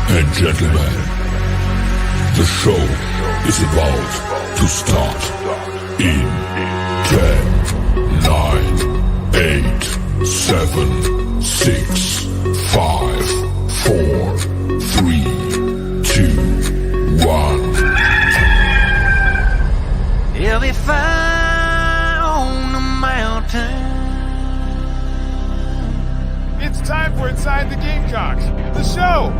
and gentlemen, the show is about to start in 10, 9, 8, 7, 6, 5, 4, 3, 2, 1. He'll be fine on the mountain. It's time for Inside the Gamecocks, the show.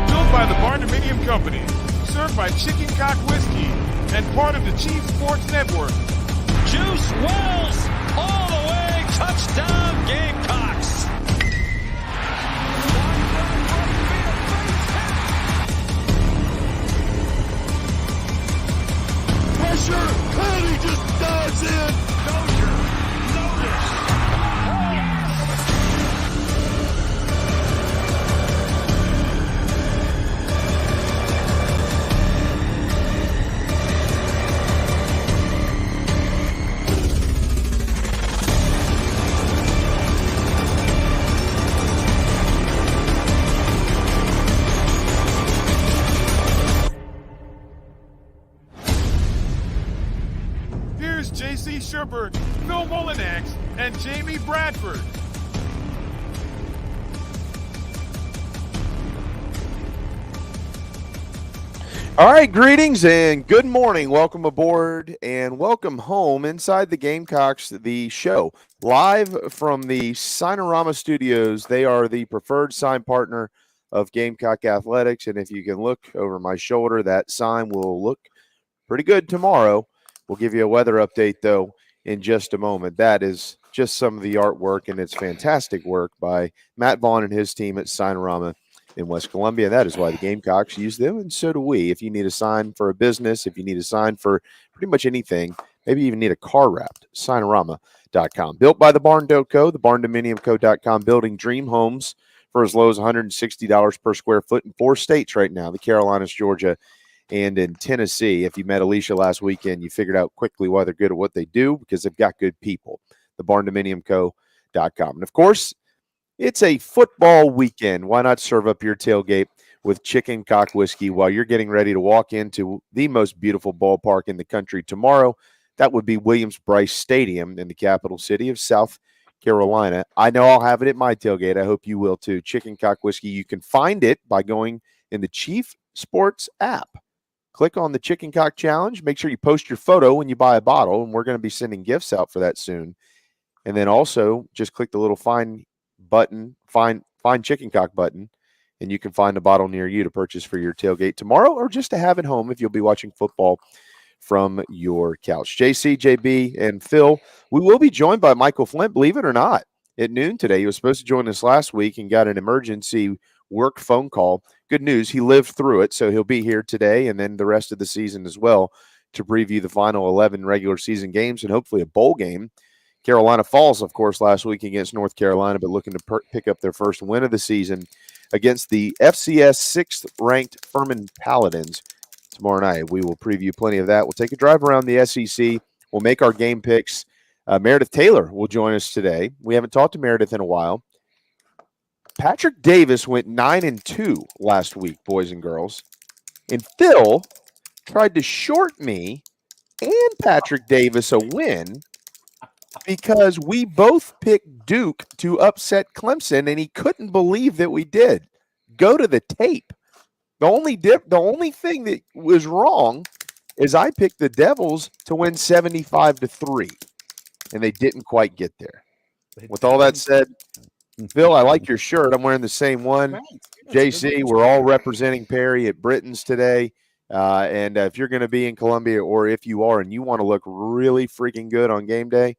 Built by the Barndominium Company, served by Chicken Cock Whiskey, and part of the Chief Sports Network. Juice Wells, all the way, touchdown Gamecocks. Pressure, and he just dives in. Dozier, notice. Here's J.C. Sherbert, Phil Molinax, and Jamie Bradford. All right, greetings and good morning. Welcome aboard and welcome home inside the Gamecocks, the show, live from the Signorama Studios. They are the preferred sign partner of Gamecock Athletics, and if you can look over my shoulder, that sign will look pretty good tomorrow. We'll give you a weather update, though, in just a moment. That is just some of the artwork, and it's fantastic work by Matt Vaughn and his team at Signorama in West Columbia. That is why the Gamecocks use them, and so do we. If you need a sign for a business, if you need a sign for pretty much anything, maybe you even need a car wrapped, Signorama.com. Built by the Barn Dough Co., the barndominiumco.com, building dream homes for as low as $160 per square foot in 4 states right now, the Carolinas, Georgia, and in Tennessee. If you met Alicia last weekend, you figured out quickly why they're good at what they do, because they've got good people, the barndominiumco.com. And, of course, it's a football weekend. Why not serve up your tailgate with Chicken Cock Whiskey while you're getting ready to walk into the most beautiful ballpark in the country tomorrow? That would be Williams-Brice Stadium in the capital city of South Carolina. I know I'll have it at my tailgate. I hope you will too. Chicken Cock Whiskey. You can find it by going in the Chief Sports app. Click on the Chicken Cock Challenge. Make sure you post your photo when you buy a bottle, and we're going to be sending gifts out for that soon. And then also just click the little find Chicken Cock button, and you can find a bottle near you to purchase for your tailgate tomorrow, or just to have at home if you'll be watching football from your couch. JC, JB, and Phil, we will be joined by Michael Flint, believe it or not, at noon today. He was supposed to join us last week and got an emergency work phone call. Good news, he lived through it, so he'll be here today and then the rest of the season as well to preview the final 11 regular season games and hopefully a bowl game. Carolina Falls, of course, last week against North Carolina, but looking to pick up their first win of the season against the FCS 6th-ranked Furman Paladins tomorrow night. We will preview plenty of that. We'll take a drive around the SEC. We'll make our game picks. Meredith Taylor will join us today. We haven't talked to Meredith in a while. Patrick Davis went 9-2 last week, boys and girls. And Phil tried to short me and Patrick Davis a win because we both picked Duke to upset Clemson, and he couldn't believe that we did. Go to the tape. The only thing that was wrong is I picked the Devils to win 75-3, and they didn't quite get there. With all that said, Phil, I like your shirt. I'm wearing the same one. JC, we're all representing Perry at Britain's today. And if you're going to be in Columbia, or if you are and you want to look really freaking good on game day,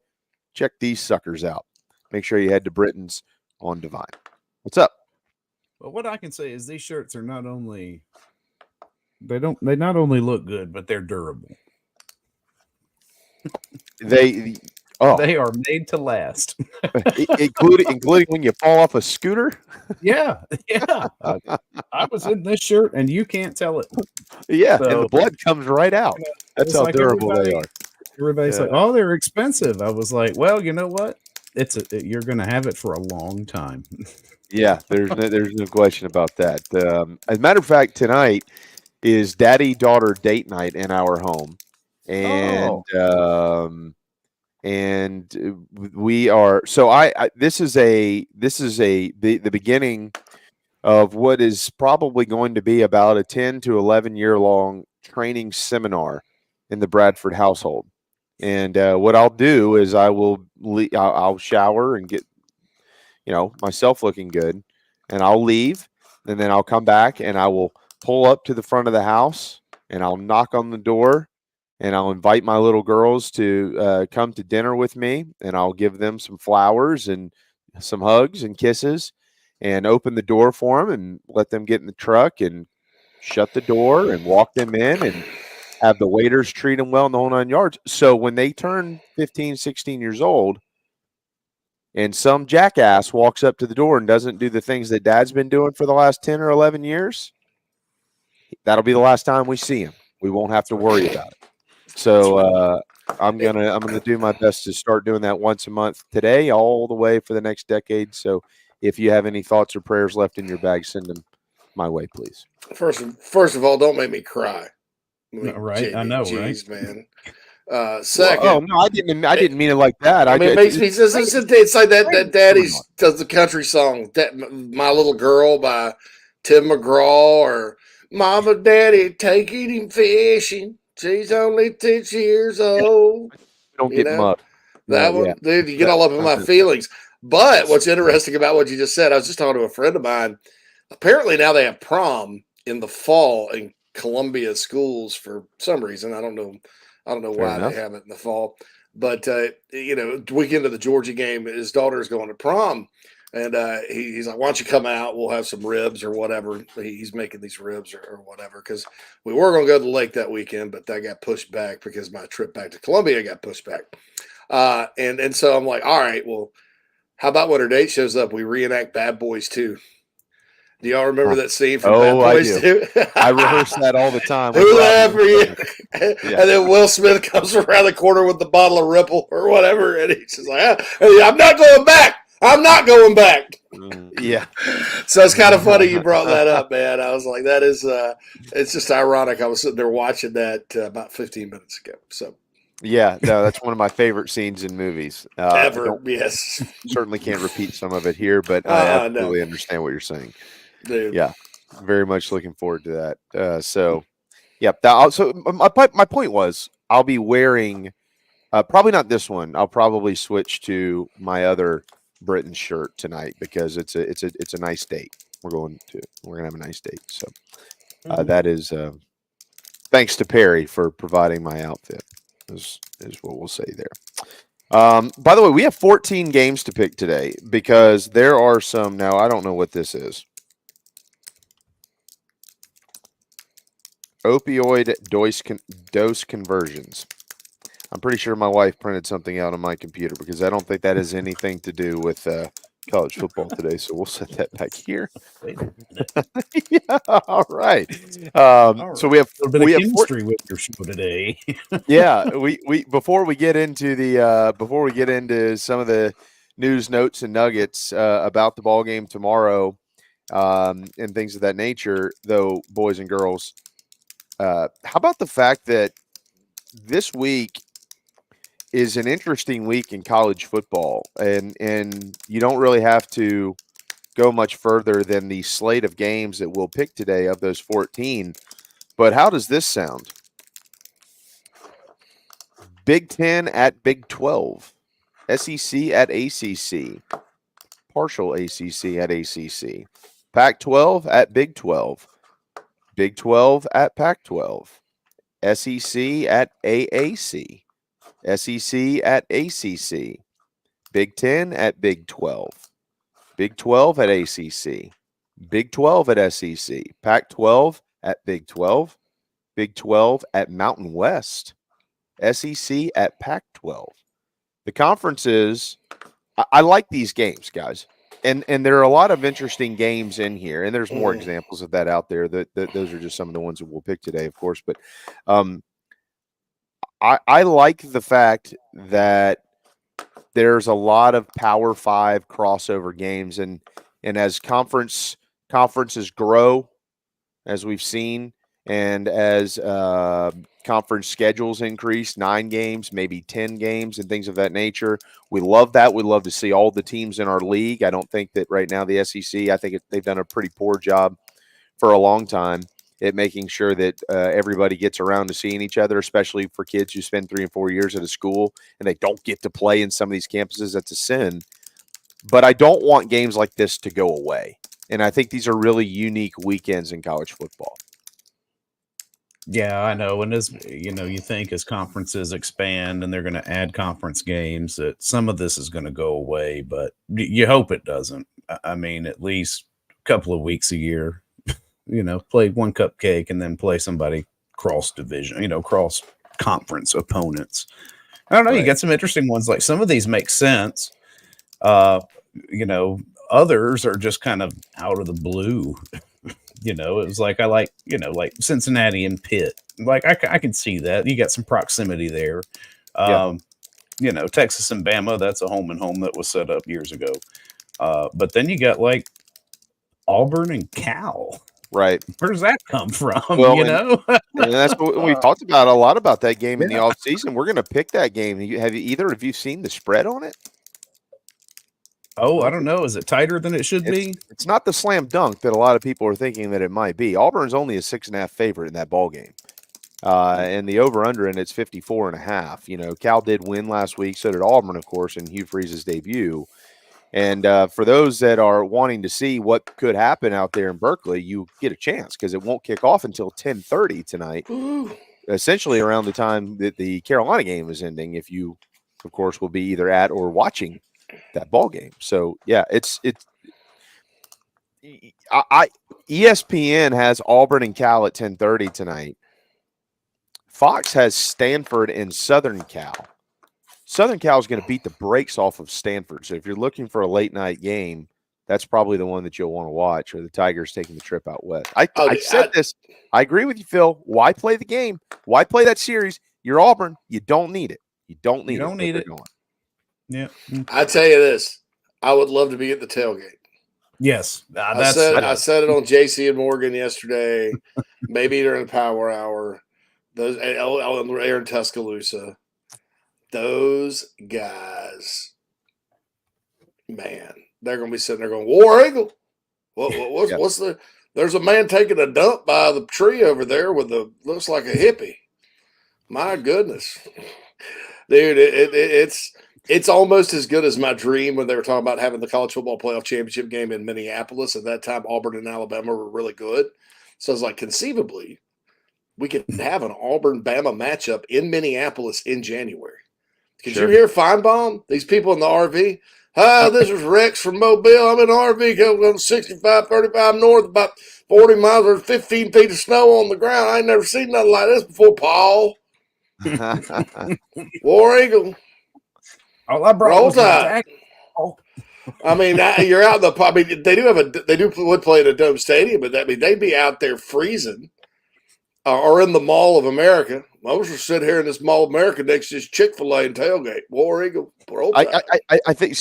check these suckers out. Make sure you head to Britain's on Divine. What's up? Well, what I can say is these shirts are not only they not only look good, but they're durable. They are made to last, including when you fall off a scooter. Yeah. I was in this shirt, and you can't tell it. Yeah, So, and the blood comes right out. That's how like durable they are. Everybody's like, "Oh, they're expensive." I was like, "Well, you know what? You're going to have it for a long time." Yeah, there's no question about that. As a matter of fact, tonight is daddy-daughter date night in our home, and we are. So this is the beginning of what is probably going to be about a 10 to 11 year long training seminar in the Bradford household. And what I'll do is I'll shower and get myself looking good, and I'll leave, and then I'll come back and I will pull up to the front of the house and I'll knock on the door and I'll invite my little girls to come to dinner with me, and I'll give them some flowers and some hugs and kisses, and open the door for them and let them get in the truck and shut the door and walk them in and have the waiters treat them well in the whole 9 yards. So when they turn 15, 16 years old, and some jackass walks up to the door and doesn't do the things that dad's been doing for the last 10 or 11 years, that'll be the last time we see him. We won't have to worry about it. So I'm gonna do my best to start doing that once a month today, all the way for the next decade. So if you have any thoughts or prayers left in your bag, send them my way, please. First of all, don't make me cry. Right, I know, right? Jeez, man. Second, Well, oh no, I didn't mean it like that. I mean, it makes me. It's like that Daddy's does the country song, that "My Little Girl" by Tim McGraw, or "Mama, Daddy, taking him fishing. She's only 6 years old." Don't get mugged. That one, dude, you get all up in my feelings. But what's interesting about what you just said, I was just talking to a friend of mine. Apparently now they have prom in the fall in Columbia schools for some reason. I don't know why they have it in the fall. But weekend of the Georgia game, his daughter's going to prom. And he's like, "Why don't you come out? We'll have some ribs or whatever." He's making these ribs or whatever, because we were going to go to the lake that weekend, but that got pushed back because my trip back to Columbia got pushed back. And so I'm like, all right, well, how about when her date shows up, we reenact Bad Boys 2? Do y'all remember that scene from Bad Boys 2? I rehearse that all the time. Who laughed for you? Yeah. And then Will Smith comes around the corner with the bottle of Ripple or whatever, and he's just like, "I'm not going back. I'm not going back." Yeah. So it's kind of funny you brought that up, man. I was like, that is, it's just ironic. I was sitting there watching that about 15 minutes ago. So. Yeah, no, that's one of my favorite scenes in movies. Ever, yes. Certainly can't repeat some of it here, but I absolutely understand what you're saying. Dude. Yeah, very much looking forward to that. So my point was, I'll be wearing probably not this one. I'll probably switch to my other Britain shirt tonight because it's a nice date. We're gonna have a nice date. So that is thanks to Perry for providing my outfit. Is what we'll say there. By the way, we have 14 games to pick today because there are some. Now, I don't know what this is. Opioid dose conversions. I'm pretty sure my wife printed something out on my computer because I don't think that has anything to do with college football today. So we'll set that back here. Yeah, all right. So we have chemistry with your show today. Yeah, we before we get into some of the news, notes, and nuggets about the ball game tomorrow, and things of that nature, though, boys and girls, how about the fact that this week is an interesting week in college football, and you don't really have to go much further than the slate of games that we'll pick today of those 14. But how does this sound? Big 10 at Big 12, SEC at ACC, partial ACC at ACC, Pac-12 at Big 12, Big 12 at Pac-12, SEC at AAC, SEC at ACC, Big 10 at Big 12, Big 12 at ACC, Big 12 at SEC, Pac-12 at Big 12, Big 12 at Mountain West, SEC at Pac-12. The conferences, I like these games, guys. And there are a lot of interesting games in here, and there's more examples of that out there. That those are just some of the ones that we'll pick today, of course. But I like the fact that there's a lot of Power 5 crossover games, and And as conferences grow, as we've seen, and as conference schedules increase, 9 games, maybe 10 games, and things of that nature, we love that. We love to see all the teams in our league. I don't think that right now the SEC, I think they've done a pretty poor job for a long time at making sure that everybody gets around to seeing each other, especially for kids who spend 3 and 4 years at a school and they don't get to play in some of these campuses. That's a sin. But I don't want games like this to go away. And I think these are really unique weekends in college football. Yeah, I know. And as you think as conferences expand and they're going to add conference games, that some of this is going to go away, but you hope it doesn't. I mean, at least a couple of weeks a year, play one cupcake and then play somebody cross division, cross conference opponents. I don't know. Right. You got some interesting ones. Like some of these make sense. Others are just kind of out of the blue. It was like, I like Cincinnati and Pitt. Like I can see that. You got some proximity there. Texas and Bama, that's a home and home that was set up years ago. But then you got like Auburn and Cal. Right. Where does that come from? Well, and that's what we talked about a lot about that game in the offseason. We're going to pick that game. Have either of you seen the spread on it? Oh, I don't know. Is it tighter than it should be? It's not the slam dunk that a lot of people are thinking that it might be. Auburn's only a 6.5 favorite in that ball game. And the over-under in it's 54.5. Cal did win last week. So did Auburn, of course, in Hugh Freeze's debut. And for those that are wanting to see what could happen out there in Berkeley, you get a chance because it won't kick off until 10:30 tonight, essentially around the time that the Carolina game is ending, if you, of course, will be either at or watching that ball game. So, yeah, ESPN has Auburn and Cal at 10:30 tonight. Fox has Stanford and Southern Cal. Southern Cal is going to beat the brakes off of Stanford. So if you're looking for a late night game, that's probably the one that you'll want to watch, or the Tigers taking the trip out west. I said this. I agree with you, Phil. Why play the game? Why play that series? You're Auburn. You don't need it. You don't need it. Yeah. I tell you this. I would love to be at the tailgate. Yes. I said it on JC and Morgan yesterday, maybe during the power hour. Those Aaron Tuscaloosa. Those guys, man, they're going to be sitting there going, War Eagle. What's the? There's a man taking a dump by the tree over there with looks like a hippie. My goodness, dude, it's almost as good as my dream when they were talking about having the college football playoff championship game in Minneapolis. At that time, Auburn and Alabama were really good. So it's like conceivably, we could have an Auburn-Bama matchup in Minneapolis in January. Did you hear Feinbaum? These people in the RV. This is Rex from Mobile. I'm in an RV going 65, 35 north, about 40 miles. There's 15 feet of snow on the ground. I ain't never seen nothing like this before, Paul. War Eagle. All I brought was Tide. I mean, you're out in the. I mean, they would play at a dome stadium, but they'd be out there freezing, or in the Mall of America. I was just sitting here in this Mall of America next to this Chick-fil-A and tailgate. War Eagle. I think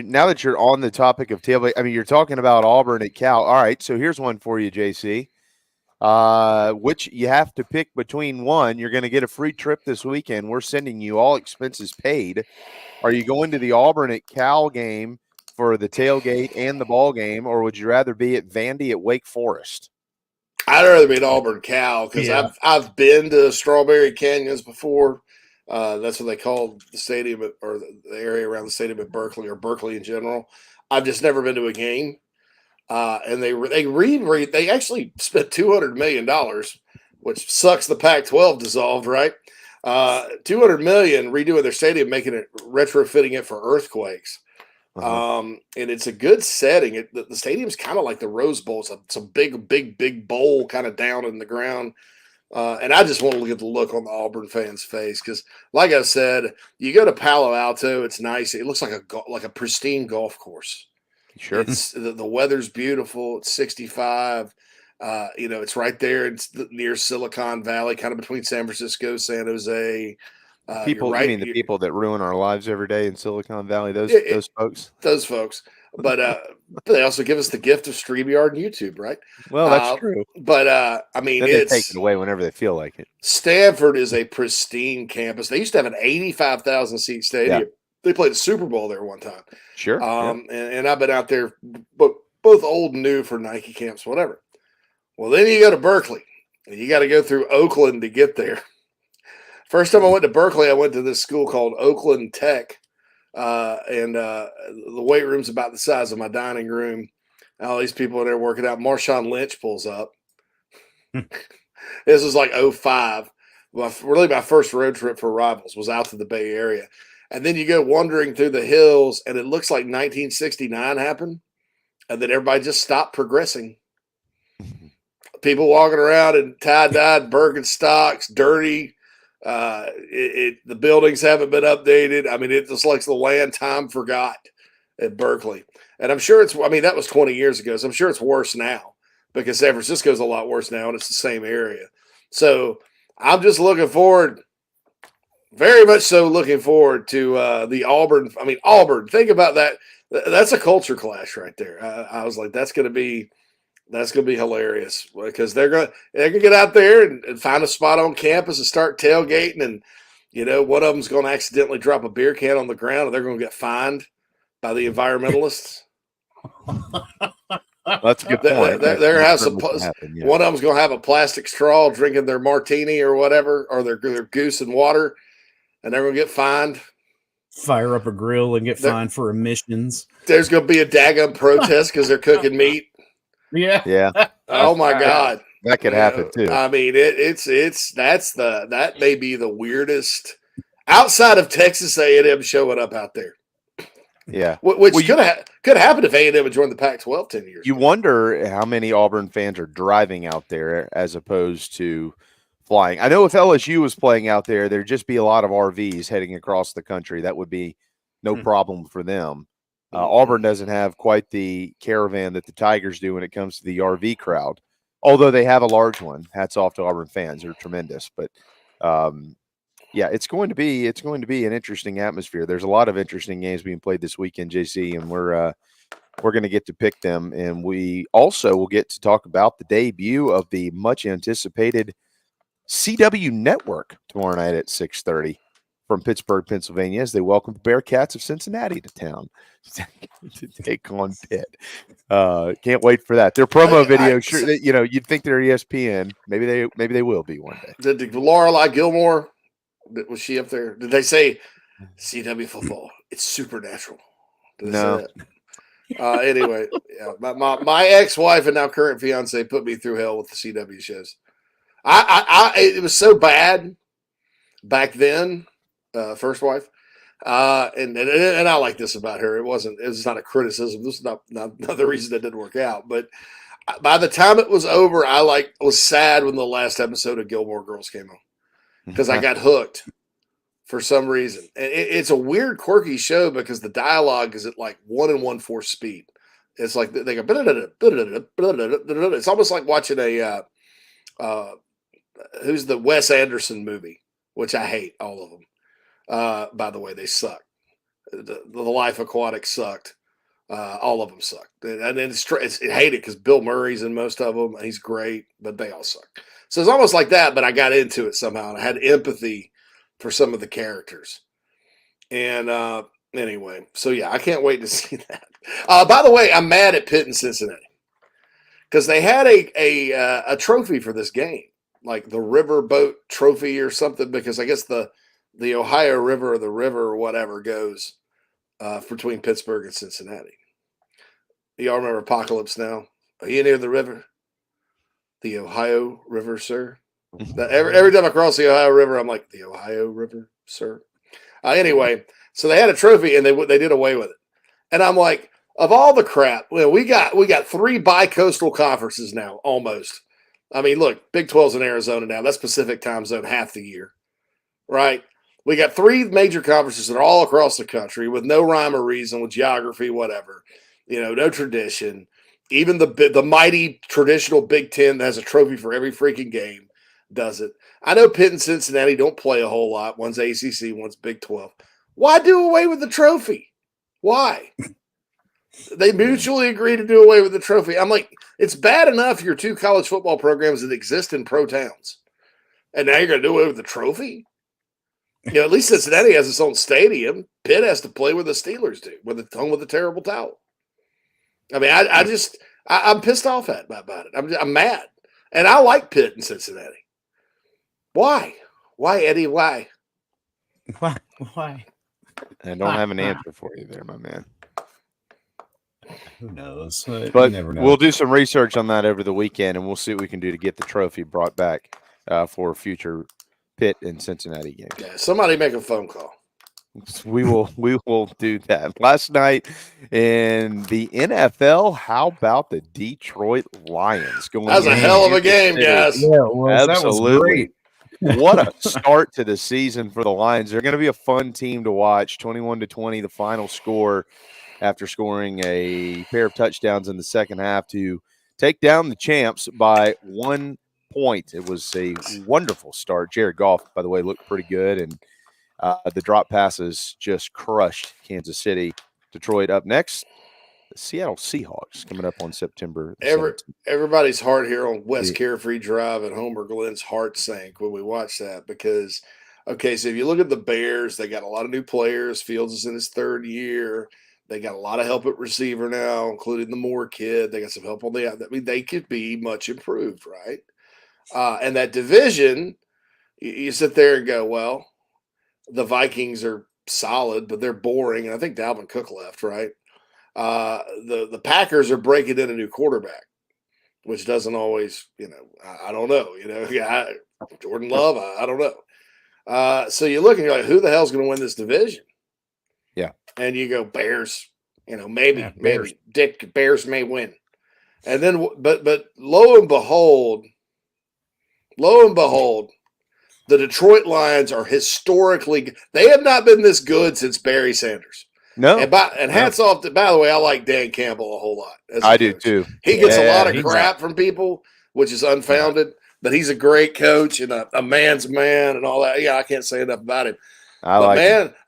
now that you're on the topic of tailgate, I mean, you're talking about Auburn at Cal. All right, so here's one for you, JC. Which you have to pick between one. You're going to get a free trip this weekend. We're sending you all expenses paid. Are you going to the Auburn at Cal game for the tailgate and the ball game, or would you rather be at Vandy at Wake Forest? I'd rather be at Auburn Cal because I've been to Strawberry Canyons before. That's what they call the stadium or the area around the stadium at Berkeley, or Berkeley in general. I've just never been to a game. And they actually spent $200 million, which sucks. The Pac-12 dissolved, right? $200 million redoing their stadium, retrofitting it for earthquakes. And it's a good setting. The stadium's kind of like the Rose Bowl. It's a big bowl kind of down in the ground. And I just want to look at the look on the Auburn fans' face because, like I said, you go to Palo Alto, it's nice. It looks like a pristine golf course. Sure. It's, the weather's beautiful. It's 65. It's right there. It's near Silicon Valley, kind of between San Francisco, San Jose. The people that ruin our lives every day in Silicon Valley, those folks. Those folks. but they also give us the gift of StreamYard and YouTube, right? Well, that's true. But I mean, Then they take it away whenever they feel like it. Stanford is a pristine campus. They used to have an 85,000 seat stadium. Yeah. They played the Super Bowl there one time. Sure. And I've been out there, but both old and new for Nike camps, whatever. Well, then you go to Berkeley, and you got to go through Oakland to get there. First time I went to Berkeley, I went to this school called Oakland Tech, and the weight room's about the size of my dining room. All these people in there working out. Marshawn Lynch pulls up. This was like 05. Really, my first road trip for Rivals was out to the Bay Area. And then you go wandering through the hills, and it looks like 1969 happened, and then everybody just stopped progressing. People walking around in tie-dyed Birkenstocks, dirty. The buildings haven't been updated. I mean, it just like the land time forgot at Berkeley. And I'm sure that was 20 years ago, so I'm sure it's worse now because San Francisco's a lot worse now, and it's the same area. So I'm just looking forward, very much so looking forward to the Auburn. I mean, Auburn, think about that. That's a culture clash right there. I was like, that's going to be hilarious because they're going to get out there and find a spot on campus and start tailgating. And, one of them's going to accidentally drop a beer can on the ground and they're going to get fined by the environmentalists. That's a good point. One of them's going to have a plastic straw drinking their martini or whatever, or their goose and water, and they're going to get fined. Fire up a grill and get fined for emissions. There's going to be a daggum protest because they're cooking meat. Yeah. Oh my God. That could happen too. I mean, that may be the weirdest outside of Texas A&M showing up out there. Yeah, which could happen if A&M had joined the Pac-12 10 years. You wonder how many Auburn fans are driving out there as opposed to flying. I know if LSU was playing out there, there'd just be a lot of RVs heading across the country. That would be no problem for them. Auburn doesn't have quite the caravan that the Tigers do when it comes to the RV crowd, although they have a large one. Hats off to Auburn fans; they're tremendous. But yeah, it's going to be an interesting atmosphere. There's a lot of interesting games being played this weekend, JC, and we're going to get to pick them, and we also will get to talk about the debut of the much anticipated CW Network tomorrow night at 6:30 from Pittsburgh, Pennsylvania, as they welcome the Bearcats of Cincinnati to town to take on Pitt. Can't wait for that. Their promo video, you'd think they're ESPN. Maybe they will be one day. Did Lorelei Gilmore? Was she up there? Did they say CW football? It's supernatural. Did they say that? Anyway, yeah, my ex-wife and now current fiance put me through hell with the CW shows. It was so bad back then. First wife, and I like this about her. It's not a criticism. This is not the reason it didn't work out. But by the time it was over, I was sad when the last episode of Gilmore Girls came on because I got hooked for some reason. And it's a weird, quirky show because the dialogue is at like 1 1/4 speed. It's like they go. It's almost like watching a who's the Wes Anderson movie, which I hate all of them. By the way, they suck. The Life Aquatic sucked. All of them sucked. And then I hate it because Bill Murray's in most of them. He's great, but they all suck. So it's almost like that, but I got into it somehow. And I had empathy for some of the characters. And anyway, so yeah, I can't wait to see that. By the way, I'm mad at Pitt and Cincinnati because they had a trophy for this game, like the Riverboat Trophy or something, because I guess the Ohio River or the river or whatever goes between Pittsburgh and Cincinnati. Y'all remember Apocalypse Now? Are you near the river? The Ohio River, sir? Every time I cross the Ohio River, I'm like, the Ohio River, sir? Anyway, so they had a trophy and they did away with it. And I'm like, of all the crap, we got 3 bi-coastal conferences now, almost. I mean, look, Big 12's in Arizona now. That's Pacific time zone half the year, right? We got 3 major conferences that are all across the country with no rhyme or reason, with geography, whatever. No tradition. Even the mighty traditional Big Ten that has a trophy for every freaking game does it. I know Pitt and Cincinnati don't play a whole lot. One's ACC, one's Big 12. Why do away with the trophy? Why? They mutually agree to do away with the trophy. I'm like, it's bad enough your two college football programs that exist in pro towns. And now you're going to do away with the trophy? At least Cincinnati has its own stadium. Pitt has to play where the Steelers do, with the home with a terrible towel. I mean, I'm pissed off about it. I'm mad. And I like Pitt in Cincinnati. Why? Why, Eddie? Why? Why? I don't have an answer for you there, my man. Who knows? But you never know. we'll do some research on that over the weekend, and we'll see what we can do to get the trophy brought back for future Pitt and Cincinnati games. Yeah, somebody make a phone call. We will do that. Last night in the NFL, how about the Detroit Lions going? That was a hell of a game, guys. Yeah, well, absolutely. What a start to the season for the Lions. They're going to be a fun team to watch. 21-20, the final score after scoring a pair of touchdowns in the second half to take down the champs by 1 point. It was a wonderful start. Jared Goff, by the way, looked pretty good, and the drop passes just crushed Kansas City. Detroit up next. The Seattle Seahawks coming up on September 17th. Everybody's heart here on West Carefree Drive and Homer Glenn's heart sank when we watched that because, okay, so if you look at the Bears, they got a lot of new players. Fields is in his third year. They got a lot of help at receiver now, including the Moore kid. They got some help on the – I mean, they could be much improved, right? And that division, you sit there and go, well, the Vikings are solid, but they're boring. And I think Dalvin Cook left, right? The Packers are breaking in a new quarterback, which doesn't always, I don't know, Jordan Love, I don't know. So you look and you're like, who the hell's going to win this division? Yeah. And you go Bears, maybe Dick Bears may win. And then, but lo and behold, the Detroit Lions are historically, they have not been this good since Barry Sanders. No. And hats off to, by the way, I like Dan Campbell a whole lot. I do too. He gets a lot of crap from people, which is unfounded, but he's a great coach and a man's man and all that. Yeah, I can't say enough about him.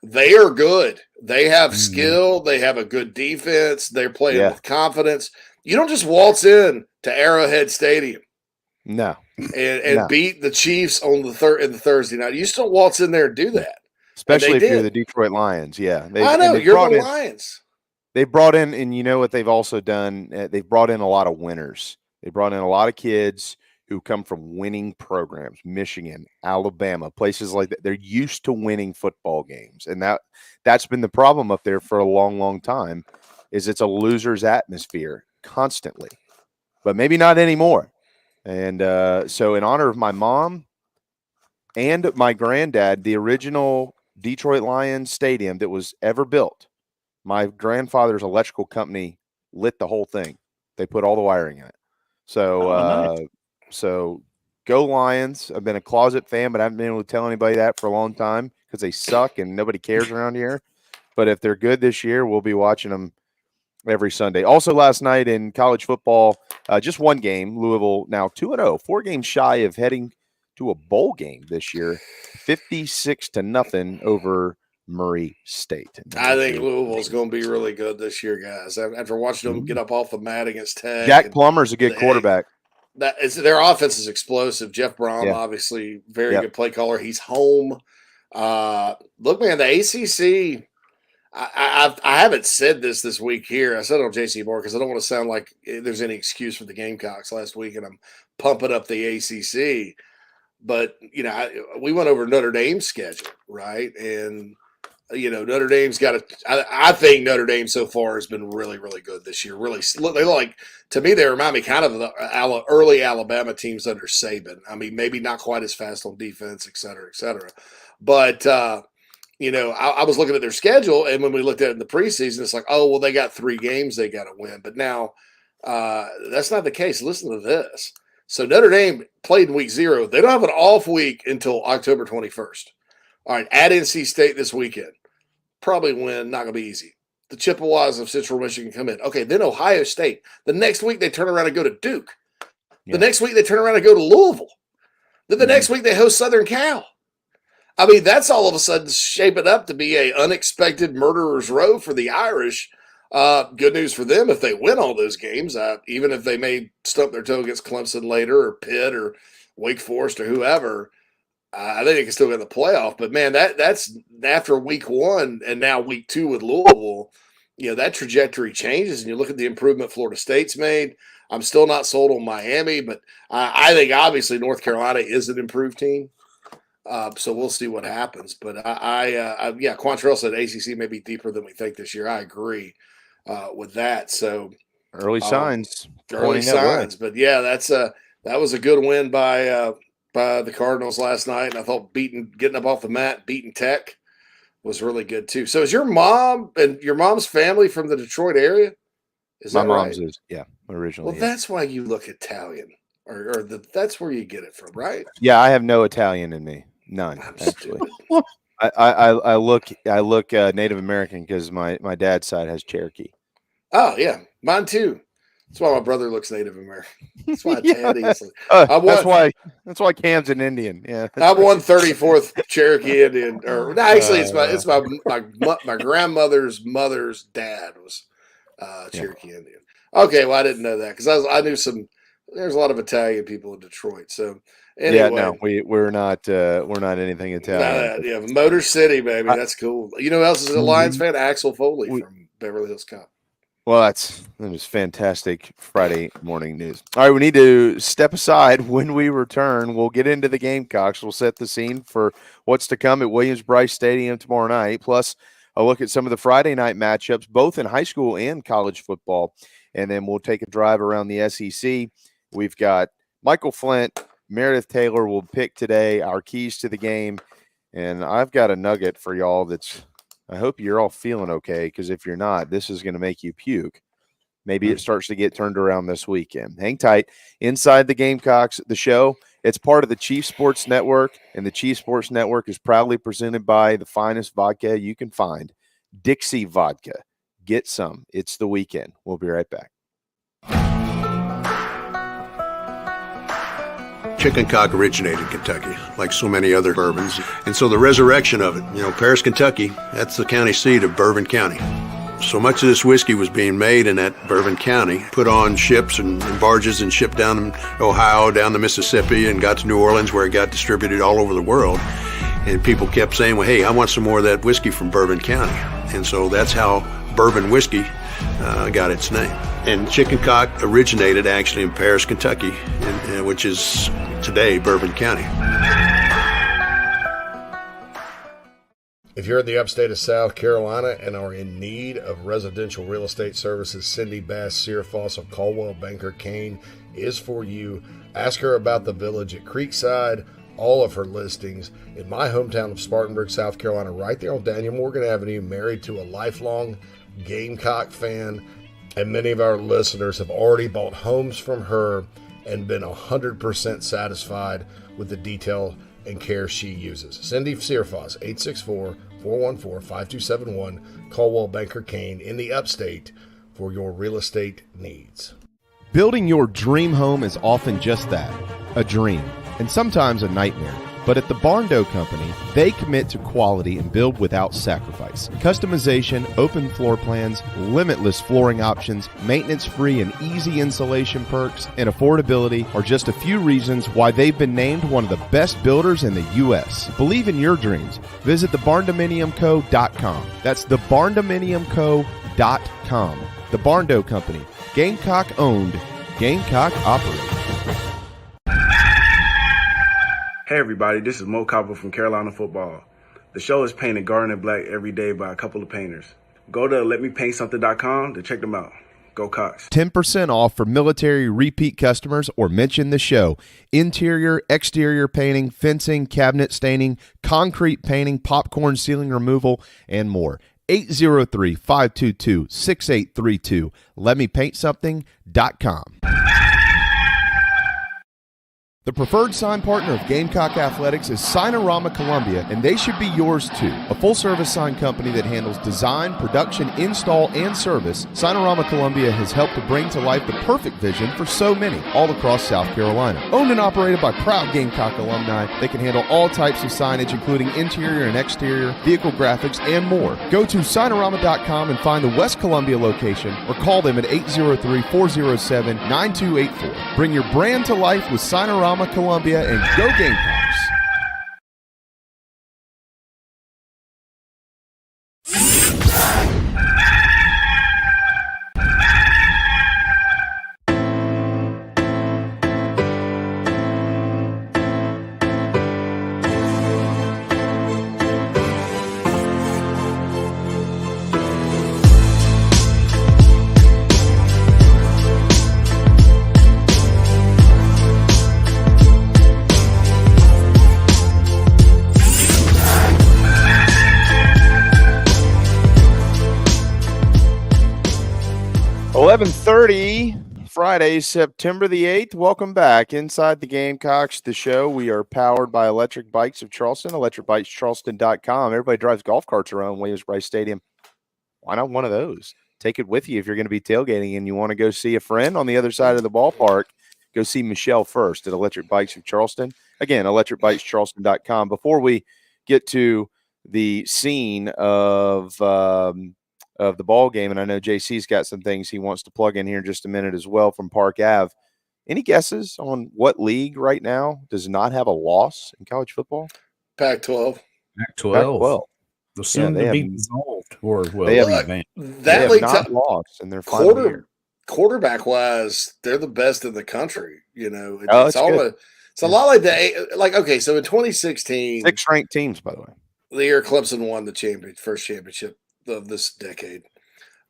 They are good. They have skill. They have a good defense. They're playing with confidence. You don't just waltz in to Arrowhead Stadium. No. And beat the Chiefs on the Thursday night. You just don't waltz in there and do that. Especially if you're the Detroit Lions. Yeah. I know. You're the Lions. They brought in, and you know what they've also done? They've brought in a lot of winners. They brought in a lot of kids who come from winning programs, Michigan, Alabama, places like that. They're used to winning football games. And that's been the problem up there for a long, long time, is it's a loser's atmosphere constantly. But maybe not anymore. And so in honor of my mom and my granddad, the original Detroit Lions stadium that was ever built, my grandfather's electrical company lit the whole thing. They put all the wiring in it. So, nice. So go Lions. I've been a closet fan, but I haven't been able to tell anybody that for a long time because they suck and nobody cares around here. But if they're good this year, we'll be watching them every Sunday. Also last night in college football, just one game, Louisville now 2-0, 4 games shy of heading to a bowl game this year, 56-0 over Murray State. I think Louisville's going to be really good this year, guys. After watching them get up off the mat against Tech. Jack Plummer's a good quarterback. Their offense is explosive. Jeff Brom, obviously, very good play caller. He's home. Look, man, the ACC, I haven't said this week here. I said it on JC Moore because I don't want to sound like there's any excuse for the Gamecocks last week, and I'm pumping up the ACC. But, we went over Notre Dame's schedule, right? And, Notre Dame's got I think Notre Dame so far has been really, really good this year. Really, to me, they remind me kind of the early Alabama teams under Saban. I mean, maybe not quite as fast on defense, et cetera, et cetera. But, I was looking at their schedule, and when we looked at it in the preseason, it's like, oh, well, they got 3 games they got to win. But now that's not the case. Listen to this. So Notre Dame played in week 0. They don't have an off week until October 21st. All right, at NC State this weekend. Probably win, not going to be easy. The Chippewas of Central Michigan come in. Okay, then Ohio State. The next week they turn around and go to Duke. The next week they turn around and go to Louisville. Then the next week they host Southern Cal. I mean, that's all of a sudden shaping up to be a unexpected murderer's row for the Irish Good news for them if they win all those games, even if they may stump their toe against Clemson later or Pitt or Wake Forest or whoever. I think they can still get in the playoff. But, man, that's after week 1 and now week 2 with Louisville, that trajectory changes. And you look at the improvement Florida State's made. I'm still not sold on Miami, but I think obviously North Carolina is an improved team. So we'll see what happens. But Quantrell said ACC may be deeper than we think this year. I agree with that. So early signs. But yeah, that was a good win by the Cardinals last night. And I thought getting up off the mat, beating Tech was really good too. So is your mom and your mom's family from the Detroit area? Is My that mom's right? is, originally. Well, that's why you look Italian, or that's where you get it from, right? Yeah, I have no Italian in me. None, actually. I look Native American because my dad's side has Cherokee. Oh yeah, mine too. That's why my brother looks Native American. That's why Teddy is. That's why Cam's an Indian. Yeah, I'm 134th Cherokee Indian. Or actually, it's my grandmother's mother's dad was Cherokee Indian. Okay, well I didn't know that because I knew there's a lot of Italian people in Detroit. So anyway, we're not anything Italian. Motor City, baby, that's cool. You know who else is a Lions fan? Axel Foley from Beverly Hills Cop. Well, that was fantastic Friday morning news. All right, we need to step aside. When we return, we'll get into the Gamecocks. We'll set the scene for what's to come at Williams-Brice Stadium tomorrow night, plus a look at some of the Friday night matchups, both in high school and college football. And then we'll take a drive around the SEC. We've got Michael Flint, Meredith Taylor will pick today our keys to the game. And I've got a nugget for y'all I hope you're all feeling okay, because if you're not, this is going to make you puke. Maybe it starts to get turned around this weekend. Hang tight. Inside the Gamecocks, the show, it's part of the Chief Sports Network, and the Chief Sports Network is proudly presented by the finest vodka you can find, Dixie Vodka. Get some. It's the weekend. We'll be right back. Chicken cock originated in Kentucky, like so many other bourbons. And so the resurrection of it, Paris, Kentucky, that's the county seat of Bourbon County. So much of this whiskey was being made in that Bourbon County, put on ships and barges and shipped down Ohio, down the Mississippi, and got to New Orleans, where it got distributed all over the world. And people kept saying, well, hey, I want some more of that whiskey from Bourbon County. And so that's how bourbon whiskey got its name. And chicken cock originated actually in Paris, Kentucky, which is today Bourbon County. If you're in the upstate of South Carolina and are in need of residential real estate services, Cindy Bass Searfoss of Caldwell Banker Kane is for you. Ask her about the village at Creekside, all of her listings in my hometown of Spartanburg, South Carolina, right there on Daniel Morgan Avenue, married to a lifelong Gamecock fan. And many of our listeners have already bought homes from her and been 100% satisfied with the detail and care she uses. Cindy Searfoss, 864-414-5271, Caldwell Banker Kane in the upstate for your real estate needs. Building your dream home is often just that, a dream, and sometimes a nightmare. But at the Barn Dough Company, they commit to quality and build without sacrifice. Customization, open floor plans, limitless flooring options, maintenance-free and easy installation perks, and affordability are just a few reasons why they've been named one of the best builders in the U.S. Believe in your dreams. Visit thebarndominiumco.com. That's thebarndominiumco.com. The Barn Dough Company. Gamecock owned, Gamecock operated. Hey everybody, this is Mo Copper from Carolina Football. The show is painted garnet black every day by a couple of painters. Go to letmepaintsomething.com to check them out. Go Cox. 10% off for military repeat customers or mention the show. Interior, exterior painting, fencing, cabinet staining, concrete painting, popcorn ceiling removal, and more. 803-522-6832. Letmepaintsomething.com. The preferred sign partner of Gamecock Athletics is Signorama Columbia, and they should be yours too. A full-service sign company that handles design, production, install, and service, Signorama Columbia has helped to bring to life the perfect vision for so many all across South Carolina. Owned and operated by proud Gamecock alumni, they can handle all types of signage, including interior and exterior, vehicle graphics, and more. Go to Signorama.com and find the West Columbia location, or call them at 803-407-9284. Bring your brand to life with Signorama Columbia, and go Gamecocks! Friday, September the 8th. Welcome back inside the Gamecocks, the show. We are powered by Electric Bikes of Charleston, electricbikescharleston.com. Everybody drives golf carts around Williams-Brice Stadium. Why not one of those? Take it with you if you're going to be tailgating and you want to go see a friend on the other side of the ballpark. Go see Michelle first at Electric Bikes of Charleston. Again, electricbikescharleston.com. Before we get to the scene of the ball game, and I know JC's got some things he wants to plug in here in just a minute as well from Park Ave. Any guesses on what league right now does not have a loss in college football? Pac-12. Pac-12. They'll soon to be dissolved, or well, they have not lost, and they're final year. Quarterback-wise, they're the best in the country. You know, it's a lot like okay, so in 2016, 6 ranked teams, by the way. The year Clemson won the first championship of this decade.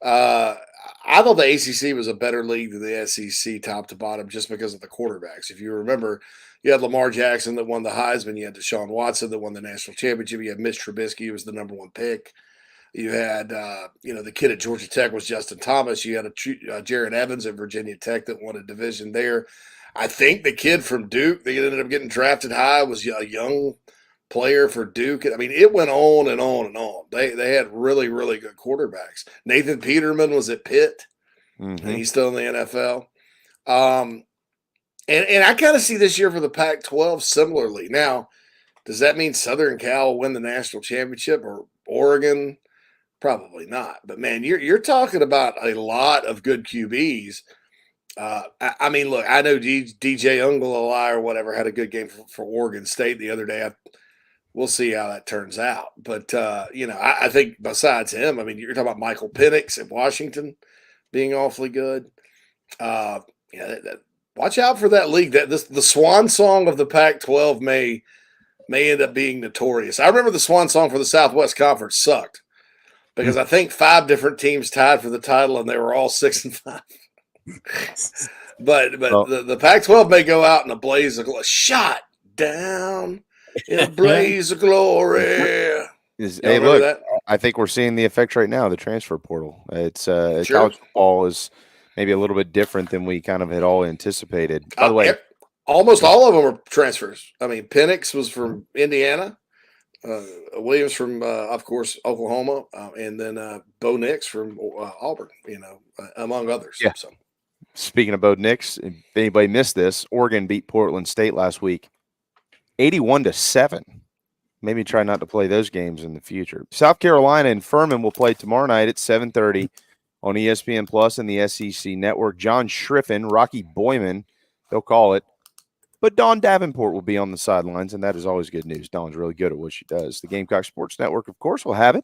I thought the ACC was a better league than the SEC top to bottom just because of the quarterbacks. If you remember, you had Lamar Jackson that won the Heisman. You had Deshaun Watson that won the national championship. You had Mitch Trubisky, who was the number 1 pick. You had, the kid at Georgia Tech was Justin Thomas. You had Jared Evans at Virginia Tech that won a division there. I think the kid from Duke that ended up getting drafted high was a young player for Duke. I mean, it went on and on and on. They had really, really good quarterbacks. Nathan Peterman was at Pitt. Mm-hmm. And he's still in the NFL. And I kind of see this year for the Pac-12 similarly. Now, does that mean Southern Cal will win the national championship or Oregon? Probably not. But, man, you're talking about a lot of good QBs. I mean, look, I know DJ Ungalali or whatever had a good game for Oregon State the other day. We'll see how that turns out. But, I think besides him, I mean, you're talking about Michael Penix at Washington being awfully good. Watch out for that league. The swan song of the Pac-12 may end up being notorious. I remember the swan song for the Southwest Conference sucked because I think 5 different teams tied for the title and they were all 6-5. but the Pac-12 may go out in a blaze of glory. Shot down in a blaze of glory. Hey, look, that? I think we're seeing the effects right now, the transfer portal. It's sure. College football is maybe a little bit different than we kind of had all anticipated. By the way, almost all of them are transfers. I mean, Penix was from Indiana, Williams from, of course, Oklahoma, and then Bo Nix from Auburn, among others. Yeah. So. Speaking of Bo Nix, if anybody missed this, Oregon beat Portland State last week, 81-7. Maybe try not to play those games in the future. South Carolina and Furman will play tomorrow night at 7:30 on ESPN Plus and the SEC Network. John Schriffen, Rocky Boyman, they'll call it. But Dawn Davenport will be on the sidelines, and that is always good news. Dawn's really good at what she does. The Gamecock Sports Network, of course, will have it.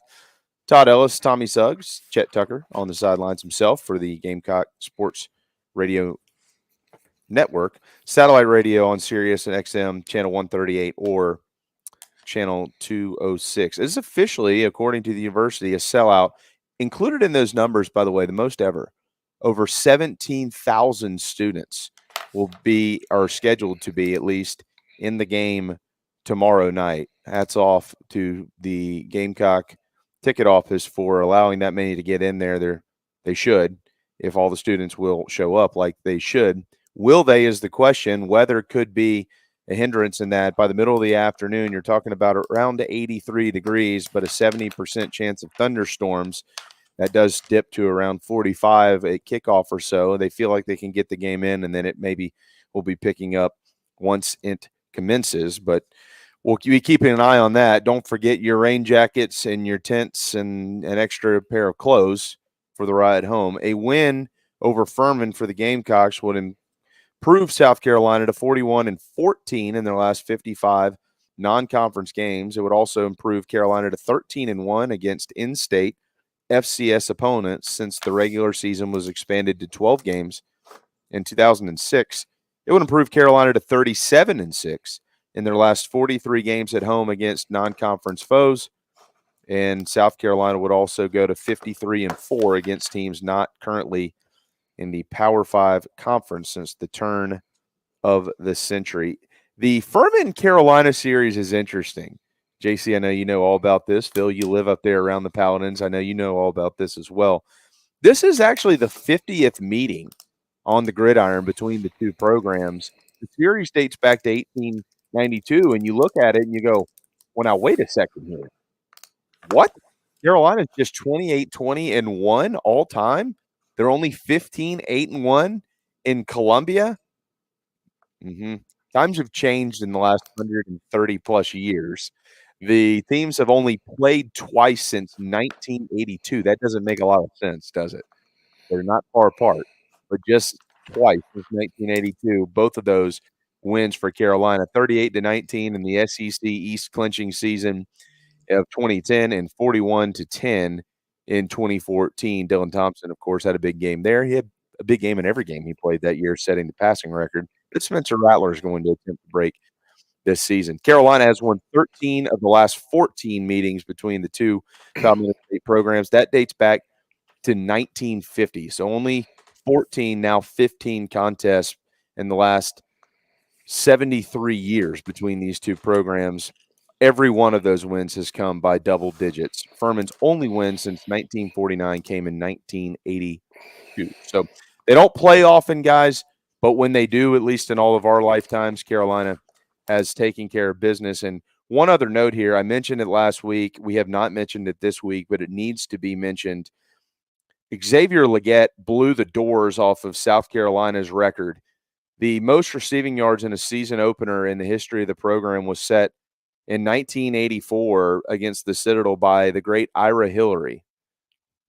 Todd Ellis, Tommy Suggs, Chet Tucker on the sidelines himself for the Gamecock Sports Radio Network. Satellite radio on Sirius and XM, channel 138 or channel 206. This is officially, according to the university, a sellout. Included in those numbers, by the way, the most ever. Over 17,000 students are scheduled to be at least in the game tomorrow night. Hats off to the Gamecock ticket office for allowing that many to get in there. They should, if all the students will show up like they should. Will they is the question. Weather could be a hindrance in that. By the middle of the afternoon, you're talking about around 83 degrees, but a 70% chance of thunderstorms. That does dip to around 45 at kickoff or so. They feel like they can get the game in, and then it maybe will be picking up once it commences. But we'll be keeping an eye on that. Don't forget your rain jackets and your tents and an extra pair of clothes for the ride home. A win over Furman for the Gamecocks would improve South Carolina to 41-14 in their last 55 non-conference games. It would also improve Carolina to 13-1 against in-state FCS opponents since the regular season was expanded to 12 games in 2006. It would improve Carolina to 37-6 in their last 43 games at home against non-conference foes. And South Carolina would also go to 53-4 against teams not currently in the Power 5 conference since the turn of the century. The Furman-Carolina series is interesting. JC, I know you know all about this. Phil, you live up there around the Paladins. I know you know all about this as well. This is actually the 50th meeting on the gridiron between the two programs. The series dates back to 1892, and you look at it and you go, well, now wait a second here. What? Carolina's just 28-20-1 all time? They're only 15-8-1 in Columbia? Times have changed in the last 130-plus years. The teams have only played twice since 1982. That doesn't make a lot of sense, does it? They're not far apart, but just twice since 1982. Both of those wins for Carolina, 38-19 in the SEC East clinching season of 2010 and 41-10 in 2014. Dylan Thompson, of course, had a big game there. He had a big game in every game he played that year, setting the passing record. But Spencer Rattler is going to attempt to break this season. Carolina has won 13 of the last 14 meetings between the two Commonwealth State programs. That dates back to 1950. So only 14, now 15 contests in the last 73 years between these two programs. Every one of those wins has come by double digits. Furman's only win since 1949 came in 1982. So they don't play often, guys, but when they do, at least in all of our lifetimes, Carolina has taken care of business. And one other note here, I mentioned it last week. We have not mentioned it this week, but it needs to be mentioned. Xavier Legette blew the doors off of South Carolina's record. The most receiving yards in a season opener in the history of the program was set in 1984 against the Citadel by the great Ira Hillary.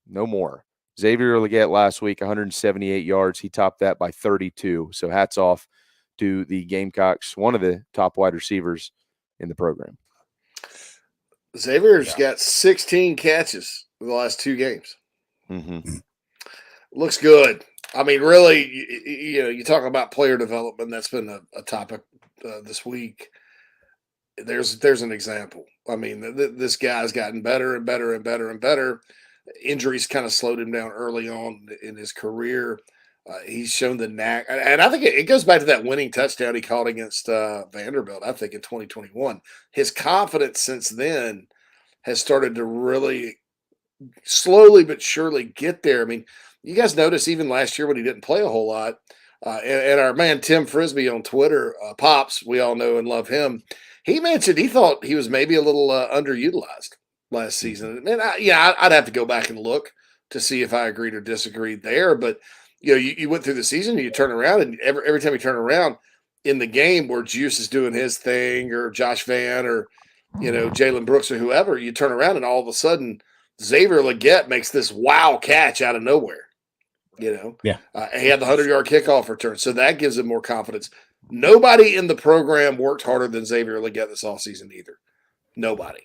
No more. Xavier Legette last week, 178 yards. He topped that by 32. So hats off to the Gamecocks, one of the top wide receivers in the program. Xavier's got 16 catches in the last two games. Looks good. I mean, really, you talk about player development. That's been a topic this week. There's an example. I mean, this guy's gotten better and better and better and better. Injuries kind of slowed him down early on in his career. He's shown the knack. And I think it goes back to that winning touchdown he caught against Vanderbilt, I think, in 2021. His confidence since then has started to really slowly but surely get there. I mean, you guys notice even last year when he didn't play a whole lot, and our man Tim Frisbee on Twitter, Pops, we all know and love him, he mentioned he thought he was maybe a little underutilized last season. And I'd have to go back and look to see if I agreed or disagreed there. But you went through the season, and you turn around, and every time you turn around in the game where Juice is doing his thing, or Josh Van, or Jalen Brooks, or whoever, you turn around and all of a sudden Xavier Legette makes this wow catch out of nowhere. He had the 100-yard kickoff return, so that gives him more confidence. Nobody in the program worked harder than Xavier Legette this offseason either. Nobody.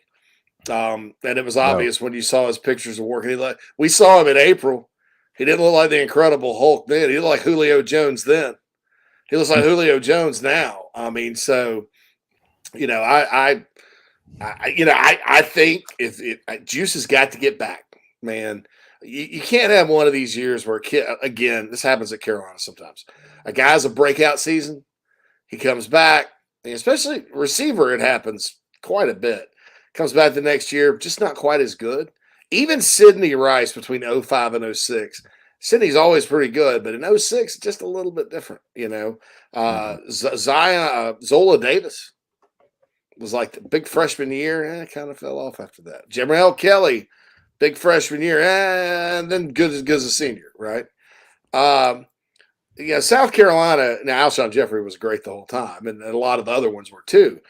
And it was obvious when you saw his pictures of working. We saw him in April. He didn't look like the Incredible Hulk then. He looked like Julio Jones then. He looks like Julio Jones now. I mean, so I think if Juice has got to get back, man. You can't have one of these years where again, this happens at Carolina sometimes. A guy's a breakout season. He comes back, and especially receiver, it happens quite a bit. Comes back the next year, just not quite as good. Even Sidney Rice between 05 and 06 Sydney's always pretty good, but in 06, just a little bit different, Zola Davis was like the big freshman year, kind of fell off after that. Jamrell Kelly, big freshman year, and then good as a senior, right? South Carolina, now Alshon Jeffrey was great the whole time, and a lot of the other ones were too.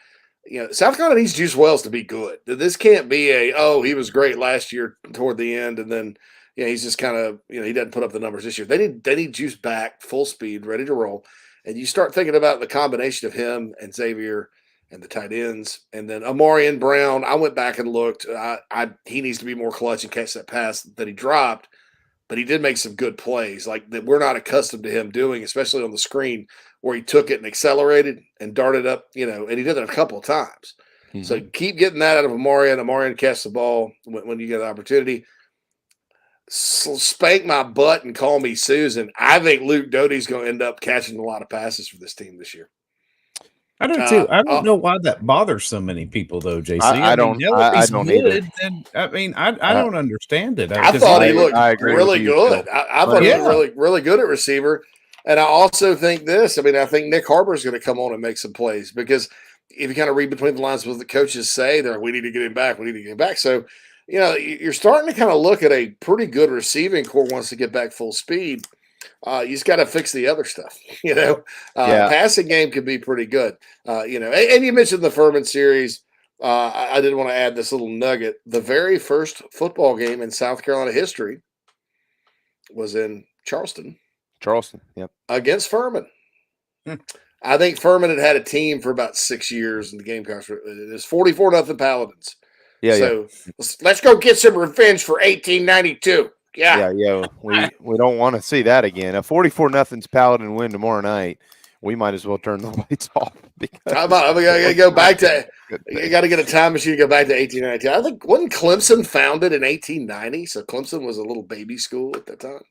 South Carolina needs Juice Wells to be good. This can't be he was great last year toward the end, and then he's just kind of he doesn't put up the numbers this year. They need Juice back, full speed, ready to roll, and you start thinking about the combination of him and Xavier and the tight ends, and then Amarian Brown. I went back and looked. He needs to be more clutch and catch that pass that he dropped. But he did make some good plays like that we're not accustomed to him doing, especially on the screen where he took it and accelerated and darted up, and he did it a couple of times. Mm-hmm. So keep getting that out of Amarian. Amarian catch the ball when you get an opportunity. Spank my butt and call me Susan. I think Luke Doty's going to end up catching a lot of passes for this team this year. I do too. I don't know why that bothers so many people, though, JC. I don't either. I don't understand it. I thought he looked really good. I thought he was really, really good at receiver. And I also think this. I think Nick Harbour is going to come on and make some plays because if you kind of read between the lines what the coaches say, they're like, we need to get him back. We need to get him back. So, you're starting to kind of look at a pretty good receiving core wants to get back full speed. You just got to fix the other stuff, Passing game can be pretty good, and you mentioned the Furman series. I did want to add this little nugget. The very first football game in South Carolina history was in Charleston, yep, against Furman. I think Furman had a team for about 6 years in the Gamecocks. It was 44-0 Paladins. So let's go get some revenge for 1892. Yeah. We don't want to see that again. A 44-0 Paladin win tomorrow night. We might as well turn the lights off. How about we got to go back to? You got to get a time machine to go back to 1892. I think wasn't Clemson founded in 1890? So Clemson was a little baby school at that time.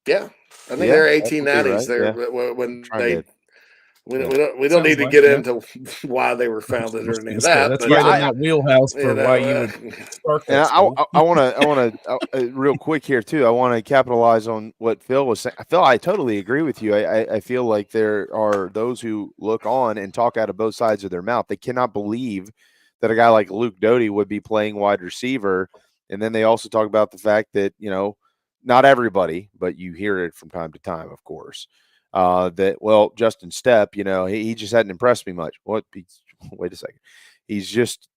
Yeah, I think they're 1890s. Right. When they. We don't need to get into why they were founded or any of that. That's right in that wheelhouse for why you would start that. I want to real quick here too. I want to capitalize on what Phil was saying. Phil, I totally agree with you. I feel like there are those who look on and talk out of both sides of their mouth. They cannot believe that a guy like Luke Doty would be playing wide receiver, and then they also talk about the fact that not everybody, but you hear it from time to time, of course. Justin Stepp, he just hadn't impressed me much. Wait a second. He's just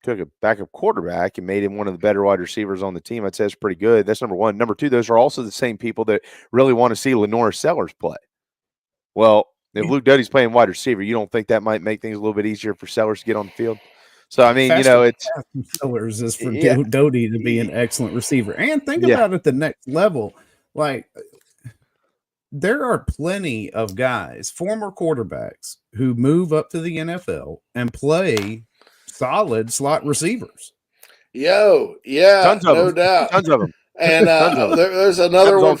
took a backup quarterback and made him one of the better wide receivers on the team. I'd say it's pretty good. That's number one. Number two, those are also the same people that really want to see Lenore Sellers play. Well, if Luke Doty's playing wide receiver, you don't think that might make things a little bit easier for Sellers to get on the field? So, it's Sellers is for Doty to be an excellent receiver. And think about it the next level. Like, there are plenty of guys, former quarterbacks, who move up to the NFL and play solid slot receivers. No doubt, tons of them. And there's another one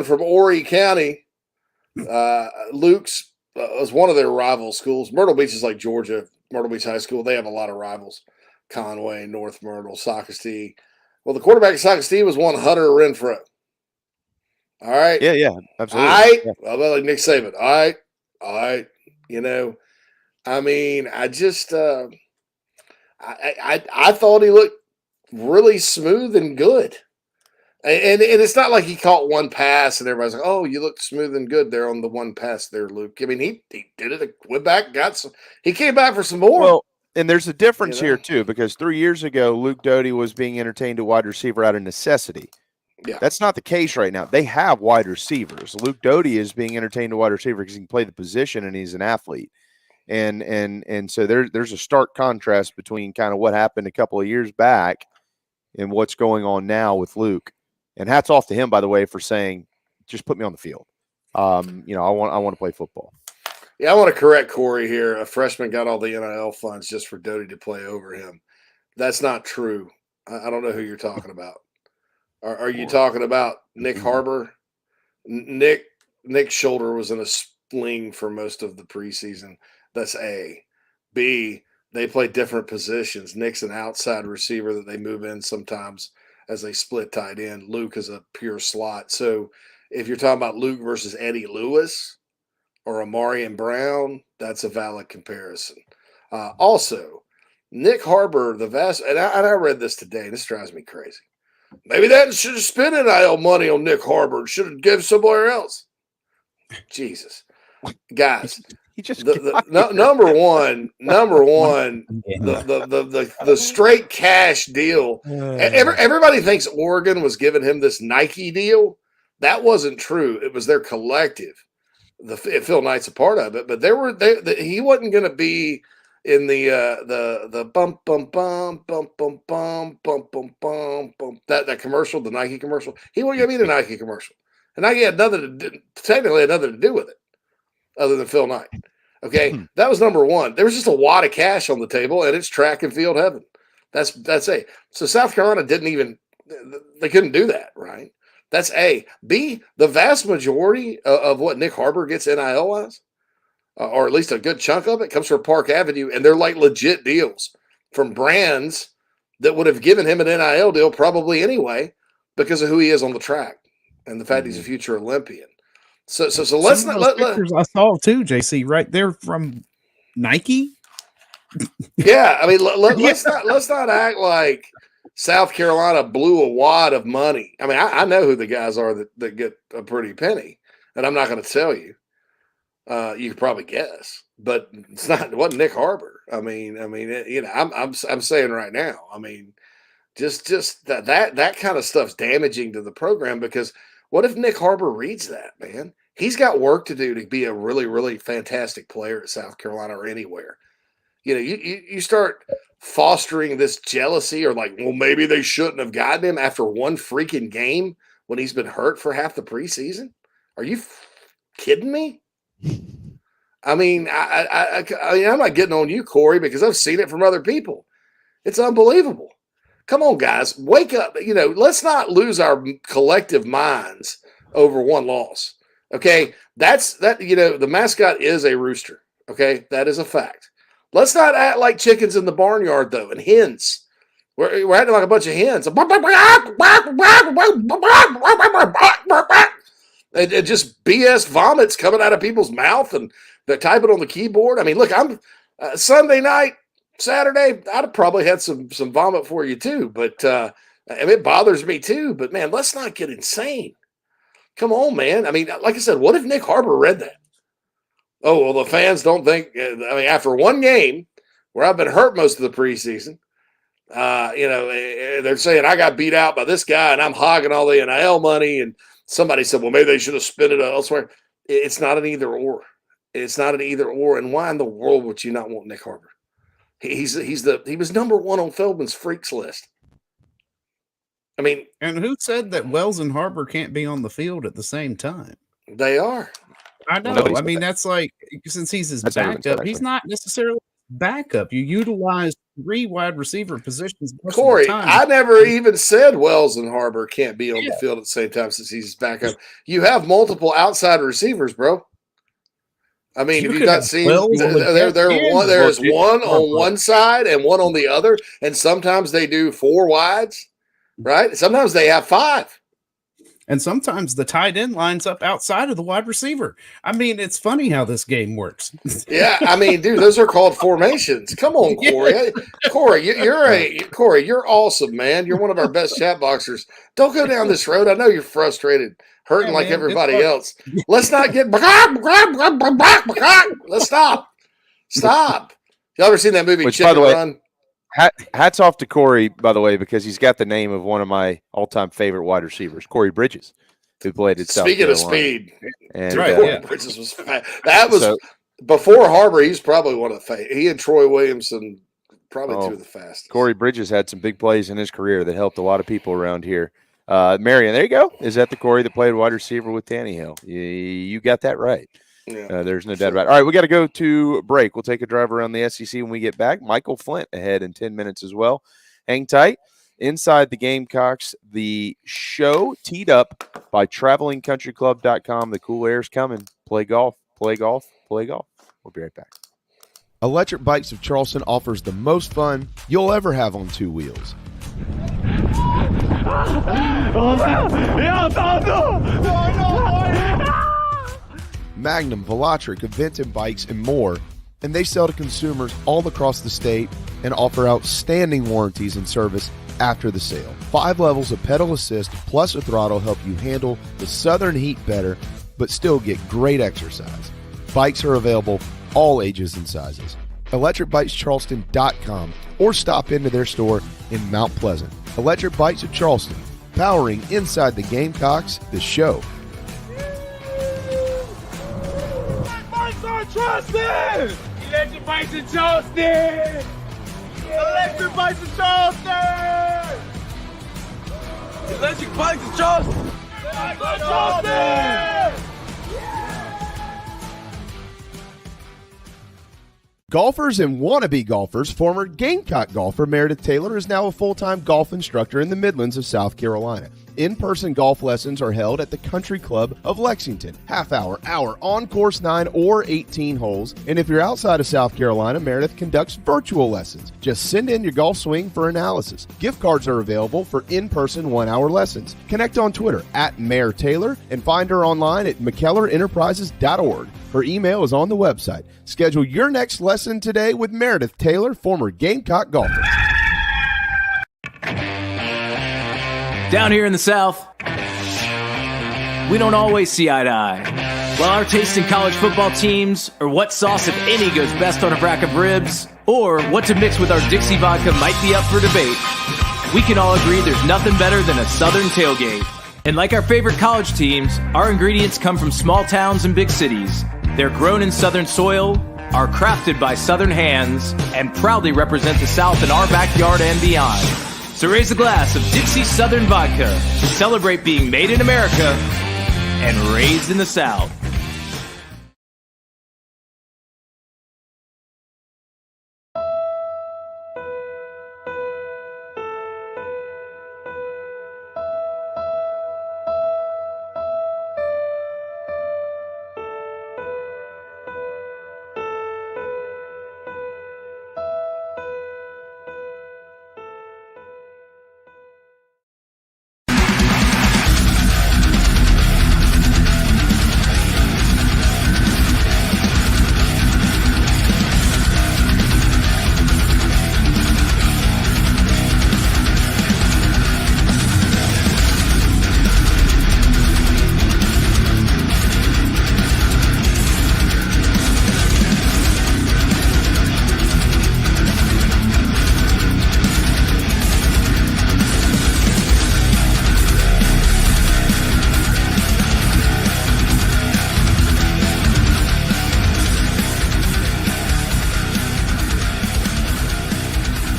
from Horry County. Luke's was one of their rival schools. Myrtle Beach is like Georgia. Myrtle Beach High School. They have a lot of rivals: Conway, North Myrtle, Socastee. Well, the quarterback at Socastee was one Hunter Renfro. All right. Yeah, absolutely. All right. Well, like Nick Saban. All right. I just I thought he looked really smooth and good. And it's not like he caught one pass and everybody's like, oh, you looked smooth and good there on the one pass there, Luke. I mean, he did it, went back, he came back for some more. Well, and there's a difference here too, because 3 years ago, Luke Doty was being entertained at wide receiver out of necessity. Yeah. That's not the case right now. They have wide receivers. Luke Doty is being entertained to wide receiver because he can play the position and he's an athlete. And so there's a stark contrast between kind of what happened a couple of years back and what's going on now with Luke. And hats off to him, by the way, for saying, just put me on the field. I want to play football. Yeah, I want to correct Corey here. A freshman got all the NIL funds just for Doty to play over him. That's not true. I don't know who you're talking about. Are you talking about Nick Harbour? Nick's shoulder was in a sling for most of the preseason. That's A. B, they play different positions. Nick's an outside receiver that they move in sometimes. as a split tight end. Luke is a pure slot. So if you're talking about Luke versus Eddie Lewis or Amarian Brown, that's a valid comparison. Also, Nick Harbor, and I read this today, and this drives me crazy. Maybe that should have spent NIL money on Nick Harbor and should have given somewhere else. Jesus. Guys, He just number one, the straight cash deal. Everybody thinks Oregon was giving him this Nike deal. That wasn't true. It was their collective. Phil Knight's a part of it, but he wasn't going to be in the bump bump bump bump bump bump bump bump bump bump that commercial, the Nike commercial. He wasn't going to be the Nike commercial, and Nike had nothing to do with it, other than Phil Knight. Okay, that was number one. There was just a wad of cash on the table, and it's track and field heaven. That's A. So South Carolina they couldn't do that, right? That's A. B, the vast majority of what Nick Harbor gets NIL-wise, or at least a good chunk of it, comes from Park Avenue, and they're like legit deals from brands that would have given him an NIL deal probably anyway because of who he is on the track and the fact he's a future Olympian. So let's not let I saw too, JC, right there from Nike. Yeah, I mean let's not act like South Carolina blew a wad of money. I mean, I know who the guys are that get a pretty penny, and I'm not going to tell you. You could probably guess, but it wasn't Nick Harbor. I mean, I'm saying right now. I mean, just that kind of stuff's damaging to the program because what if Nick Harbor reads that, man? He's got work to do to be a really, really fantastic player at South Carolina or anywhere. You know, you start fostering this jealousy or like, well, maybe they shouldn't have gotten him after one freaking game when he's been hurt for half the preseason. Are you kidding me? I mean, I'm not getting on you, Corey, because I've seen it from other people. It's unbelievable. Come on, guys, wake up. You know, let's not lose our collective minds over one loss. Okay, the mascot is a rooster. Okay, that is a fact. Let's not act like chickens in the barnyard, though, and hens. We're acting like a bunch of hens. And just BS vomits coming out of people's mouth, and they're typing on the keyboard. I mean, look, I'm Sunday night, Saturday, I'd have probably had some vomit for you too, but it bothers me too. But man, let's not get insane. Come on, man. I mean, like I said, what if Nick Harbor read that? Oh, well, the fans don't think. I mean, after one game where I've been hurt most of the preseason, they're saying I got beat out by this guy and I'm hogging all the NIL money. And somebody said, well, maybe they should have spent it elsewhere. It's not an either or. It's not an either or. And why in the world would you not want Nick Harbor? He was number one on Feldman's freaks list. I mean, and who said that Wells and Harbor can't be on the field at the same time? They are. I know. I mean, that's like, since he's his backup, he's not necessarily backup. You utilize 3 wide receiver positions. Corey, I never even said Wells and Harbor can't be on the field at the same time since he's his backup. You have multiple outside receivers, bro. I mean, have you not seen there's one on one side and one on the other, and sometimes they do 4 wides, right? Sometimes they have 5. And sometimes the tight end lines up outside of the wide receiver. I mean, it's funny how this game works. Yeah, I mean, dude, those are called formations. Come on, Corey. Corey, you're awesome, man. You're one of our best chat boxers. Don't go down this road. I know you're frustrated, hurting like everybody else. Let's not get. Let's stop. Stop. Y'all ever seen that movie? Which, by the way, Run? Hats off to Corey, by the way, because he's got the name of one of my all-time favorite wide receivers, Corey Bridges, who played at South Carolina. Speaking of speed, and, Corey Bridges was fast. That was before Harbor. He's probably one of the fast. He and Troy Williamson, probably 2 of the fastest. Corey Bridges had some big plays in his career that helped a lot of people around here. Marion, there you go. Is that the Corey that played wide receiver with Tannehill? You got that right. Yeah. There's no doubt about it. All right, we got to go to break. We'll take a drive around the SEC when we get back. Michael Flint ahead in 10 minutes as well. Hang tight. Inside the Gamecocks, the show teed up by travelingcountryclub.com. The cool air's coming. Play golf, play golf, play golf. We'll be right back. Electric Bikes of Charleston offers the most fun you'll ever have on 2 wheels. Magnum, Velotric, Aventon bikes, and more. And they sell to consumers all across the state and offer outstanding warranties and service after the sale. 5 levels of pedal assist plus a throttle help you handle the southern heat better, but still get great exercise. Bikes are available all ages and sizes. ElectricBikesCharleston.com or stop into their store in Mount Pleasant. Electric Bikes of Charleston, powering Inside the Gamecocks, the show. Charleston! Electric Bikes in Charleston! Electric Bikes in Charleston! Electric Bikes in Charleston! Electric Bikes in Charleston! Golfers and wannabe golfers, former Gamecock golfer Meredith Taylor is now a full-time golf instructor in the Midlands of South Carolina. In-person golf lessons are held at the Country Club of Lexington. Half-hour, hour, on course 9 or 18 holes. And if you're outside of South Carolina, Meredith conducts virtual lessons. Just send in your golf swing for analysis. Gift cards are available for in-person 1-hour lessons. Connect on Twitter @MayorTaylor and find her online at McKellarEnterprises.org. Her email is on the website. Schedule your next lesson today with Meredith Taylor, former Gamecock golfer. Down here in the South, we don't always see eye to eye. While our taste in college football teams, or what sauce, if any, goes best on a rack of ribs, or what to mix with our Dixie vodka might be up for debate, we can all agree there's nothing better than a Southern tailgate. And like our favorite college teams, our ingredients come from small towns and big cities. They're grown in Southern soil, are crafted by Southern hands, and proudly represent the South in our backyard and beyond. So raise a glass of Dixie Southern Vodka to celebrate being made in America and raised in the South.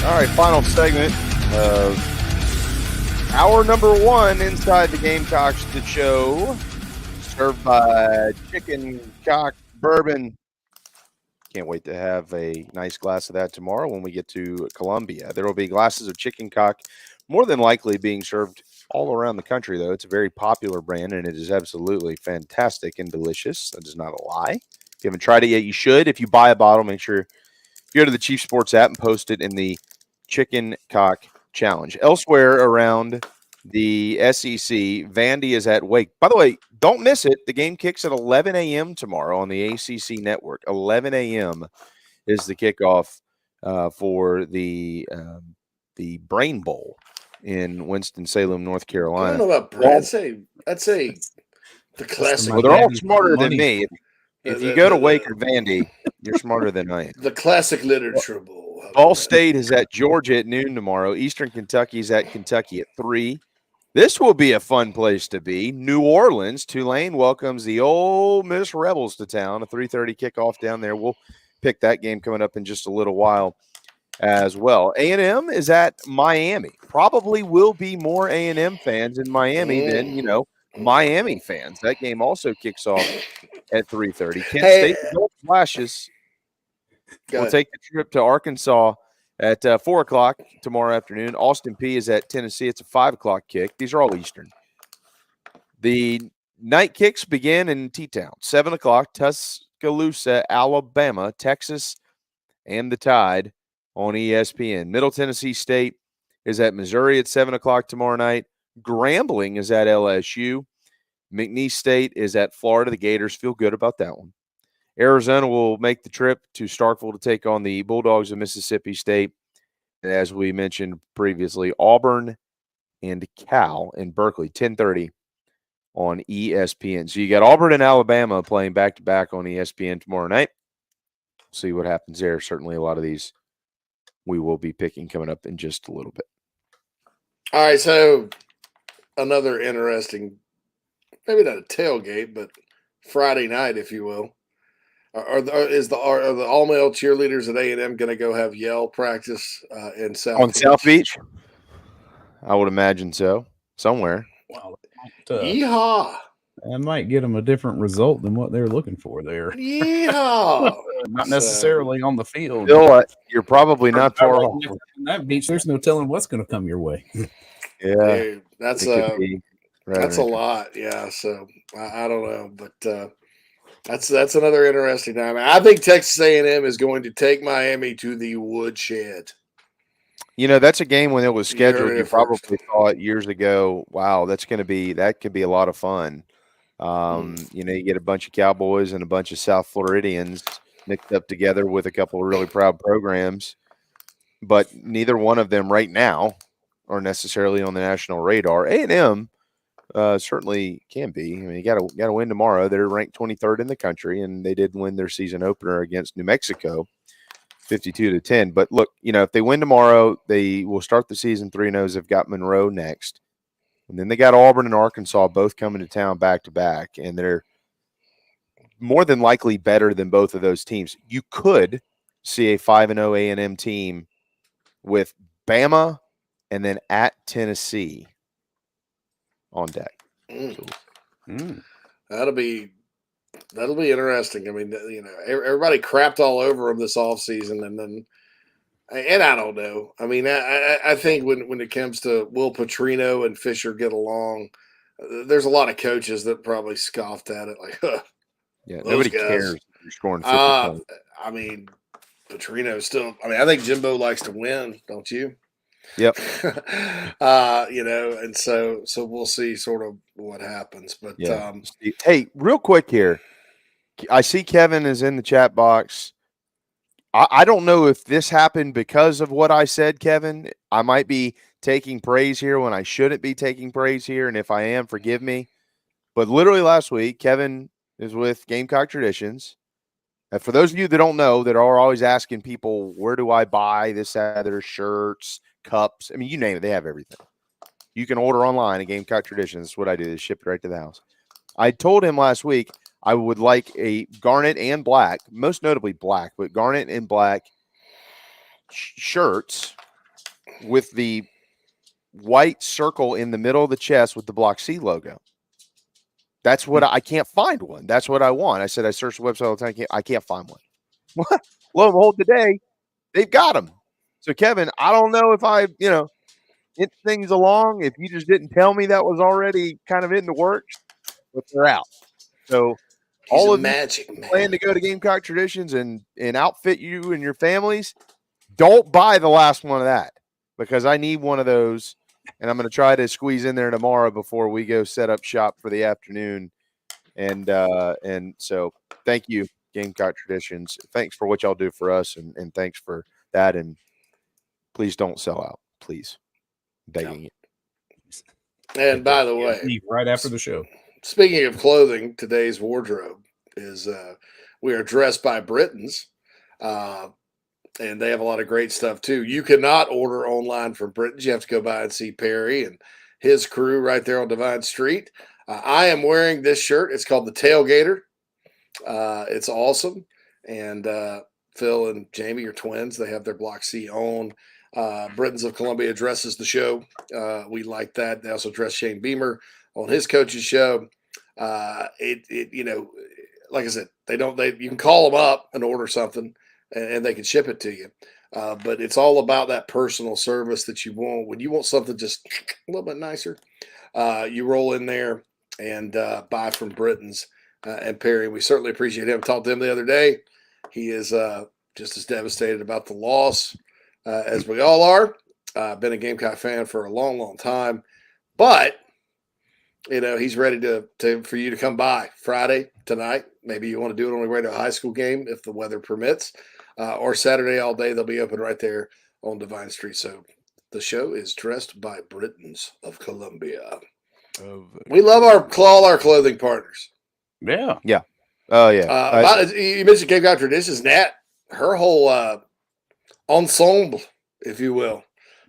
All right, final segment of hour number 1 inside the Gamecocks, the show, served by Chicken Cock Bourbon. Can't wait to have a nice glass of that tomorrow when we get to Columbia. There will be glasses of Chicken Cock, more than likely being served all around the country, though. It's a very popular brand, and it is absolutely fantastic and delicious. That is not a lie. If you haven't tried it yet, you should. If you buy a bottle, make sure you go to the Chief Sports app and post it in the Chicken Cock Challenge. Elsewhere around the SEC, Vandy is at Wake. By the way, don't miss it. The game kicks at 11 a.m. tomorrow on the ACC network. 11 a.m. is the kickoff for the Brain Bowl in Winston-Salem, North Carolina. I don't know about Brad. I'd say the classic. Well, they're all smarter than me. If you go to Wake or Vandy, you're smarter than I am. The classic literature bowl. Ball State is at Georgia at noon tomorrow. Eastern Kentucky is at Kentucky at 3. This will be a fun place to be. New Orleans, Tulane welcomes the Ole Miss Rebels to town. A 3:30 kickoff down there. We'll pick that game coming up in just a little while as well. A&M is at Miami. Probably will be more A&M fans in Miami than, Miami fans. That game also kicks off at 3:30. Kent State Gold Flashes will take the trip to Arkansas at 4 o'clock tomorrow afternoon. Austin Peay is at Tennessee. It's a 5 o'clock kick. These are all Eastern. The night kicks begin in T-Town. 7 o'clock, Tuscaloosa, Alabama, Texas, and the Tide on ESPN. Middle Tennessee State is at Missouri at 7 o'clock tomorrow night. Grambling is at LSU. McNeese State is at Florida. The Gators feel good about that one. Arizona will make the trip to Starkville to take on the Bulldogs of Mississippi State. And as we mentioned previously, Auburn and Cal in Berkeley, 10:30 on ESPN. So you got Auburn and Alabama playing back-to-back on ESPN tomorrow night. See what happens there. Certainly a lot of these we will be picking coming up in just a little bit. All right, so another interesting, maybe not a tailgate, but Friday night, if you will. Are the all-male cheerleaders at A&M going to go have yell practice in South On Beach? South Beach? I would imagine so. Somewhere. Well, Yeehaw! I might get them a different result than what they're looking for there. Yeehaw! Not necessarily on the field. Bill, you're probably not far off. In that beach, there's no telling what's going to come your way. Yeah, Dude, that's a lot. Yeah, so I don't know, but that's another interesting time. I think Texas A&M is going to take Miami to the woodshed. You know, that's a game when it was You heard scheduled. it You probably thought years ago, wow, that could be a lot of fun. You know, you get a bunch of Cowboys and a bunch of South Floridians mixed up together with a couple of really proud programs, but neither one of them right now are necessarily on the national radar. A&M certainly can be. I mean, you got to win tomorrow. They're ranked 23rd in the country, and they did win their season opener against New Mexico, 52-10. But look, you know, if they win tomorrow, they will start the season 3-0. They've got Monroe next, and then they got Auburn and Arkansas both coming to town back to back, and they're more than likely better than both of those teams. You could see a 5-0 A&M team with Bama and then at Tennessee on deck. That'll be interesting. I mean, you know, everybody crapped all over them this offseason, and I don't know. I mean, I think when it comes to will Petrino and Fisher get along, there's a lot of coaches that probably scoffed at it, like, huh, yeah, nobody guys. cares if you're scoring 50 points. I mean, Petrino still. I mean, I think Jimbo likes to win, don't you? Yep. You know, and so we'll see sort of what happens. But yeah. Hey, real quick here. I see Kevin is in the chat box. I don't know if this happened because of what I said, Kevin. I might be taking praise here when I shouldn't be taking praise here. And if I am, forgive me. But literally last week, Kevin is with Gamecock Traditions. And for those of you that don't know, that are always asking people, where do I buy this, other shirts, cups? I mean, you name it. They have everything. You can order online at Gamecock Traditions. That's what I do, is ship it right to the house. I told him last week I would like a garnet and black, most notably black, but garnet and black shirts with the white circle in the middle of the chest with the Block C logo. That's what I can't find one. That's what I want. I said I searched the website all the time. I can't find one. What? Lo and behold, today they've got them. So Kevin, I don't know if I, hit things along. If you just didn't tell me that was already kind of in the works, but they're out. So all of magic you plan to go to Gamecock Traditions and outfit you and your families, don't buy the last one of that, because I need one of those. And I'm going to try to squeeze in there tomorrow before we go set up shop for the afternoon. And so thank you, Gamecock Traditions. Thanks for what y'all do for us, and thanks for that. And please don't sell out, please. Begging you. And by the way, right after the show, speaking of clothing, today's wardrobe is we are dressed by Britons. And they have a lot of great stuff too. You cannot order online from Britons. You have to go by and see Perry and his crew right there on Divine Street. I am wearing this shirt. It's called the Tailgater. It's awesome. And Phil and Jamie are twins. They have their Block C on. Britons of Columbia dresses the show. We like that. They also dress Shane Beamer on his coach's show. Like I said, you can call them up and order something, and they can ship it to you. But it's all about that personal service that you want. When you want something just a little bit nicer, you roll in there and buy from Britons and Perry. We certainly appreciate him. Talked to him the other day. He is just as devastated about the loss as we all are. Been a Gamecock fan for a long, long time. But he's ready for you to come by Friday tonight. Maybe you want to do it on the way to a high school game if the weather permits, or Saturday all day. They'll be open right there on Divine Street. So the show is dressed by Britons of Columbia. We love all our clothing partners. Yeah. Yeah. Oh, yeah. You mentioned Gamecock Traditions. Nat, her whole ensemble, if you will,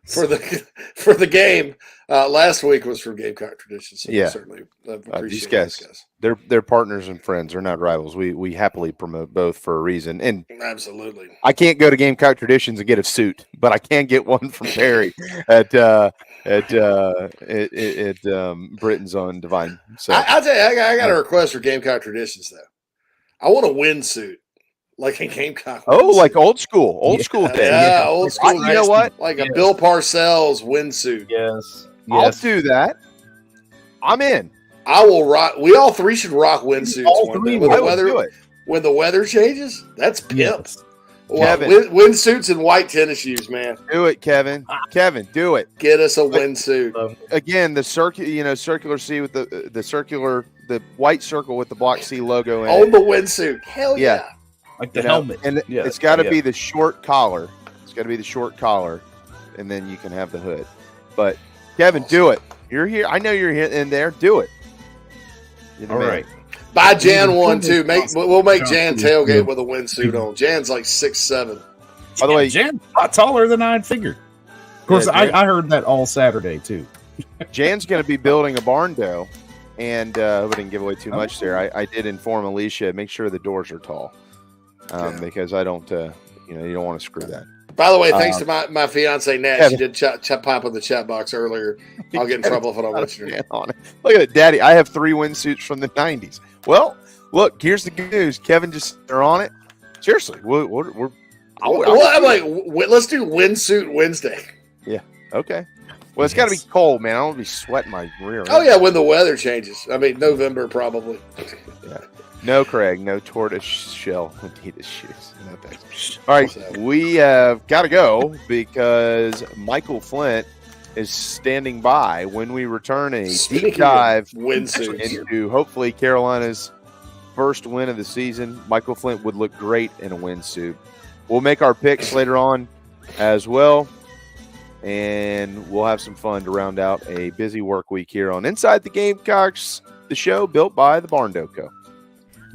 for the game last week was from Gamecock Traditions. So yeah, certainly appreciate these guys. They're partners and friends. They're not rivals. We happily promote both for a reason. And absolutely, I can't go to Gamecock Traditions and get a suit, but I can get one from Perry at Britain's on Divine. So I'll tell you, I got a request for Gamecock Traditions though. I want a windsuit. Like a Gamecock. Like old school days. Yeah, old school. You know what? Like a Bill Parcells windsuit. Yes. I'll do that. I'm in. I will rock. We all three should rock windsuits. When the weather changes, that's pimp. Yes. Kevin. Windsuits and white tennis shoes, man. Do it, Kevin. Kevin, do it. Get us a windsuit. Again, the circular C with the white circle with the block C logo in on the windsuit. Hell yeah. Like the helmet. And it's got to be the short collar. It's got to be the short collar, and then you can have the hood. But, Kevin, do it. You're here. I know you're here in there. Do it. All right. Buy Jan one, too. We'll make Jan tailgate with a windsuit on. Jan's like 6'7". By the way, Jan's a lot taller than I'd figured. Of course, I heard that all Saturday, too. Jan's going to be building a barn dough, and I hope I didn't give away too much there. I did inform Alicia, make sure the doors are tall. Because I don't, you don't want to screw that. By the way, thanks to my fiance Nat, she did pop in the chat box earlier. I'll get in trouble if I don't mention her. Look at it, Daddy. I have 3 windsuits from the 90s. Well, look, here's the good news. Kevin they're on it. Seriously, I'm like, let's do windsuit Wednesday. Yeah. Okay. Well, it's got to be cold, man. I don't want to be sweating my rear. Oh yeah, when the weather changes. I mean, November probably. Yeah. No, Craig. No tortoise shell Adidas shoes. No thanks. All right, we have got to go because Michael Flint is standing by when we return a deep dive into hopefully Carolina's first win of the season. Michael Flint would look great in a windsuit. We'll make our picks later on as well, and we'll have some fun to round out a busy work week here on Inside the Gamecocks, the show built by the Barn Co.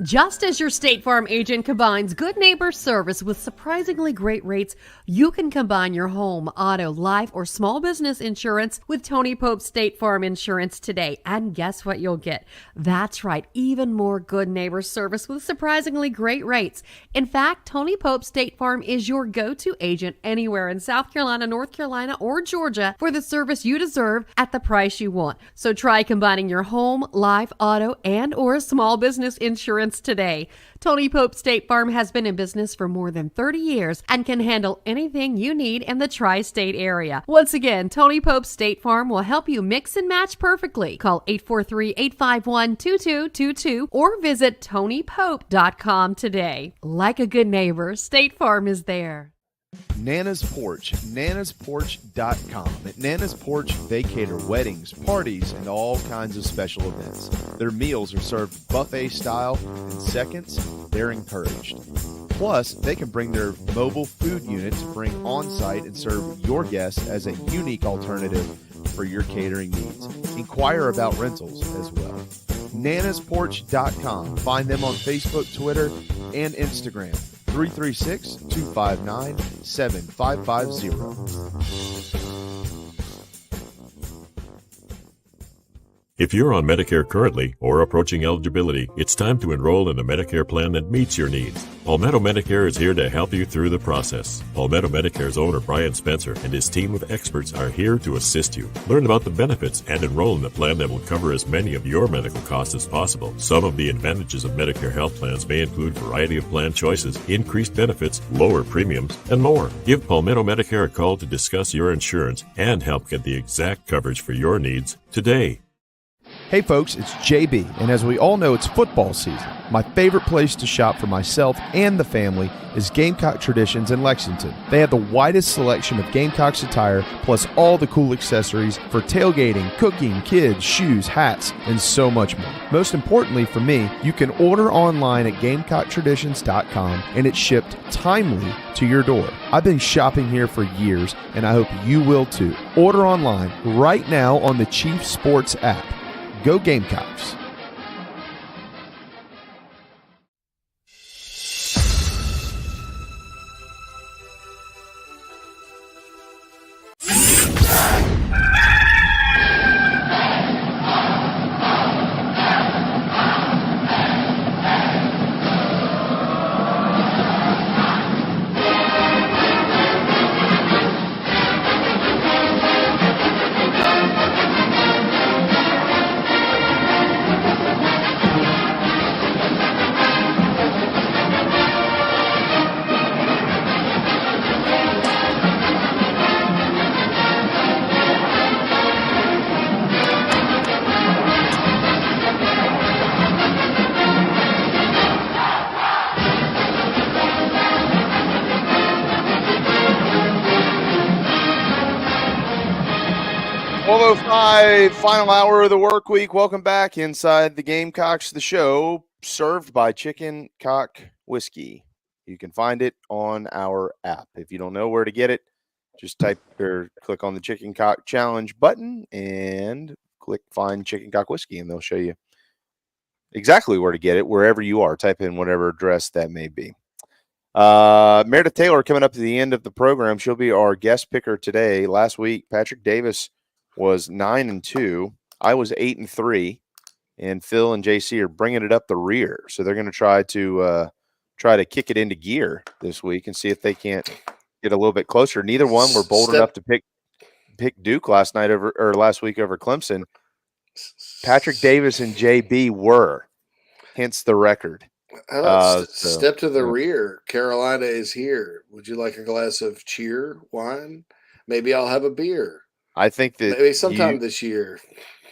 Just as your State Farm agent combines good neighbor service with surprisingly great rates, you can combine your home, auto, life, or small business insurance with Tony Pope State Farm Insurance today. And guess what you'll get? That's right, even more good neighbor service with surprisingly great rates. In fact, Tony Pope State Farm is your go-to agent anywhere in South Carolina, North Carolina, or Georgia for the service you deserve at the price you want. So try combining your home, life, auto, and or small business insurance today. Tony Pope State Farm has been in business for more than 30 years and can handle anything you need in the tri-state area. Once again, Tony Pope State Farm will help you mix and match perfectly. Call 843-851-2222 or visit TonyPope.com today. Like a good neighbor, State Farm is there. Nana's Porch, nanasporch.com. At Nana's Porch, they cater weddings, parties, and all kinds of special events. Their meals are served buffet style, and seconds, they're encouraged. Plus, they can bring their mobile food unit to bring on-site and serve your guests as a unique alternative for your catering needs. Inquire about rentals as well. nanasporch.com. Find them on Facebook, Twitter, and Instagram. 336-259-7550. If you're on Medicare currently or approaching eligibility, it's time to enroll in a Medicare plan that meets your needs. Palmetto Medicare is here to help you through the process. Palmetto Medicare's owner, Brian Spencer, and his team of experts are here to assist you. Learn about the benefits and enroll in the plan that will cover as many of your medical costs as possible. Some of the advantages of Medicare health plans may include a variety of plan choices, increased benefits, lower premiums, and more. Give Palmetto Medicare a call to discuss your insurance and help get the exact coverage for your needs today. Hey folks, it's JB, and as we all know, it's football season. My favorite place to shop for myself and the family is Gamecock Traditions in Lexington. They have the widest selection of Gamecocks attire, plus all the cool accessories for tailgating, cooking, kids, shoes, hats, and so much more. Most importantly for me, you can order online at GamecockTraditions.com, and it's shipped timely to your door. I've been shopping here for years, and I hope you will too. Order online right now on the Chief Sports app. Go Gamecocks. Final hour of the work week. Welcome back inside the Gamecocks, the show served by Chicken Cock Whiskey. You can find it on our app. If you don't know where to get it, just type or click on the Chicken Cock Challenge button and click find Chicken Cock Whiskey, and they'll show you exactly where to get it wherever you are. Type in whatever address that may be. Meredith Taylor coming up to the end of the program. She'll be our guest picker today. Last week, Patrick Davis was 9-2. I was 8-3, and Phil and JC are bringing it up the rear. So they're going to try to kick it into gear this week and see if they can't get a little bit closer. Neither one were bold enough to pick Duke last week over Clemson. Patrick Davis and JB were, hence the record. How about step to the rear? Carolina is here. Would you like a glass of cheer wine? Maybe I'll have a beer. I think that maybe sometime this year.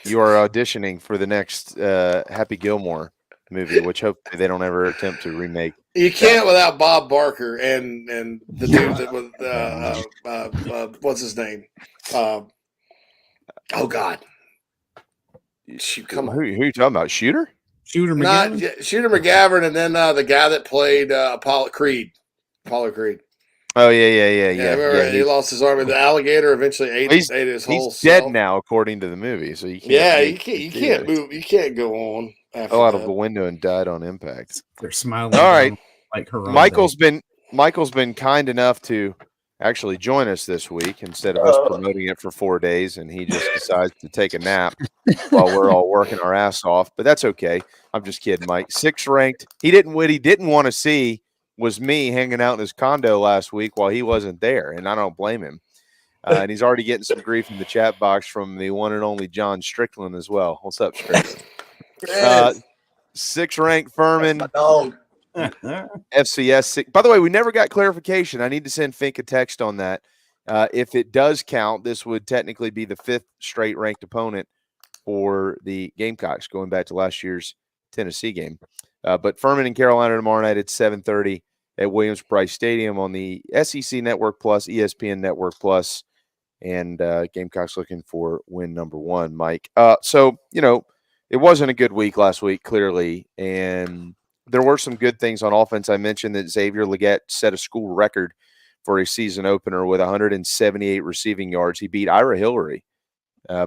You are auditioning for the next Happy Gilmore movie, which hopefully they don't ever attempt to remake. You can't without Bob Barker and the dude that was what's his name? Oh God! Shoot, come on. Who are you talking about? Shooter McGavin? Shooter McGavin, and then the guy that played Apollo Creed. Oh yeah. He lost his arm. The alligator eventually ate his whole. He's dead now, according to the movie. So you can't. Yeah, you can't move. You can't go on. Fell out of the window and died on impact. They're smiling. All right, like her. Michael's been kind enough to actually join us this week instead of us promoting it for 4 days, and he just decides to take a nap while we're all working our ass off. But that's okay. I'm just kidding, Mike. 6th ranked. What he didn't want to see was me hanging out in his condo last week while he wasn't there, and I don't blame him. And he's already getting some grief in the chat box from the one and only John Strickland as well. What's up, Strickland? 6th ranked Furman. FCS. By the way, we never got clarification. I need to send Fink a text on that. If it does count, this would technically be the 5th straight ranked opponent for the Gamecocks, going back to last year's Tennessee game. But Furman and Carolina tomorrow night at 7:30 at Williams-Brice Stadium on the SEC Network Plus, ESPN Network Plus, and Gamecocks looking for win number 1, Mike. So, it wasn't a good week last week, clearly, and there were some good things on offense. I mentioned that Xavier Legette set a school record for a season opener with 178 receiving yards. He beat Ira Hillary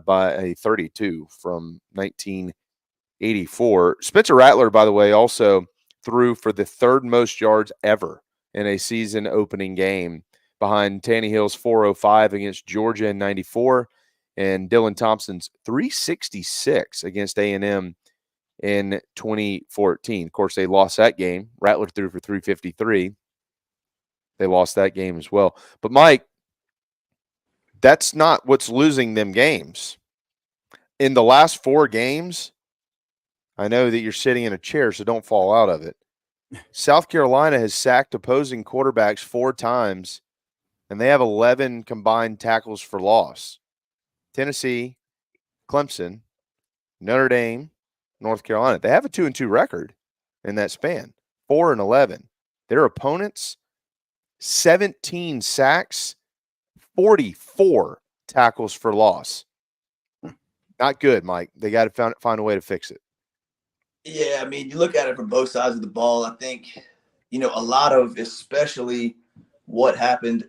by a 32 from 1984. Spencer Rattler, by the way, also threw for the 3rd most yards ever in a season opening game, behind Tannehill's 405 against Georgia in 94 and Dylan Thompson's 366 against A&M in 2014. Of course, they lost that game. Rattler threw for 353. They lost that game as well. But, Mike, that's not what's losing them games. In the last 4 games, I know that you're sitting in a chair, so don't fall out of it. South Carolina has sacked opposing quarterbacks 4 times, and they have 11 combined tackles for loss. Tennessee, Clemson, Notre Dame, North Carolina. They have a 2-2 record in that span, 4-11. Their opponents, 17 sacks, 44 tackles for loss. Not good, Mike. They got to find a way to fix it. Yeah, I mean, you look at it from both sides of the ball. I think, a lot of, especially what happened,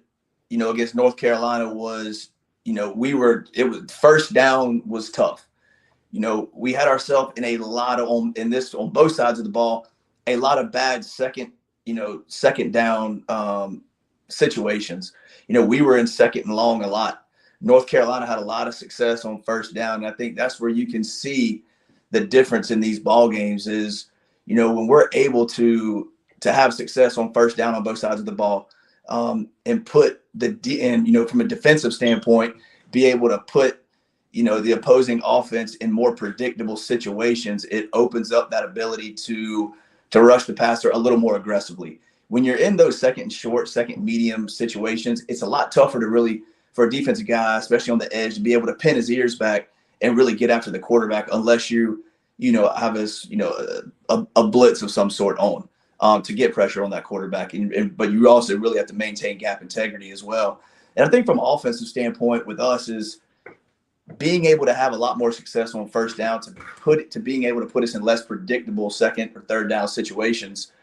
against North Carolina was, it was first down was tough. We had ourselves in a lot of, on both sides of the ball, a lot of bad second down situations. We were in second and long a lot. North Carolina had a lot of success on first down. And I think that's where you can see the difference in these ball games is, when we're able to have success on first down on both sides of the ball, and put from a defensive standpoint, be able to put, the opposing offense in more predictable situations, it opens up that ability to rush the passer a little more aggressively. When you're in those second short, second medium situations, it's a lot tougher to really, for a defensive guy, especially on the edge, to be able to pin his ears back and really get after the quarterback unless you have a blitz of some sort on to get pressure on that quarterback. But you also really have to maintain gap integrity as well. And I think from an offensive standpoint with us is being able to have a lot more success on first down to being able to put us in less predictable second or third down situations.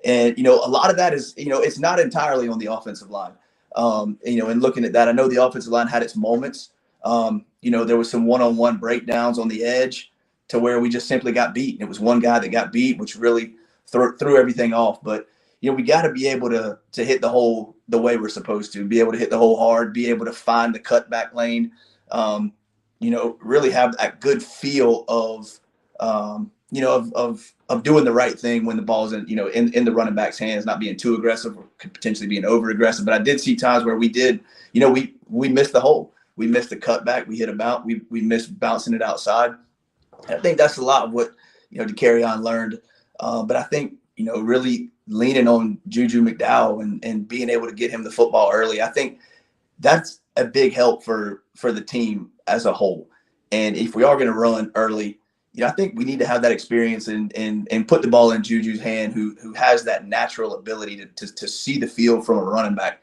And, a lot of that is, it's not entirely on the offensive line. And looking at that, I know the offensive line had its moments. There was some one-on-one breakdowns on the edge to where we just simply got beat. It was one guy that got beat, which really threw everything off. But, we got to be able to hit the hole the way we're supposed to, be able to hit the hole hard, be able to find the cutback lane, really have that good feel of doing the right thing when the ball's in the running back's hands, not being too aggressive or potentially being over aggressive. But I did see times where we did, we missed the hole. We missed the cutback. We hit about, we missed bouncing it outside. I think that's a lot of what, DeCarrion learned. But I think, really leaning on Juju McDowell and being able to get him the football early, I think that's a big help for the team as a whole. And if we are going to run early, I think we need to have that experience and put the ball in Juju's hand, who has that natural ability to see the field from a running back,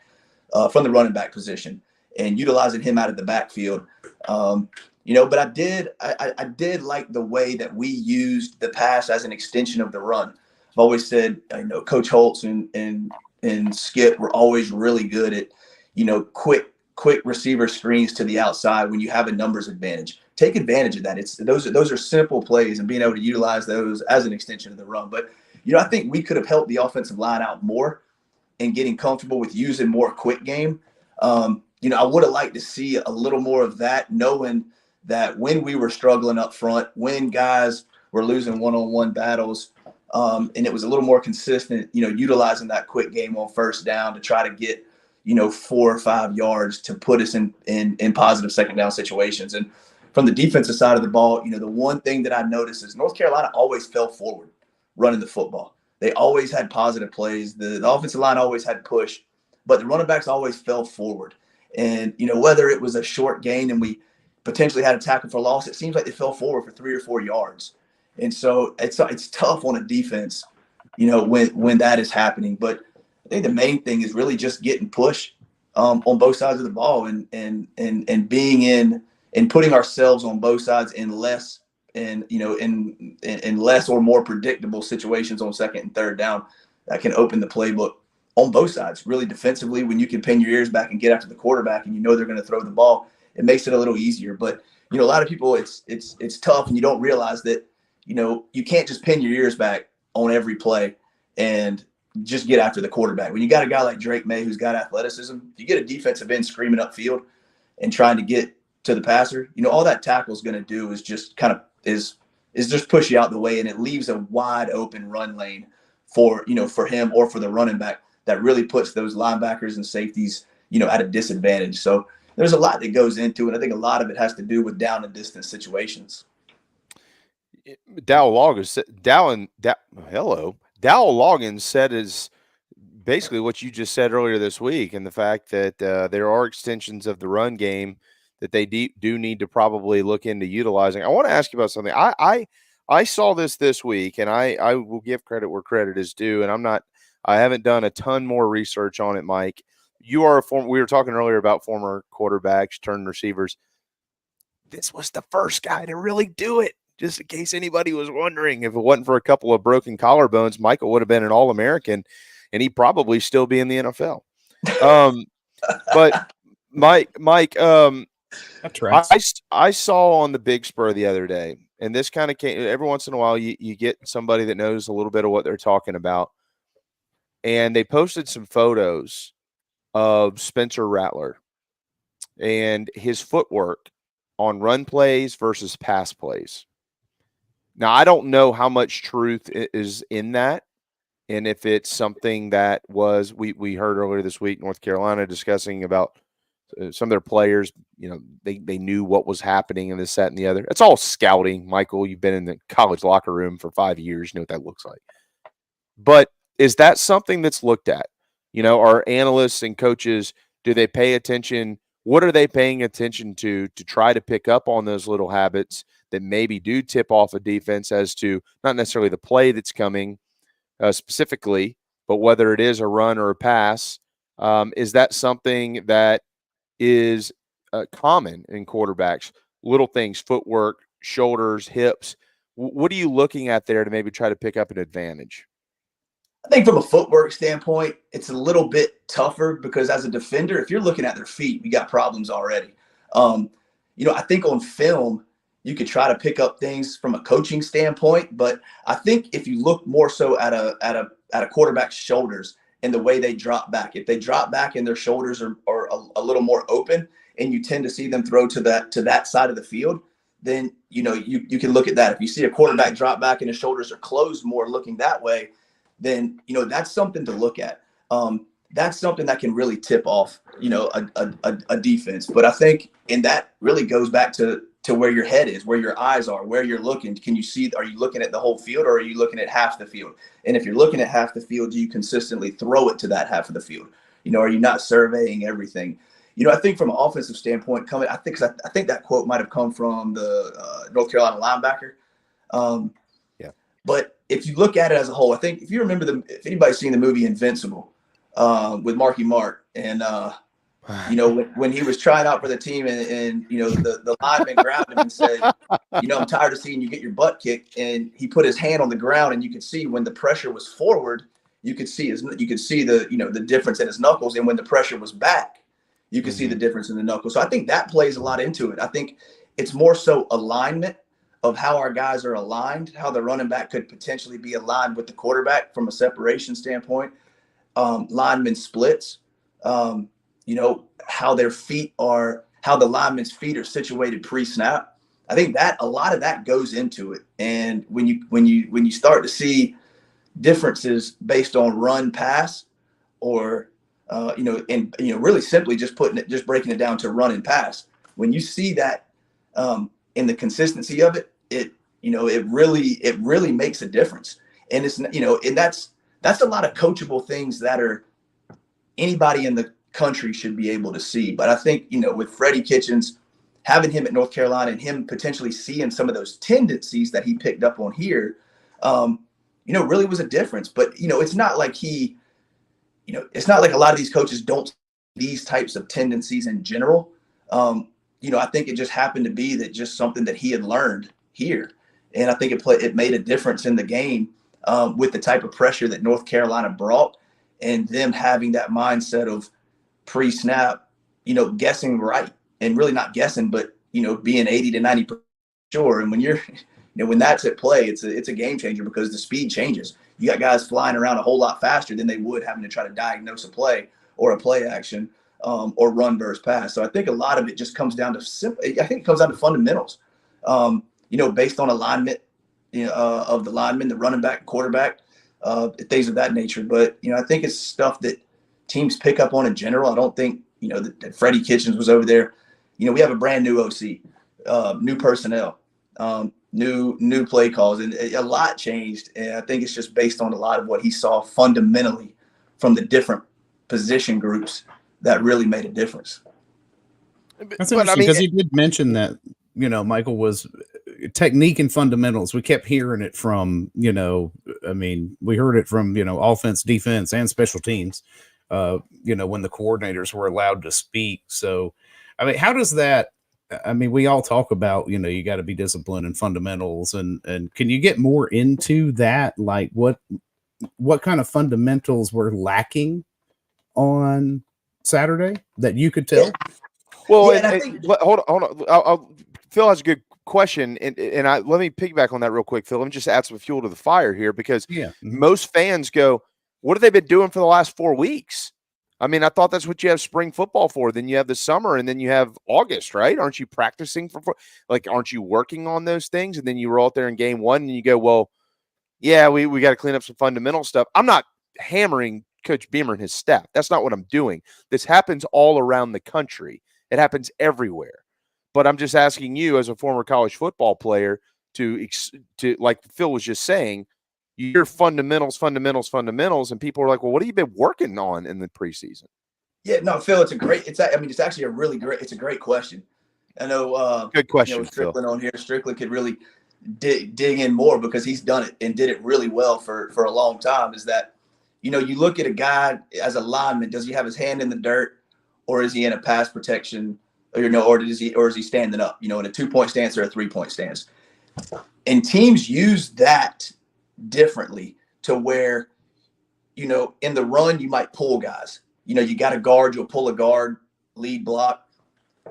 from the running back position, and utilizing him out of the backfield. But I did like the way that we used the pass as an extension of the run. I've always said, Coach Holtz and Skip were always really good at, quick receiver screens to the outside when you have a numbers advantage. Take advantage of that. Those are simple plays and being able to utilize those as an extension of the run. But, I think we could have helped the offensive line out more in getting comfortable with using more quick game. I would have liked to see a little more of that, knowing that when we were struggling up front, when guys were losing one-on-one battles, and it was a little more consistent, utilizing that quick game on first down to try to get, 4 or 5 yards to put us in positive second down situations. And from the defensive side of the ball, the one thing that I noticed is North Carolina always fell forward running the football. They always had positive plays. The offensive line always had push, but the running backs always fell forward. And, whether it was a short gain and we potentially had a tackle for loss, it seems like they fell forward for 3 or 4 yards. And so it's tough on a defense, when that is happening. But I think the main thing is really just getting push on both sides of the ball and being in and putting ourselves on both sides in less and in less or more predictable situations on second and third down that can open the playbook on both sides. Really defensively, when you can pin your ears back and get after the quarterback and they're going to throw the ball, it makes it a little easier. But a lot of people, it's tough, and you don't realize that you can't just pin your ears back on every play and just get after the quarterback. When you got a guy like Drake May who's got athleticism, if you get a defensive end screaming upfield and trying to get to the passer, all that tackle is going to do is just kind of is just push you out the way, and it leaves a wide open run lane for him or for the running back that really puts those linebackers and safeties at a disadvantage. So there's a lot that goes into it. I think a lot of it has to do with down and distance situations. Dowell Loggins said is basically what you just said earlier this week, and the fact that there are extensions of the run game that they do need to probably look into utilizing. I want to ask you about something. I saw this week, and I will give credit where credit is due, and I haven't done a ton more research on it, Mike. You are we were talking earlier about former quarterbacks turned receivers. This was the first guy to really do it. Just in case anybody was wondering, if it wasn't for a couple of broken collarbones, Michael would have been an All-American, and he'd probably still be in the NFL. But Mike, I saw on the Big Spur the other day, and this kind of came every once in a while. You get somebody that knows a little bit of what they're talking about, and they posted some photos of Spencer Rattler and his footwork on run plays versus pass plays. Now, I don't know how much truth is in that, and if it's something that was we heard earlier this week, North Carolina discussing about some of their players, they knew what was happening in this, that, and the other. It's all scouting, Michael. You've been in the college locker room for 5 years. You know what that looks like. But is that something that's looked at? Are analysts and coaches, do they pay attention? What are they paying attention to try to pick up on those little habits that maybe do tip off a defense as to not necessarily the play that's coming specifically, but whether it is a run or a pass? Is that something that is common in quarterbacks? Little things, footwork, shoulders, hips. What are you looking at there to maybe try to pick up an advantage? I think from a footwork standpoint, it's a little bit tougher because as a defender, if you're looking at their feet, we got problems already. I think on film, you could try to pick up things from a coaching standpoint, but I think if you look more so at a quarterback's shoulders and the way they drop back, if they drop back and their shoulders are a little more open, and you tend to see them throw to that side of the field, then you can look at that. If you see a quarterback drop back and his shoulders are closed more, looking that way, then that's something to look at. That's something that can really tip off a defense. But I think, and that really goes back to where your head is, where your eyes are, where you're looking. Can you see? Are you looking at the whole field, or are you looking at half the field? And if you're looking at half the field, do you consistently throw it to that half of the field? Are you not surveying everything? I think from an offensive standpoint, I think that quote might have come from the North Carolina linebacker. But if you look at it as a whole, I think if you remember if anybody's seen the movie Invincible with Marky Mark, and when he was trying out for the team, and the lineman grabbed him and said, I'm tired of seeing you get your butt kicked, and he put his hand on the ground, and you could see when the pressure was forward, you could see the difference in his knuckles, and when the pressure was back, you could see the difference in the knuckles. So I think that plays a lot into it. I think it's more so alignment of how our guys are aligned, how the running back could potentially be aligned with the quarterback from a separation standpoint, lineman splits, how their feet are, how the lineman's feet are situated pre-snap. I think that a lot of that goes into it. And when you start to see differences based on run pass, or really simply just breaking it down to run and pass, when you see that in the consistency of it, it really makes a difference. And it's, and that's a lot of coachable things that are anybody in the country should be able to see. But I think, with Freddie Kitchens, having him at North Carolina and him potentially seeing some of those tendencies that he picked up on here, really was a difference. But, it's not like it's not like a lot of these coaches don't see these types of tendencies in general. I think it just happened to be that just something that he had learned here. And I think it made a difference in the game with the type of pressure that North Carolina brought, and them having that mindset of pre-snap, guessing right, and really not guessing, but, being 80 to 90% sure. And when you're, when that's at play, it's a game changer, because the speed changes. You got guys flying around a whole lot faster than they would having to try to diagnose a play or a play action, or run versus pass. So I think a lot of it just comes down to it comes down to fundamentals, based on alignment, of the lineman, the running back, quarterback, things of that nature. But, I think it's stuff that teams pick up on in general. I don't think, that Freddie Kitchens was over there. We have a brand new OC, new personnel, new play calls, and a lot changed. And I think it's just based on a lot of what he saw fundamentally from the different position groups that really made a difference. That's interesting because he did mention that, Michael was technique and fundamentals. We kept hearing it from, we heard it from, offense, defense, and special teams, when the coordinators were allowed to speak. So, how does that, we all talk about, you got to be disciplined and fundamentals, and can you get more into that? Like what kind of fundamentals were lacking on Saturday that you could tell? Well, hold on. Phil has a good question, and let me piggyback on that real quick, Phil. Let me just add some fuel to the fire here because most fans go, "What have they been doing for the last 4 weeks?" I thought that's what you have spring football for. Then you have the summer, and then you have August, right? Aren't you practicing aren't you working on those things? And then you roll out there in game one, and you go, "Well, yeah, we got to clean up some fundamental stuff." I'm not hammering Coach Beamer and his staff. That's not what I'm doing. This happens all around the country. It happens everywhere. But I'm just asking you as a former college football player to like Phil was just saying, your fundamentals, and people are like, well, what have you been working on in the preseason? Yeah, no, Phil, it's actually it's a great question. I know. Good question, Strickland Phil. on here. Strickland could really dig in more because he's done it and did it really well for a long time. Is that, you look at a guy as a lineman, does he have his hand in the dirt or is he in a pass protection or is he standing up, in a 2-point stance or a 3-point stance? And teams use that differently to where, in the run, you might pull guys, you got a guard, you'll pull a guard, lead block,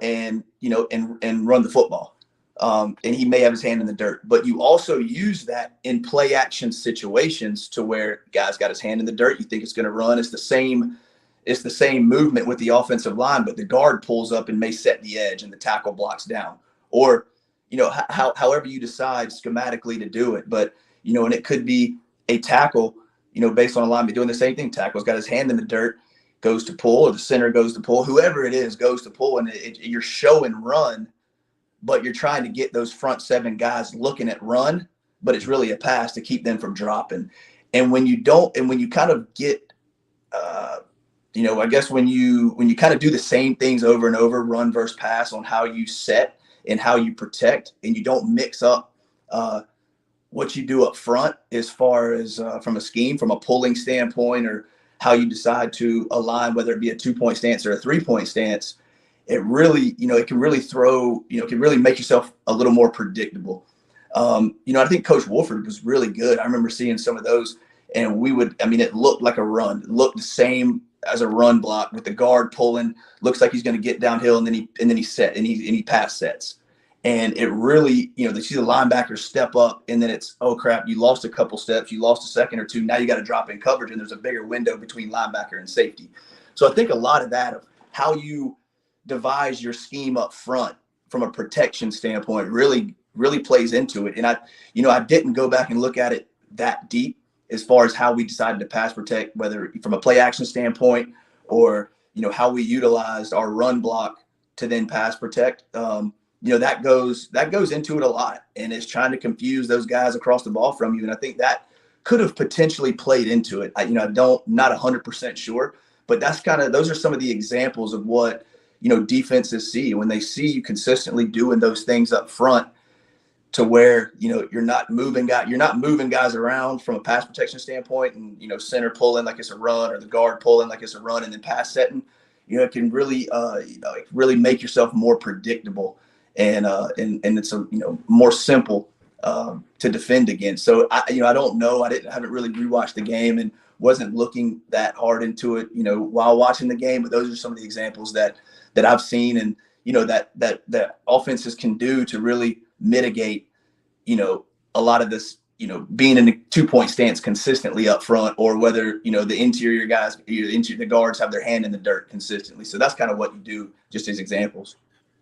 and, and run the football. And he may have his hand in the dirt, but you also use that in play action situations to where guys got his hand in the dirt. You think it's going to run. It's the same movement with the offensive line, but the guard pulls up and may set the edge and the tackle blocks down, or, however you decide schematically to do it. But, and it could be a tackle, based on a line, doing the same thing. Tackle's got his hand in the dirt, goes to pull, or the center goes to pull, whoever it is goes to pull, and you're showing run, but you're trying to get those front 7 guys looking at run, but it's really a pass to keep them from dropping. And when you kind of get, I guess when you kind of do the same things over and over, run versus pass on how you set and how you protect, and you don't mix up what you do up front as far as from a scheme, from a pulling standpoint, or how you decide to align, whether it be a 2-point stance or a 3-point stance, it really, it can really can really make yourself a little more predictable. I think Coach Wolford was really good. I remember seeing some of those, and it looked like a run. It looked the same as a run block with the guard pulling. Looks like he's going to get downhill, and then he pass sets. And it really, they see the linebackers step up, and then it's, oh crap, you lost a couple steps, you lost a second or two. Now you got to drop in coverage, and there's a bigger window between linebacker and safety. So I think a lot of that, of how you devise your scheme up front from a protection standpoint, really plays into it. And I didn't go back and look at it that deep as far as how we decided to pass protect, whether from a play action standpoint or, how we utilized our run block to then pass protect. That goes into it a lot, and it's trying to confuse those guys across the ball from you. And I think that could have potentially played into it. Not 100% sure, but those are some of the examples of what, defenses see when they see you consistently doing those things up front, to where, you're not moving guys around from a pass protection standpoint, and, center pulling like it's a run, or the guard pulling like it's a run, and then pass setting, it can really, really make yourself more predictable. And it's more simple to defend against. So I don't know. I haven't really rewatched the game and wasn't looking that hard into it, while watching the game. But those are some of the examples that I've seen, and that offenses can do to really mitigate, a lot of this, being in a 2-point stance consistently up front, or whether the interior guys, the guards have their hand in the dirt consistently. So that's kind of what you do, just as examples.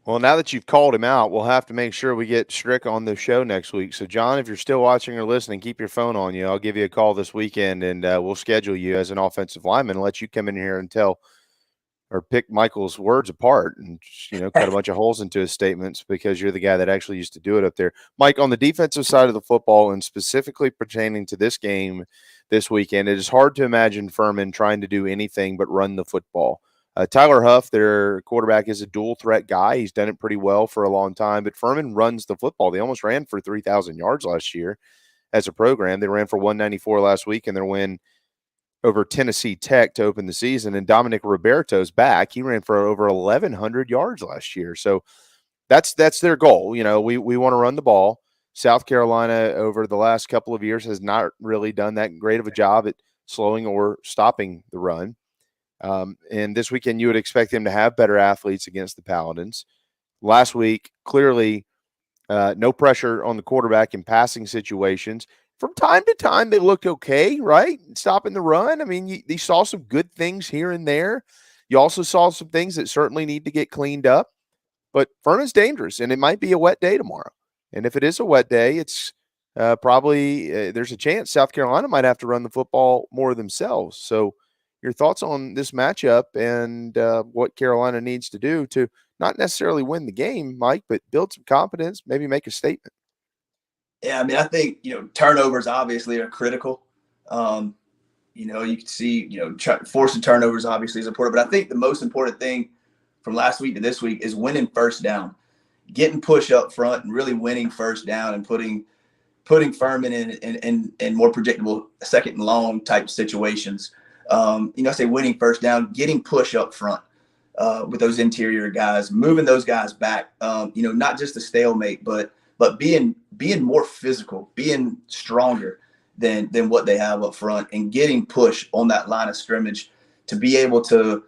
Well, now that you've called him out, we'll have to make sure we get Strick on the show next week. So, John, if you're still watching or listening, keep your phone on you. I'll give you a call this weekend, and we'll schedule you as an offensive lineman and let you come in here and tell or pick Michael's words apart and, cut a bunch of holes into his statements, because you're the guy that actually used to do it up there. Mike, on the defensive side of the football, and specifically pertaining to this game this weekend, it is hard to imagine Furman trying to do anything but run the football. Tyler Huff, their quarterback, is a dual threat guy. He's done it pretty well for a long time, but Furman runs the football. They almost ran for 3,000 yards last year as a program. They ran for 194 last week in their win over Tennessee Tech to open the season. And Dominic Roberto's back. He ran for over 1,100 yards last year. So that's their goal. You know, we want to run the ball. South Carolina over the last couple of years has not really done that great of a job at slowing or stopping the run. And this weekend, you would expect them to have better athletes against the Paladins. Last week, clearly, no pressure on the quarterback in passing situations. From time to time, they looked okay, right? Stopping the run. I mean, you saw some good things here and there. You also saw some things that certainly need to get cleaned up. But Furman's dangerous, and it might be a wet day tomorrow. And if it is a wet day, it's probably there's a chance South Carolina might have to run the football more themselves. So your thoughts on this matchup and what Carolina needs to do to not necessarily win the game, Mike, but build some confidence, maybe make a statement. Yeah, I mean, I think, turnovers obviously are critical. You can see, forcing turnovers obviously is important. But I think the most important thing from last week to this week is winning first down, getting push up front and really winning first down and putting Furman in more predictable second and long type situations. I say winning first down, getting push up front with those interior guys, moving those guys back, not just a stalemate, but being more physical, being stronger than what they have up front and getting push on that line of scrimmage to be able to,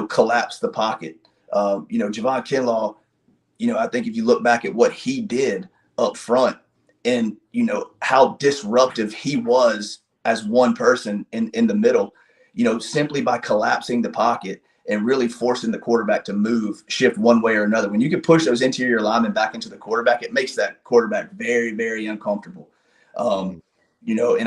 collapse the pocket. Javon Kinlaw, I think if you look back at what he did up front and, how disruptive he was as one person in the middle, simply by collapsing the pocket and really forcing the quarterback to move, shift one way or another. When you can push those interior linemen back into the quarterback, it makes that quarterback very, very uncomfortable. And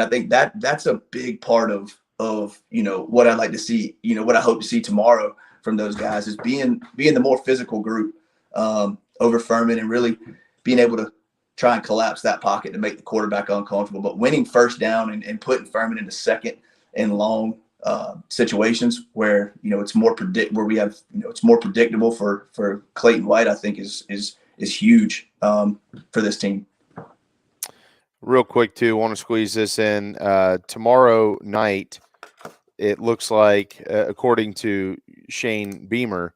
I think that's a big part of what I'd like to see, what I hope to see tomorrow from those guys is being the more physical group over Furman and really being able to try and collapse that pocket to make the quarterback uncomfortable, but winning first down and putting Furman into second and long situations where it's more it's more predictable for Clayton White, I think is huge for this team. Real quick too, want to squeeze this in. Tomorrow night, it looks like, according to Shane Beamer,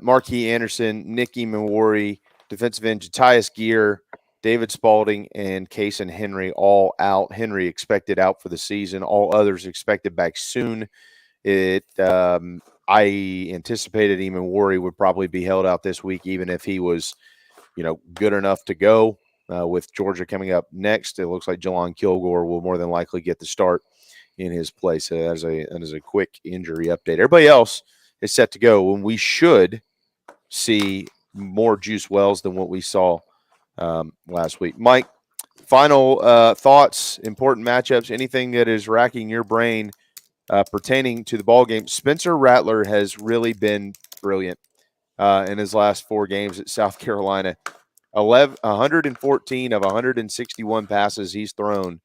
Marquis Anderson, Nicky Mawari, defensive end Jatias Gear, David Spalding, and Kason Henry all out. Henry expected out for the season. All others expected back soon. I anticipated Mawari would probably be held out this week, even if he was, good enough to go. With Georgia coming up next, it looks like Jelon Kilgore will more than likely get the start in his place as a quick injury update. Everybody else is set to go, and we should see more Juice Wells than what we saw last week. Mike, final thoughts, important matchups, anything that is racking your brain pertaining to the ball game. Spencer Rattler has really been brilliant in his last 4 games at South Carolina. 114 of 161 passes he's thrown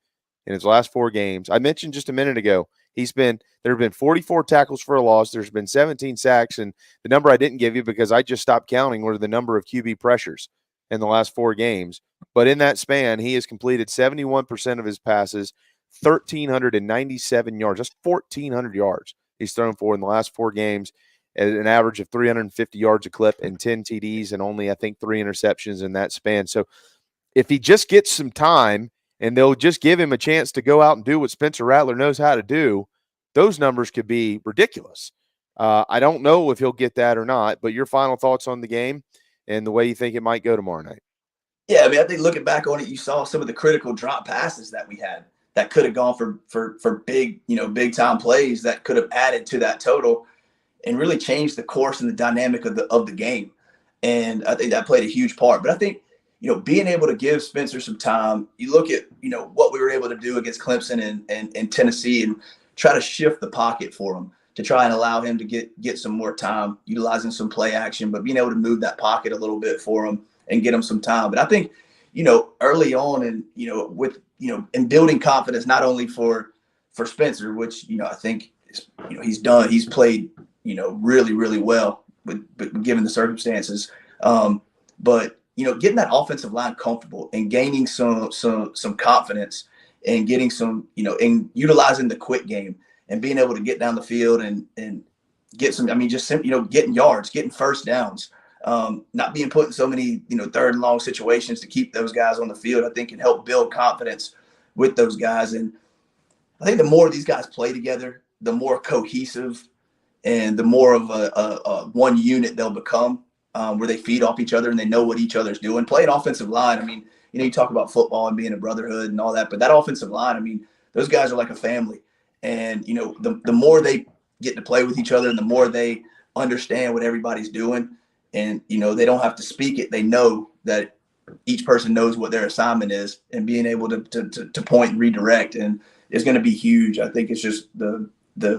in his last 4 games. I mentioned just a minute ago, there have been 44 tackles for a loss. There's been 17 sacks, and the number I didn't give you because I just stopped counting were the number of QB pressures in the last 4 games. But in that span, he has completed 71% of his passes, 1,397 yards. That's 1,400 yards he's thrown for in the last 4 games at an average of 350 yards a clip and 10 TDs and only, I think, 3 interceptions in that span. So if he just gets some time and they'll just give him a chance to go out and do what Spencer Rattler knows how to do, those numbers could be ridiculous. I don't know if he'll get that or not, but your final thoughts on the game and the way you think it might go tomorrow night. Yeah, I mean, I think looking back on it, you saw some of the critical drop passes that we had that could have gone for big, big time plays that could have added to that total and really changed the course and the dynamic of the game. And I think that played a huge part. But I think, being able to give Spencer some time, you look at, what we were able to do against Clemson and Tennessee and try to shift the pocket for him to try and allow him to get some more time, utilizing some play action, but being able to move that pocket a little bit for him and get him some time. But I think, early on and, with, and building confidence, not only for Spencer, which, I think, he's played really, really well but given the circumstances. But getting that offensive line comfortable and gaining some confidence and getting some, and utilizing the quick game and being able to get down the field and get some, getting yards, getting first downs, not being put in so many, third and long situations to keep those guys on the field, I think can help build confidence with those guys. And I think the more these guys play together, the more cohesive and the more of a one unit they'll become, where they feed off each other and they know what each other's doing. Playing offensive line, you talk about football and being a brotherhood and all that, but that offensive line, those guys are like a family. And, the more they get to play with each other and the more they understand what everybody's doing and, they don't have to speak it. They know that each person knows what their assignment is, and being able to point and redirect and is going to be huge. I think it's just the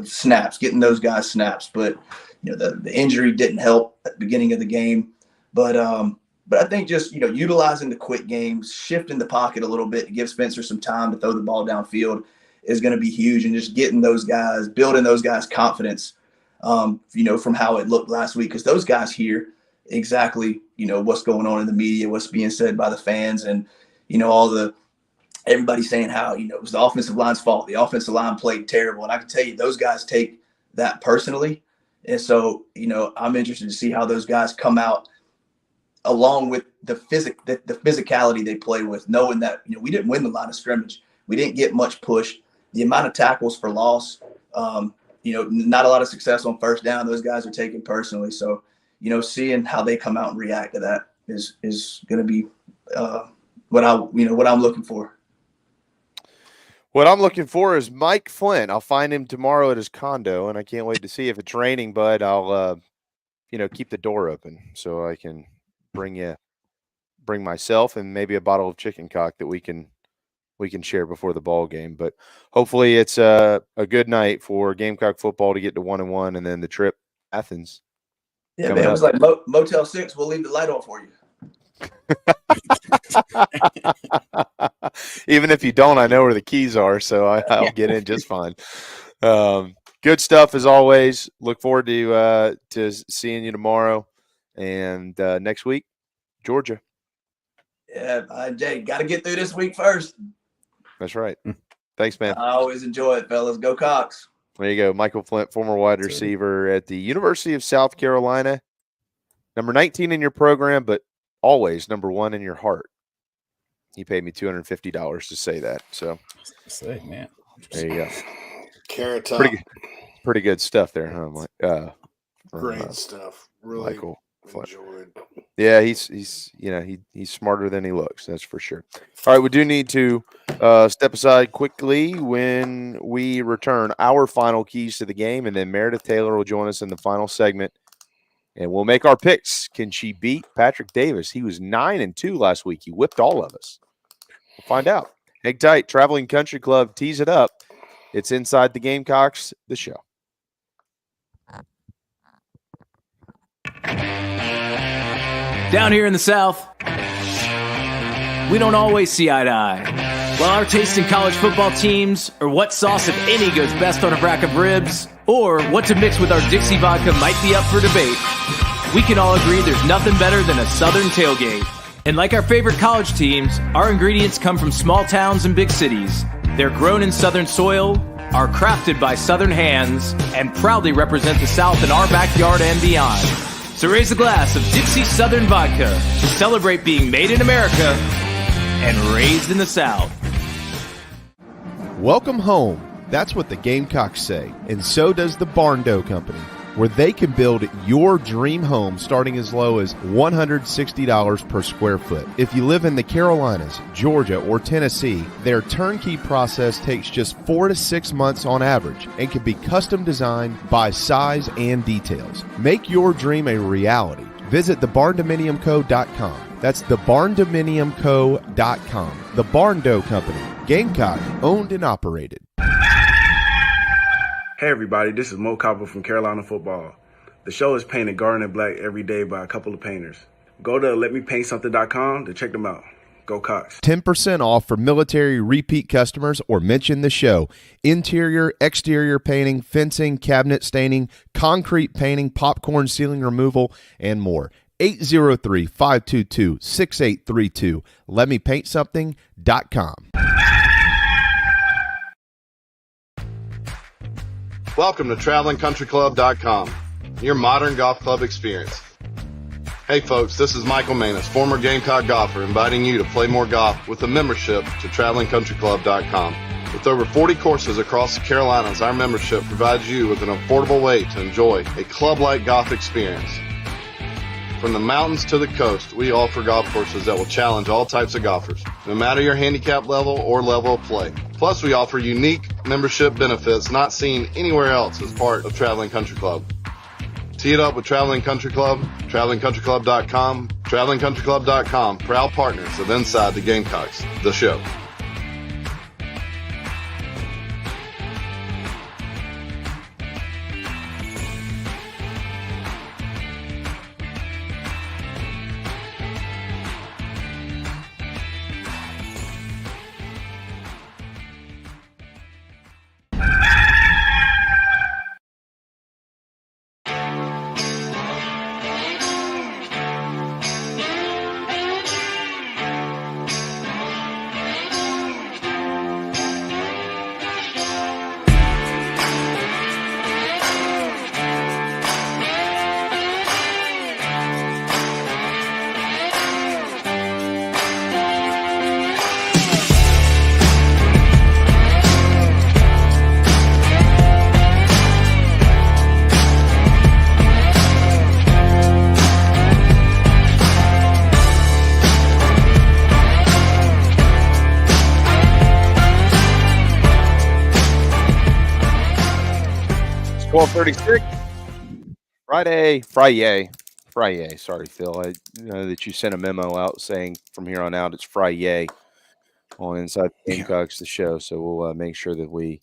snaps, getting those guys snaps, but the injury didn't help at the beginning of the game, but I think just, utilizing the quick games, shifting the pocket a little bit to give Spencer some time to throw the ball downfield is going to be huge. And just getting those guys, building those guys' confidence, from how it looked last week, because those guys hear exactly, what's going on in the media, what's being said by the fans, and, everybody saying how, it was the offensive line's fault. The offensive line played terrible. And I can tell you, those guys take that personally. And so, I'm interested to see how those guys come out along with the physicality they play with, knowing that, we didn't win the line of scrimmage. We didn't get much push. The amount of tackles for loss, not a lot of success on first down. Those guys are taken personally. So, seeing how they come out and react to that is going to be what I'm looking for. What I'm looking for is Mike Flint. I'll find him tomorrow at his condo, and I can't wait to see if it's raining, but I'll, keep the door open so I can bring myself and maybe a bottle of chicken cock that we can share before the ball game. But hopefully it's a good night for Gamecock football to get to 1-1, and then the trip to Athens. Yeah, man, it was like Motel 6. We'll leave the light on for you. Even if you don't, I know where the keys are, so I'll get in just fine. Good stuff as always. Look forward to seeing you tomorrow and next week, Georgia. Yeah, Jay, got to get through this week first. That's right. Thanks, man. I always enjoy it, fellas. Go Cox. There you go. Michael Flint, former wide receiver at the University of South Carolina. Number 19 in your program, but always number 1 in your heart. He paid me $250 to say that. So, man, there you go. Carrot Top. Pretty good stuff there, huh? Like, great stuff. Really Michael enjoyed. Yeah, he's smarter than he looks. That's for sure. All right, we do need to step aside quickly when we return. Our final keys to the game, and then Meredith Taylor will join us in the final segment. And we'll make our picks. Can she beat Patrick Davis? He was 9-2 last week. He whipped all of us. We'll find out. Hang tight. Traveling Country Club tees it up. It's Inside the Gamecocks, the show. Down here in the South, we don't always see eye to eye. While our taste in college football teams, or what sauce, if any, goes best on a rack of ribs, or what to mix with our Dixie vodka might be up for debate, we can all agree there's nothing better than a Southern tailgate. And like our favorite college teams, our ingredients come from small towns and big cities. They're grown in Southern soil, are crafted by Southern hands, and proudly represent the South in our backyard and beyond. So raise a glass of Dixie Southern Vodka to celebrate being made in America and raised in the South. Welcome home. That's what the Gamecocks say, and so does the Barndo Company, where they can build your dream home starting as low as $160 per square foot. If you live in the Carolinas, Georgia, or Tennessee, their turnkey process takes just 4 to 6 months on average and can be custom designed by size and details. Make your dream a reality. Visit thebarndominiumco.com. That's thebarndominiumco.com. The Barndo Company, Gamecock, owned and operated. Hey everybody, this is Mo Copper from Carolina Football. The show is painted garnet black every day by a couple of painters. Go to letmepaintsomething.com to check them out. Go Cox. 10% off for military repeat customers or mention the show. Interior, exterior painting, fencing, cabinet staining, concrete painting, popcorn ceiling removal, and more. 803-522-6832. LetMePaintSomething.com. Welcome to TravelingCountryClub.com, your modern golf club experience. Hey folks, this is Michael Manus, former Gamecock golfer, inviting you to play more golf with a membership to TravelingCountryClub.com. With over 40 courses across the Carolinas, our membership provides you with an affordable way to enjoy a club-like golf experience. From the mountains to the coast, we offer golf courses that will challenge all types of golfers, no matter your handicap level or level of play. Plus, we offer unique membership benefits not seen anywhere else as part of Traveling Country Club. Tee it up with Traveling Country Club, TravelingCountryClub.com, TravelingCountryClub.com, proud partners of Inside the Gamecocks, the show. Friday. Sorry, Phil. I know that you sent a memo out saying from here on out it's Friday on Inside the Gamecocks, the show. So we'll make sure that we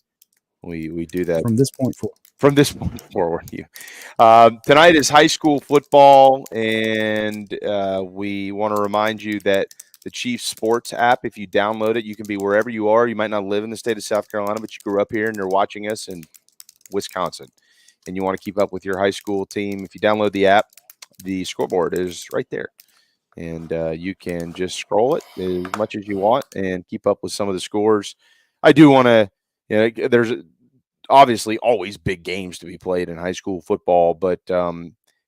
do that from this point forward. From this point forward, tonight is high school football, and we want to remind you that the Chiefs Sports app, if you download it, you can be wherever you are. You might not live in the state of South Carolina, but you grew up here and you're watching us in Wisconsin, and you want to keep up with your high school team. If you download the app, the scoreboard is right there, and you can just scroll it as much as you want and keep up with some of the scores. I do want to, there's obviously always big games to be played in high school football, but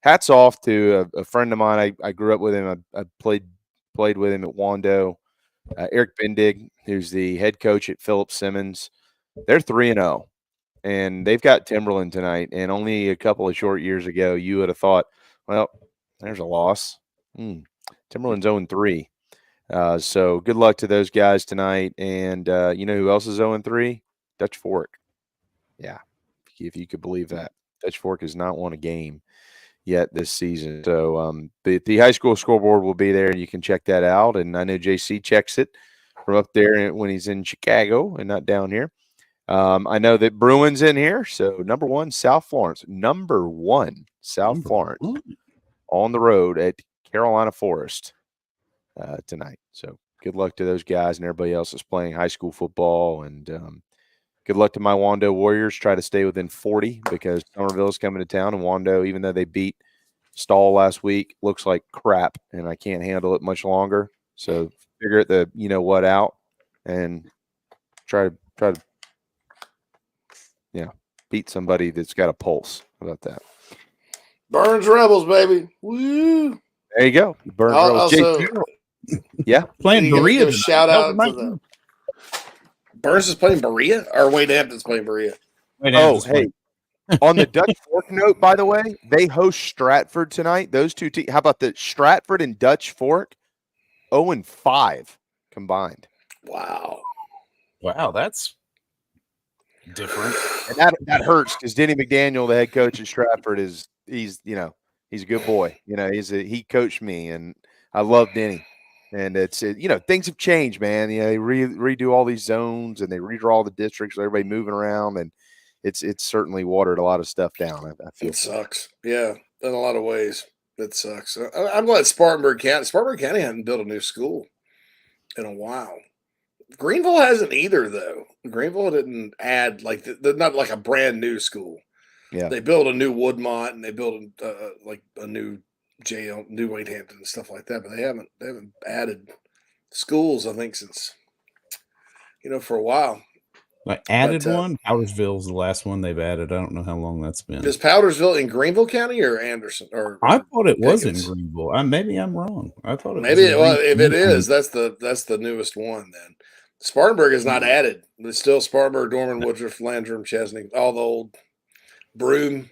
hats off to a friend of mine. I grew up with him. I played with him at Wando. Eric Bendig, who's the head coach at Phillips Simmons. They're 3-0, and they've got Timberland tonight. And only a couple of short years ago, you would have thought, well, there's a loss. Timberland's 0-3. So good luck to those guys tonight. And you know who else is 0-3? Dutch Fork. Yeah, if you could believe that. Dutch Fork has not won a game yet this season. So the high school scoreboard will be there, and you can check that out. And I know JC checks it from up there when he's in Chicago and not down here. I know that Bruin's in here. So number one, South Florence. Florence on the road at Carolina Forest tonight. So good luck to those guys and everybody else that's playing high school football. And good luck to my Wando Warriors. Try to stay within 40 because Somerville's coming to town, and Wando, even though they beat Stall last week, looks like crap, and I can't handle it much longer. So figure it out and try to beat somebody that's got a pulse. How about that? Burns Rebels, baby. Woo! There you go. Burns Rebels. Also, yeah, playing Berea. Shout out to the Burns is playing Berea, or Wade Hampton's playing Berea. Hey, on the Dutch Fork note, by the way, they host Stratford tonight. Those two teams. How about the Stratford and Dutch Fork? 0-5 combined. Wow, that's different. And that hurts because Denny McDaniel, the head coach at Stratford, he's a good boy. He coached me, and I love Denny. And it's things have changed, man. They redo all these zones and they redraw all the districts with everybody moving around, and it's certainly watered a lot of stuff down. I feel it sucks. Yeah, in a lot of ways, it sucks. I'm glad Spartanburg County hadn't built a new school. in a while. Greenville hasn't either, though. Greenville didn't add they're not like a brand new school. Yeah. They built a new Woodmont and they built like a new jail, New Wade Hampton and stuff like that. But they haven't added schools, I think, since for a while. Like added one. Powdersville's the last one they've added. I don't know how long that's been. Is Powdersville in Greenville County or Anderson? Or I thought it was Pickens? in Greenville. Maybe I'm wrong. I thought it Maybe was. well, if it is, that's the newest one. Then Spartanburg is not added. It's still Spartanburg, Dorman, Woodruff, Landrum, Chesney, all the old Broom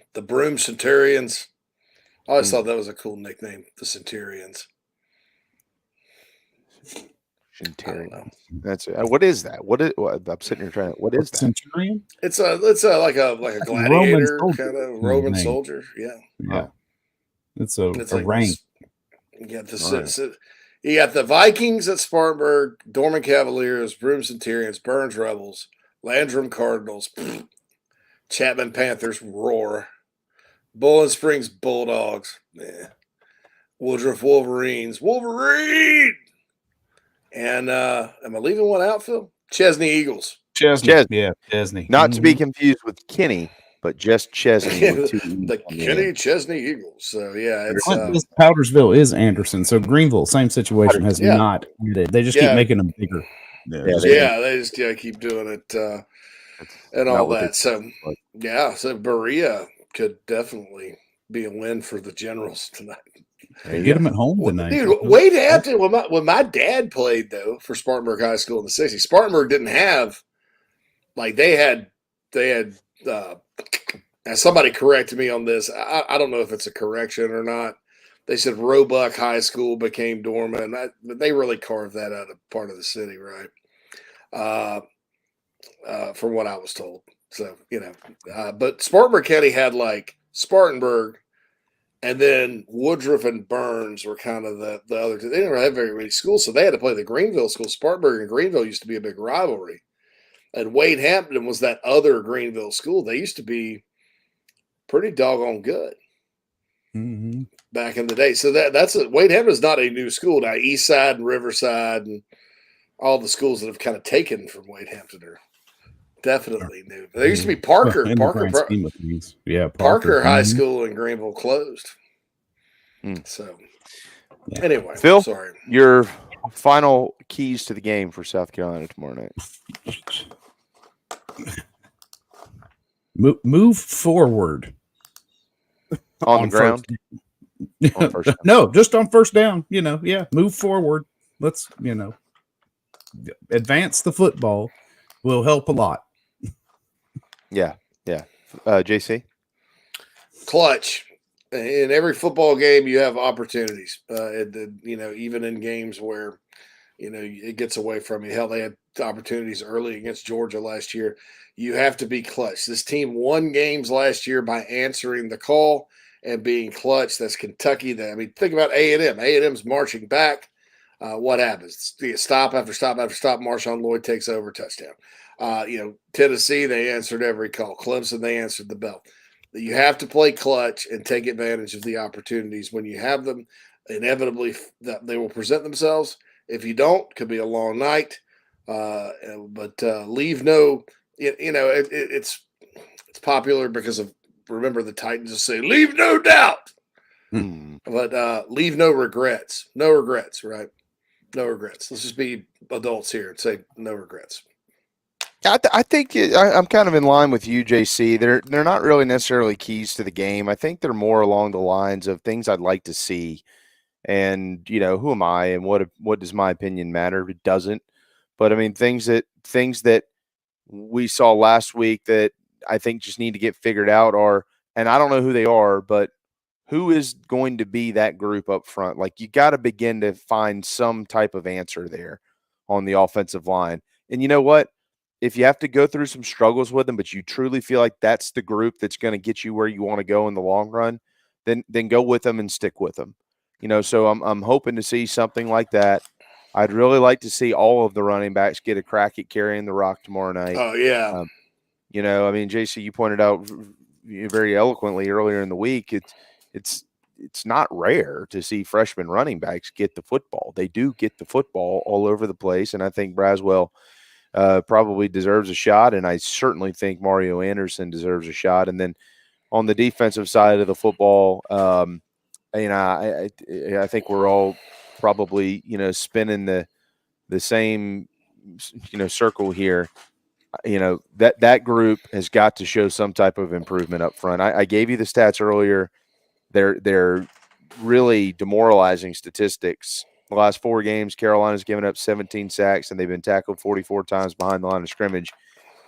Centurions. I always thought that was a cool nickname, the Centurions. Centurion. That's it. What is that? I'm sitting here trying. What is that? Centurion? It's like a gladiator kind of Roman soldier. Yeah. Yeah. It's a rank. You got you got the Vikings at Spartanburg, Dorman Cavaliers, Broom Centurions, Burns Rebels, Landrum Cardinals, Chapman Panthers, Roar, Bowling Springs Bulldogs, Woodruff Wolverines, Wolverine. And am I leaving one out, Phil? Chesney Eagles. Chesney. Yeah, Chesney. Not to be confused with Kenny, but just Chesney. The Kenny Chesney Eagles. So yeah, it's Powdersville is Anderson. So Greenville, same situation, has not ended. They just keep making them bigger. They just keep doing it and all that. So so Berea could definitely be a win for the Generals tonight. Get them at home tonight. Dude, Wade Hampton, when my dad played, though, for Spartanburg High School in the 60s, Spartanburg didn't have, they had, and somebody corrected me on this. I don't know if it's a correction or not. They said Roebuck High School became Dorman. They really carved that out of part of the city, right? From what I was told. So, but Spartanburg County had Spartanburg, and then Woodruff and Burns were kind of the other two. They didn't have very many schools, so they had to play the Greenville school. Spartanburg and Greenville used to be a big rivalry. And Wade Hampton was that other Greenville school. They used to be pretty doggone good back in the day. So Wade Hampton is not a new school. Now, Eastside and Riverside and all the schools that have kind of taken from Wade Hampton are definitely new. There used to be Parker. Parker High School in Greenville closed. So, anyway, Phil, sorry. Your final keys to the game for South Carolina tomorrow night. Move forward on the ground. On first down. No, just on first down. Move forward. Let's advance the football. Will help a lot. Yeah. JC? Clutch. In every football game, you have opportunities. Even in games where, it gets away from you. Hell, they had opportunities early against Georgia last year. You have to be clutch. This team won games last year by answering the call and being clutch. That's Kentucky. Think about A&M. A&M's marching back. What happens? Stop after stop after stop. Marshawn Lloyd takes over, touchdown. Tennessee, they answered every call. Clemson, they answered the bell. You have to play clutch and take advantage of the opportunities when you have them. Inevitably, they will present themselves. If you don't, it could be a long night. But leave no. It's popular because of, remember, the Titans just say leave no doubt, but leave no regrets. No regrets, right? No regrets. Let's just be adults here and say no regrets. I think I'm kind of in line with you, JC. They're not really necessarily keys to the game. I think they're more along the lines of things I'd like to see. And who am I, and what does my opinion matter? It doesn't. But things that we saw last week that I think just need to get figured out are, and I don't know who they are, but who is going to be that group up front? You got to begin to find some type of answer there on the offensive line. And you know what? If you have to go through some struggles with them, but you truly feel like that's the group that's going to get you where you want to go in the long run, then go with them and stick with them. So I'm hoping to see something like that. I'd really like to see all of the running backs get a crack at carrying the rock tomorrow night. Oh, yeah. JC, you pointed out very eloquently earlier in the week, it's it's not rare to see freshman running backs get the football. They do get the football all over the place, and I think Braswell probably deserves a shot, and I certainly think Mario Anderson deserves a shot. And then on the defensive side of the football, I think we're all probably spinning the same circle here. That group has got to show some type of improvement up front. I gave you the stats earlier. They're really demoralizing statistics. The last 4 games, Carolina's given up 17 sacks, and they've been tackled 44 times behind the line of scrimmage.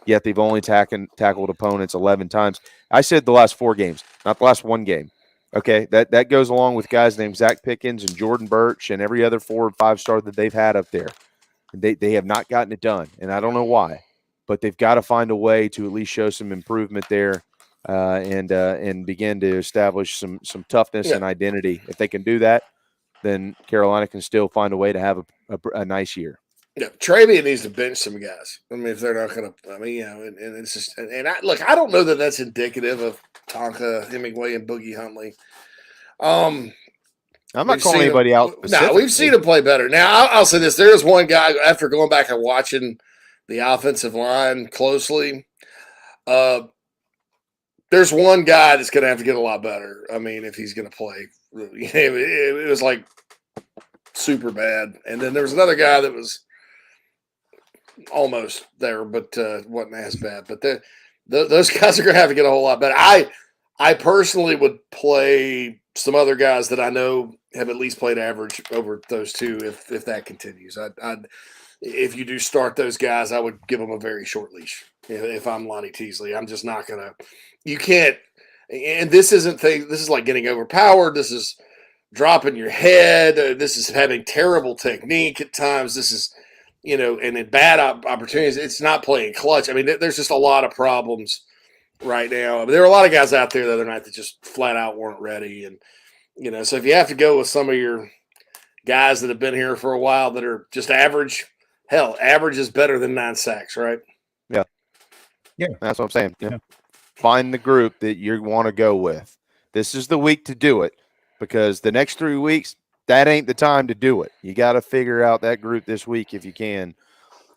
Yet they've only tackled opponents 11 times. I said the last 4 games, not the last 1 game. Okay, that goes along with guys named Zach Pickens and Jordan Birch and every other 4 or 5-star that they've had up there. They have not gotten it done, and I don't know why. But they've got to find a way to at least show some improvement there and begin to establish some toughness and identity. If they can do that, then Carolina can still find a way to have a nice year. Yeah, Travian needs to bench some guys. I mean, if they're not going to, and it's just, I don't know that that's indicative of Tonka, Hemingway, and Boogie Huntley. I'm not calling anybody out. No, we've seen him play better. Now, I'll say this: there is one guy after going back and watching the offensive line closely. There's one guy that's going to have to get a lot better. I mean, if he's going to play, it was like super bad. And then there was another guy that was almost there, but wasn't as bad. But those guys are going to have to get a whole lot better. I personally would play some other guys that I know have at least played average over those two if that continues. If you do start those guys, I would give them a very short leash. If I'm Lonnie Teasley, I'm just not going to – you can't – and this is like getting overpowered. This is dropping your head. This is having terrible technique at times. This is, and in bad opportunities, it's not playing clutch. I mean, there's just a lot of problems right now. I mean, there are a lot of guys out there the other night that just flat out weren't ready. And, so if you have to go with some of your guys that have been here for a while that are just average, hell, average is better than 9 sacks, right? Yeah. Yeah, that's what I'm saying. Yeah. Find the group that you want to go with. This is the week to do it because the next 3 weeks, that ain't the time to do it. You got to figure out that group this week if you can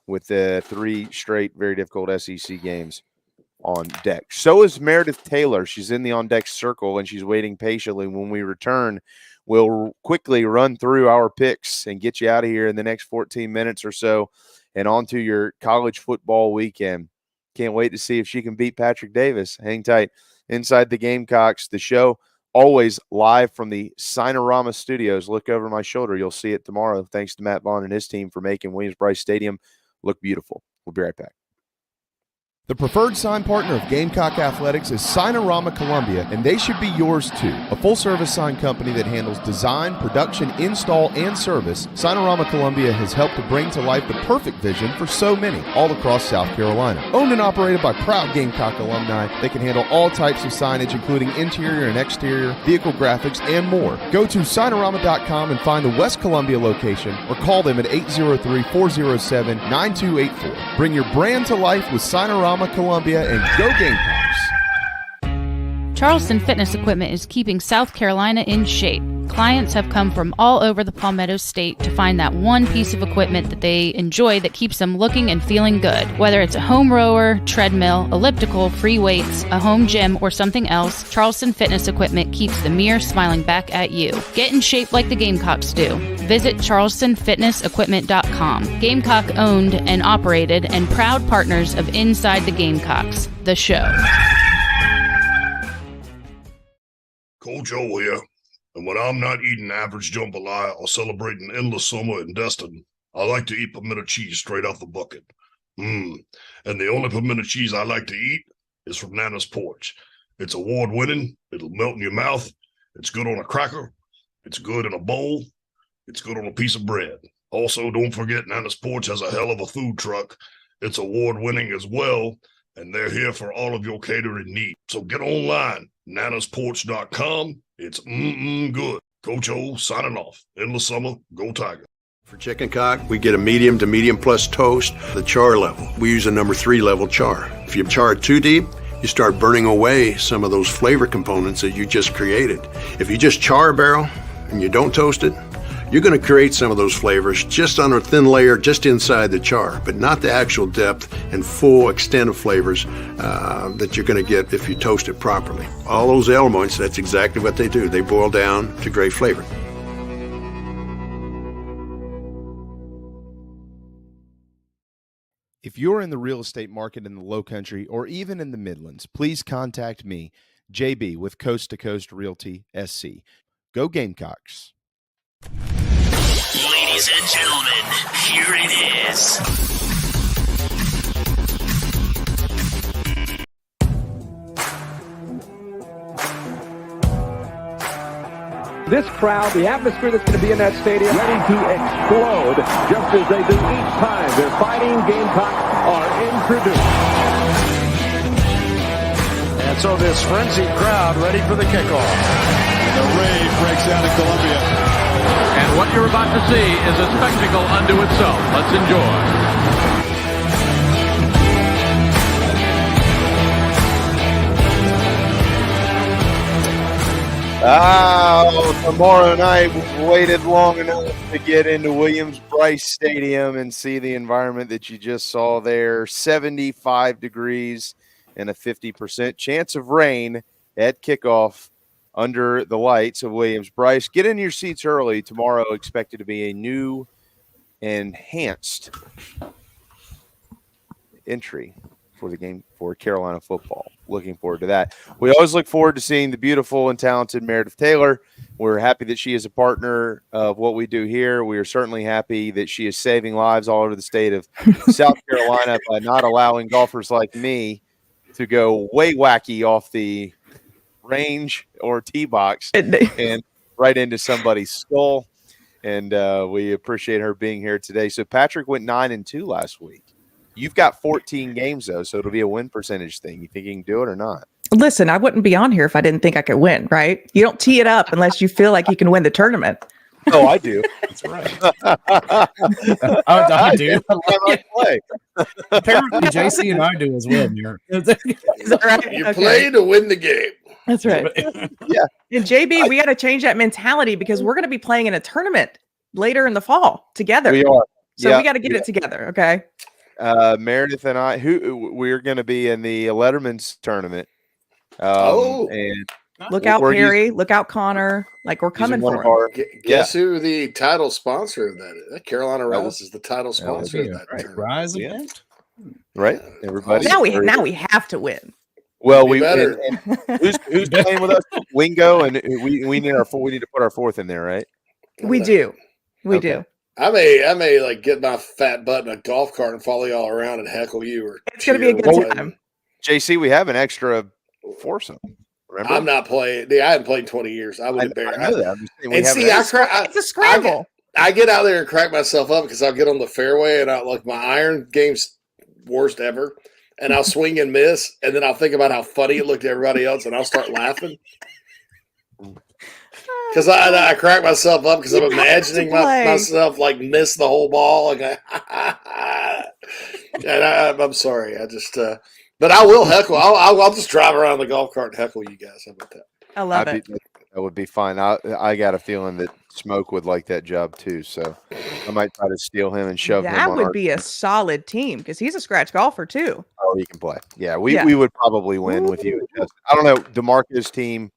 with the 3 straight very difficult SEC games on deck. So is Meredith Taylor. She's in the on deck circle and she's waiting patiently. When we return, we'll quickly run through our picks and get you out of here in the next 14 minutes or so and on to your college football weekend. Can't wait to see if she can beat Patrick Davis. Hang tight. Inside the Gamecocks, the show always live from the Sinorama Studios. Look over my shoulder. You'll see it tomorrow. Thanks to Matt Vaughn and his team for making Williams-Brice Stadium look beautiful. We'll be right back. The preferred sign partner of Gamecock Athletics is Sinorama Columbia, and they should be yours too. A full-service sign company that handles design, production, install, and service, Sinorama Columbia has helped to bring to life the perfect vision for so many all across South Carolina. Owned and operated by proud Gamecock alumni, they can handle all types of signage, including interior and exterior, vehicle graphics, and more. Go to Sinorama.com and find the West Columbia location, or call them at 803-407-9284. Bring your brand to life with Sinorama Columbia and go Gamecocks. Charleston Fitness Equipment is keeping South Carolina in shape. Clients have come from all over the Palmetto State to find that one piece of equipment that they enjoy that keeps them looking and feeling good. Whether it's a home rower, treadmill, elliptical, free weights, a home gym, or something else, Charleston Fitness Equipment keeps the mirror smiling back at you. Get in shape like the Gamecocks do. Visit charlestonfitnessequipment.com. Gamecock owned and operated and proud partners of Inside the Gamecocks, the show. Coach O here. And when I'm not eating average jambalaya or celebrating endless summer in Destin, I like to eat pimento cheese straight off the bucket. And the only pimento cheese I like to eat is from Nana's Porch. It's award-winning. It'll melt in your mouth. It's good on a cracker. It's good in a bowl. It's good on a piece of bread. Also, don't forget Nana's Porch has a hell of a food truck. It's award-winning as well, and they're here for all of your catering needs. So get online, nanasporch.com. It's good. Coach O signing off. Endless summer, go Tiger. For chicken cock, we get a medium to medium plus toast, the char level. We use a number 3 level char. If you char it too deep, you start burning away some of those flavor components that you just created. If you just char a barrel and you don't toast it, you're going to create some of those flavors just on a thin layer just inside the char, but not the actual depth and full extent of flavors that you're going to get if you toast it properly. All those elements, that's exactly what they do. They boil down to great flavor. If you're in the real estate market in the Low Country or even in the Midlands, please contact me, JB, with Coast to Coast Realty SC. Go Gamecocks. Ladies and gentlemen, here it is. This crowd, the atmosphere that's going to be in that stadium, ready to explode, just as they do each time their fighting Gamecocks are introduced. And so this frenzied crowd ready for the kickoff. The rage breaks out in Columbia. And what you're about to see is a spectacle unto itself. Let's enjoy. Tomorrow night we've waited long enough to get into Williams-Brice Stadium and see the environment that you just saw there. 75 degrees and a 50% chance of rain at kickoff under the lights of Williams-Brice. Get in your seats early. Tomorrow expected to be a new, enhanced entry for the game for Carolina football. Looking forward to that. We always look forward to seeing the beautiful and talented Meredith Taylor. We're happy that she is a partner of what we do here. We are certainly happy that she is saving lives all over the state of South Carolina by not allowing golfers like me to go way wacky off the range or tee box and right into somebody's skull. And we appreciate her being here today. So Patrick went 9-2 last week. You've got 14 games, though, so it'll be a win percentage thing. You think you can do it or not? Listen, I wouldn't be on here if I didn't think I could win, right? You don't tee it up unless you feel like you can win the tournament. Oh, I do. That's right. I do. I play. Apparently, JC and I do as well, Muir. Is that right? You play to win the game. That's right. Yeah. And JB, we got to change that mentality because we're going to be playing in a tournament later in the fall together. We are. So we got to get it together, okay? Meredith and I, we're going to be in the Letterman's tournament. And look out, Perry. Look out, Connor. Like we're coming for him. Guess who the title sponsor of that is? Carolina Rise is the title sponsor of that tournament. Rise again. Right, everybody. Now we have to win. Well, we better. Who's playing with us? Wingo, and we need to put our fourth in there, right? We do. We do. I may like get my fat butt in a golf cart and follow y'all around and heckle you. Or it's going to be a good time. JC, we have an extra foursome. Remember? I'm not playing. I haven't played in 20 years. I would embarrass. I know that. It's a scramble. I get out there and crack myself up because I'll get on the fairway and I'll like my iron game's worst ever, and I'll swing and miss, and then I'll think about how funny it looked to everybody else, and I'll start laughing. Because I crack myself up because I'm imagining myself like miss the whole ball. And I'm sorry. I just, but I will heckle. I'll just drive around the golf cart and heckle you guys. How about that? I love it. That would be fine. I got a feeling that Smoke would like that job too. So I might try to steal him and shove him. That would be a solid team because he's a scratch golfer too. Oh, he can play. Yeah, we would probably win with you. I don't know. DeMarco's team.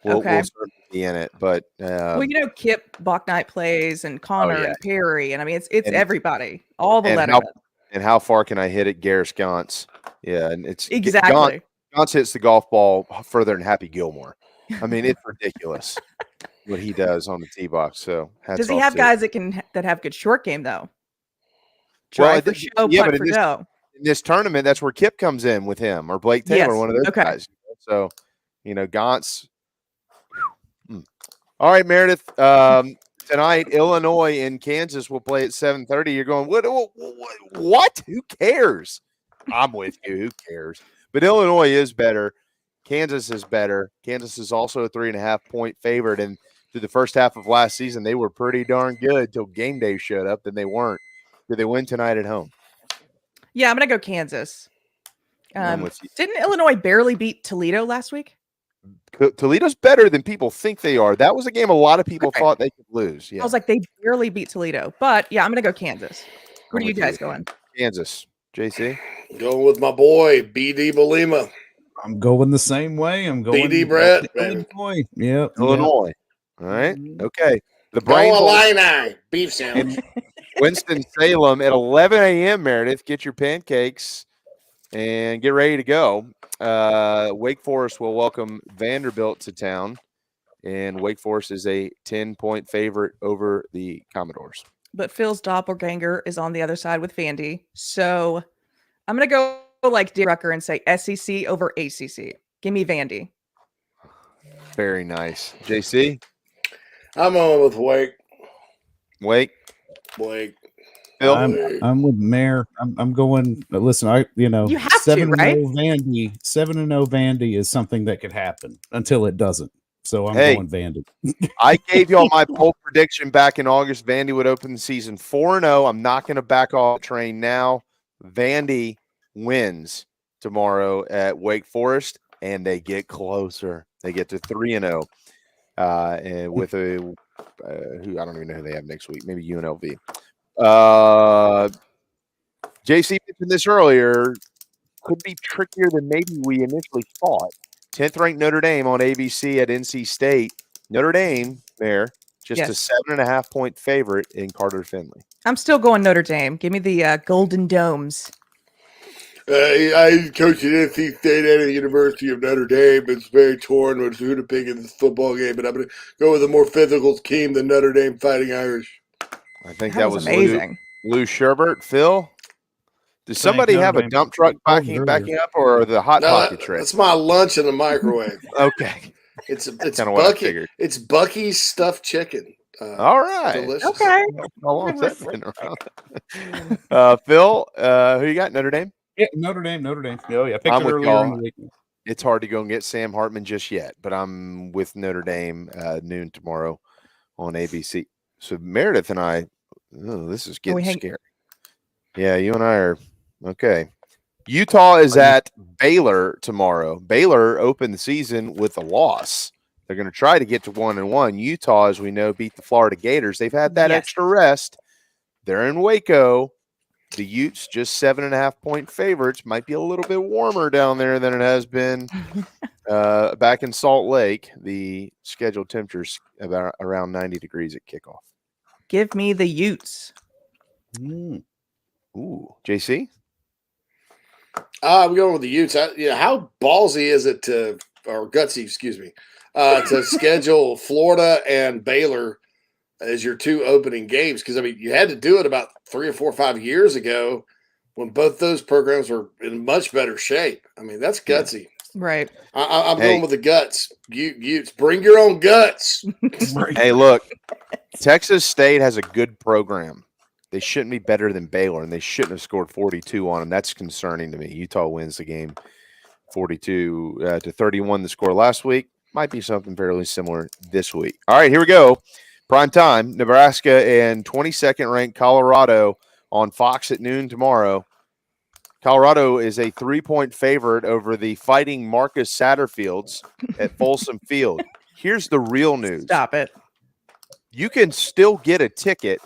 We'll certainly be in it, but well, Kip Bachnight plays and Connor and Perry, and I mean it's everybody, all the Lettermen. And how far can I hit it, Garris Gauntz? Yeah, and it's exactly. Gauntz hits the golf ball further than Happy Gilmore. I mean, it's ridiculous what he does on the tee box. So does he have guys that have good short game though? Drive for show, putt for dough. In this tournament, that's where Kip comes in with him or Blake Taylor, one of those guys. So Gauntz. All right, Meredith. Tonight, Illinois and Kansas will play at 7:30. You're going, what? Who cares? I'm with you. Who cares? But Illinois is better. Kansas is better. Kansas is also a 3.5-point favorite. And through the first half of last season, they were pretty darn good till game day showed up. Then they weren't. Did they win tonight at home? Yeah, I'm going to go Kansas. I'm with you. Didn't Illinois barely beat Toledo last week? Toledo's better than people think they are. That was a game a lot of people thought they could lose. Yeah. I was like, they barely beat Toledo. But yeah, I'm going to go Kansas. Where are you guys going? Kansas. JC? Going with my boy, BD Belima. I'm going the same way. I'm going BD Brett. Illinois. Yep. Illinois. All right. Okay. The Go Brain Bowl Illini. Beef sandwich. Winston-Salem at 11 a.m., Meredith. Get your pancakes and get ready to go. Wake Forest will welcome Vanderbilt to town, and Wake Forest is a 10-point favorite over the Commodores. But Phil's doppelganger is on the other side with Vandy. So I'm going to go like D. Rucker and say SEC over ACC. Give me Vandy. Very nice. JC? I'm on with Wake. Wake. Phil? I'm with Mayor. I'm going. Listen, You have to, 7-0 right? Vandy. 7-0 Vandy is something that could happen until it doesn't. So I'm going Vandy. I gave y'all my poll prediction back in August. Vandy would open the season 4-0. I'm not going to back off the train now. Vandy wins tomorrow at Wake Forest, and they get closer. They get to 3-0, and with who I don't even know who they have next week. Maybe UNLV. JC mentioned this earlier. Could be trickier than maybe we initially thought. 10th ranked Notre Dame on ABC at NC State. Notre Dame, there, just a 7.5 point favorite in Carter Finley. I'm still going Notre Dame. Give me the Golden Domes. I coached at NC State and at the University of Notre Dame. It's very torn with who to pick in this football game, but I'm going to go with a more physical team than Notre Dame Fighting Irish. I think that was amazing. Lou Sherbert. Phil, does somebody have a dump truck backing up, or the hot pocket trick? That's my lunch in the microwave. Okay, it's kinda what I Bucky. figured. It's Bucky's stuffed chicken. All right. Delicious. Okay. How long's that been around? Phil, who you got? Notre Dame? Yeah, Notre Dame. Oh, yeah. I picked I'm it with earlier in the y'all. week. It's hard to go and get Sam Hartman just yet, but I'm with Notre Dame noon tomorrow on ABC. So Meredith and I, this is getting scary. Yeah, you and I are okay. Utah is at Baylor tomorrow. Baylor opened the season with a loss. They're going to try to get to 1-1. Utah, as we know, beat the Florida Gators. They've had that extra rest. They're in Waco. The Utes just 7.5 point favorites. Might be a little bit warmer down there than it has been back in Salt Lake. The scheduled temperatures about around 90 degrees at kickoff. Give me the Utes. Ooh, JC? I'm going with the Utes. How ballsy is it or gutsy, excuse me, to schedule Florida and Baylor as your two opening games? Because, I mean, you had to do it about 3 or 4 or 5 years ago when both those programs were in much better shape. I mean, that's gutsy. Right. I'm going with the guts. Utes, bring your own guts. Hey, look, Texas State has a good program. They shouldn't be better than Baylor, and they shouldn't have scored 42 on them. That's concerning to me. Utah wins the game 42-31. The score last week might be something fairly similar this week. All right, here we go. Prime time, Nebraska and 22nd ranked Colorado on Fox at noon tomorrow. Colorado is a 3-point favorite over the Fighting Marcus Satterfields at Folsom Field. Here's the real news. Stop it. You can still get a ticket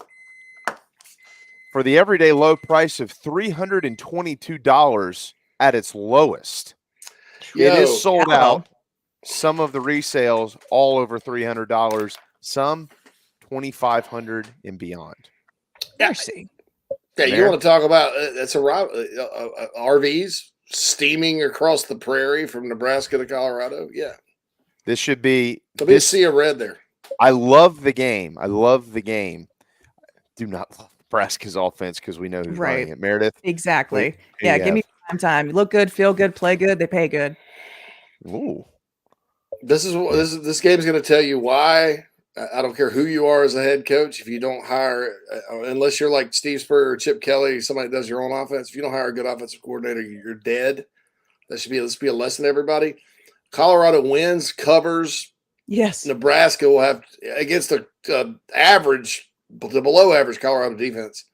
for the everyday low price of $322 at its lowest. It is sold out. Some of the resales all over $300, some $2,500 and beyond. Mercy. Okay, you want to talk about that's RVs steaming across the prairie from Nebraska to Colorado? Yeah. This should be a sea of red there. I love the game. Do not love Nebraska's offense because we know who's running it. Meredith. Exactly. Yeah, give me prime time. You look good, feel good, play good, they pay good. Ooh. This game is going to tell you why. I don't care who you are as a head coach. If you don't hire, unless you're like Steve Spurrier or Chip Kelly, somebody that does your own offense, if you don't hire a good offensive coordinator, you're dead. This should be a lesson to everybody. Colorado wins, covers. Yes. Nebraska will have against the average, the below average Colorado defense.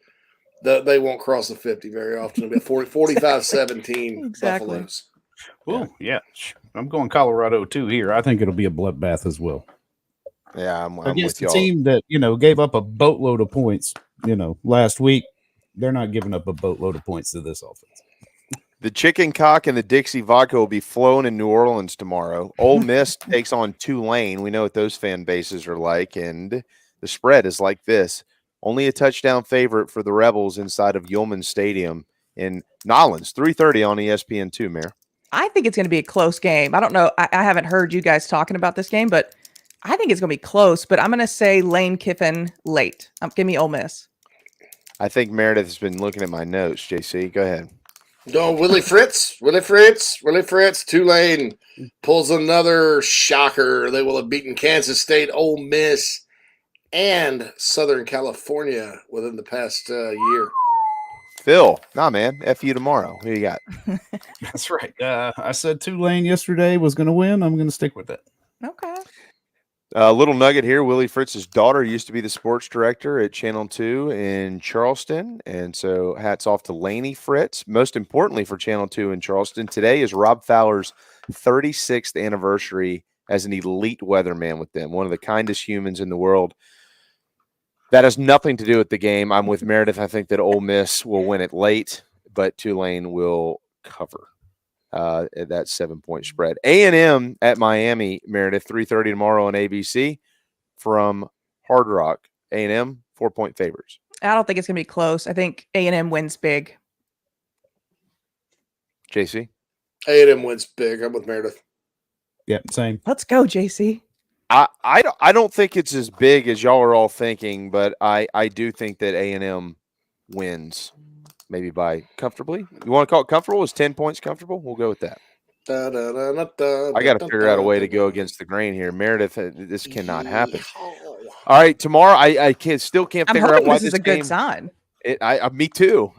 They won't cross the 50 very often. It'll be 45-17 Exactly. Buffaloes. Well, yeah, I'm going Colorado too here. I think it'll be a bloodbath as well. Yeah, I'm Against with the y'all. team that, gave up a boatload of points, last week. They're not giving up a boatload of points to this offense. The chicken cock and the Dixie vodka will be flowing in New Orleans tomorrow. Ole Miss takes on Tulane. We know what those fan bases are like, and the spread is like this. Only a touchdown favorite for the Rebels inside of Yulman Stadium in Nolens, 3:30 on ESPN2, Mayor. I think it's going to be a close game. I don't know. I haven't heard you guys talking about this game, but I think it's going to be close. But I'm going to say Lane Kiffin late. Give me Ole Miss. I think Meredith has been looking at my notes, JC. Go ahead. No, Willie Fritz. Tulane pulls another shocker. They will have beaten Kansas State, Ole Miss, and Southern California within the past year. Phil, nah, man. F you tomorrow. Who you got? That's right. I said Tulane yesterday was going to win. I'm going to stick with it. Okay. A little nugget here. Willie Fritz's daughter used to be the sports director at Channel 2 in Charleston. And so hats off to Lainey Fritz. Most importantly for Channel 2 in Charleston, today is Rob Fowler's 36th anniversary as an elite weatherman with them. One of the kindest humans in the world. That has nothing to do with the game. I'm with Meredith. I think that Ole Miss will win it late, but Tulane will cover at that 7-point spread. A&M at Miami, Meredith, 3:30 tomorrow on ABC from Hard Rock. A&M, 4-point favorites. I don't think it's going to be close. I think A&M wins big. JC? A&M wins big. I'm with Meredith. Yeah, same. Let's go, JC. I don't think it's as big as y'all are all thinking, but I do think that A&M wins maybe by comfortably. You want to call it comfortable? Is 10 points comfortable? We'll go with that. I got to figure out a way to go against the grain here. Meredith, this cannot happen. All right, tomorrow I still can't figure out why this is a good sign. Me too.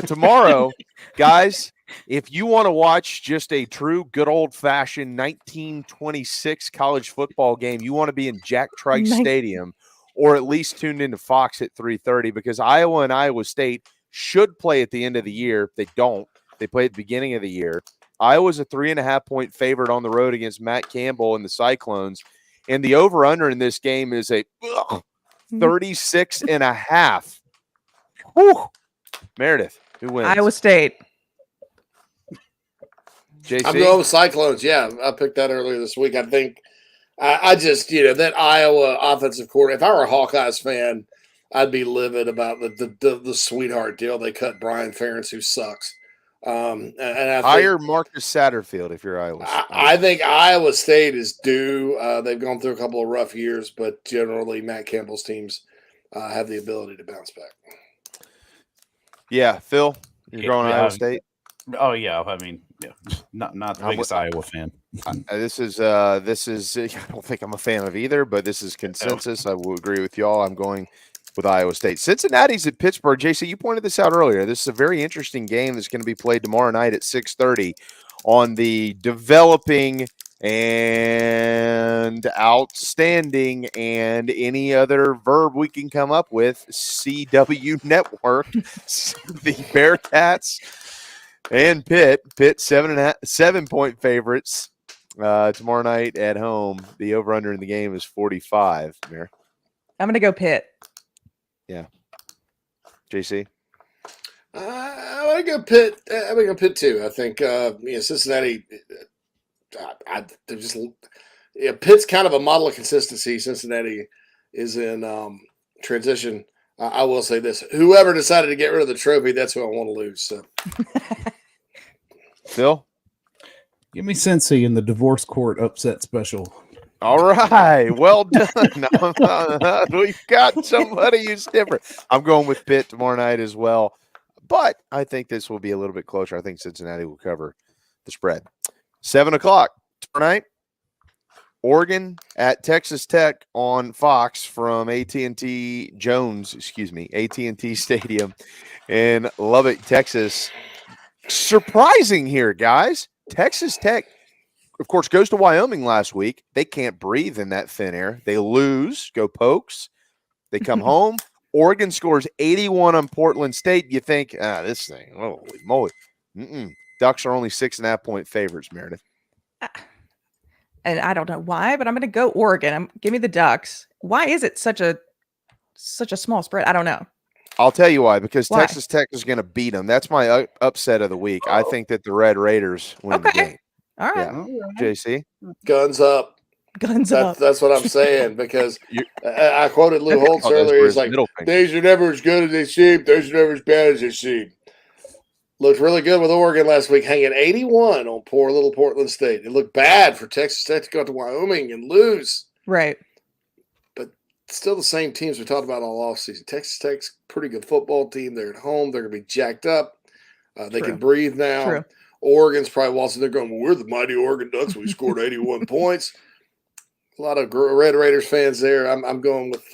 Tomorrow, guys, if you want to watch just a true good old-fashioned 1926 college football game, you want to be in Jack Trice Stadium or at least tuned into Fox at 3:30 because Iowa and Iowa State should play at the end of the year. They don't. They play at the beginning of the year. Iowa's a 3.5-point favorite on the road against Matt Campbell and the Cyclones. And the over-under in this game is a 36.5. Whew. Meredith, who wins? Iowa State. JC? I'm going with Cyclones. Yeah, I picked that earlier this week. I think I just, that Iowa offensive coordinator, if I were a Hawkeyes fan, I'd be livid about the sweetheart deal they cut Brian Ferentz, who sucks. And I hire Marcus Satterfield if you're Iowa. I think Iowa State is due. They've gone through a couple of rough years, but generally Matt Campbell's teams have the ability to bounce back. Yeah, Phil, you're going Iowa State. Oh yeah, I mean, yeah, not the biggest Iowa fan. This is. I don't think I'm a fan of either, but this is consensus. I will agree with y'all. I'm going with Iowa State. Cincinnati's at Pittsburgh. JC, you pointed this out earlier. This is a very interesting game that's going to be played tomorrow night at 6:30 on the developing and outstanding and any other verb we can come up with, CW Network. The Bearcats and Pitt 7.5 favorites tomorrow night at home. The over-under in the game is 45. Mayor. I'm going to go Pitt. Yeah. JC? I'm going to go Pitt. I'm going to go Pitt too. I think Cincinnati. They're just Pitt's kind of a model of consistency. Cincinnati is in transition. I will say this: whoever decided to get rid of the trophy, that's who I want to lose. So, Phil, give me Cincy in the divorce court upset special. All right, well done. We've got somebody who's different. I'm going with Pitt tomorrow night as well, but I think this will be a little bit closer. I think Cincinnati will cover the spread. 7 o'clock tonight. Oregon at Texas Tech on Fox from AT&T Stadium in Lubbock, Texas. Surprising here, guys. Texas Tech, of course, goes to Wyoming last week. They can't breathe in that thin air. They lose, go Pokes. They come home, Oregon scores 81 on Portland State. You think, this thing, holy moly. Ducks are only 6.5-point favorites, Meredith. And I don't know why, but I'm going to go Oregon. Give me the Ducks. Why is it such a small spread? I don't know. I'll tell you why. Because Why? Texas Tech is going to beat them. That's my upset of the week. I think that the Red Raiders win the game. All right. Yeah. JC? Guns up. Guns up. That's what I'm saying, because I quoted Lou Holtz earlier. He's like, these are never as good as they seem. These are never as bad as they seem. Looked really good with Oregon last week, hanging 81 on poor little Portland State. It looked bad for Texas Tech to go to Wyoming and lose. Right. But still the same teams we talked about all offseason. Texas Tech's a pretty good football team. They're at home. They're going to be jacked up. They can breathe now. True. Oregon's probably waltzing there going, well, we're the mighty Oregon Ducks. We scored 81 points. A lot of Red Raiders fans there. I'm going with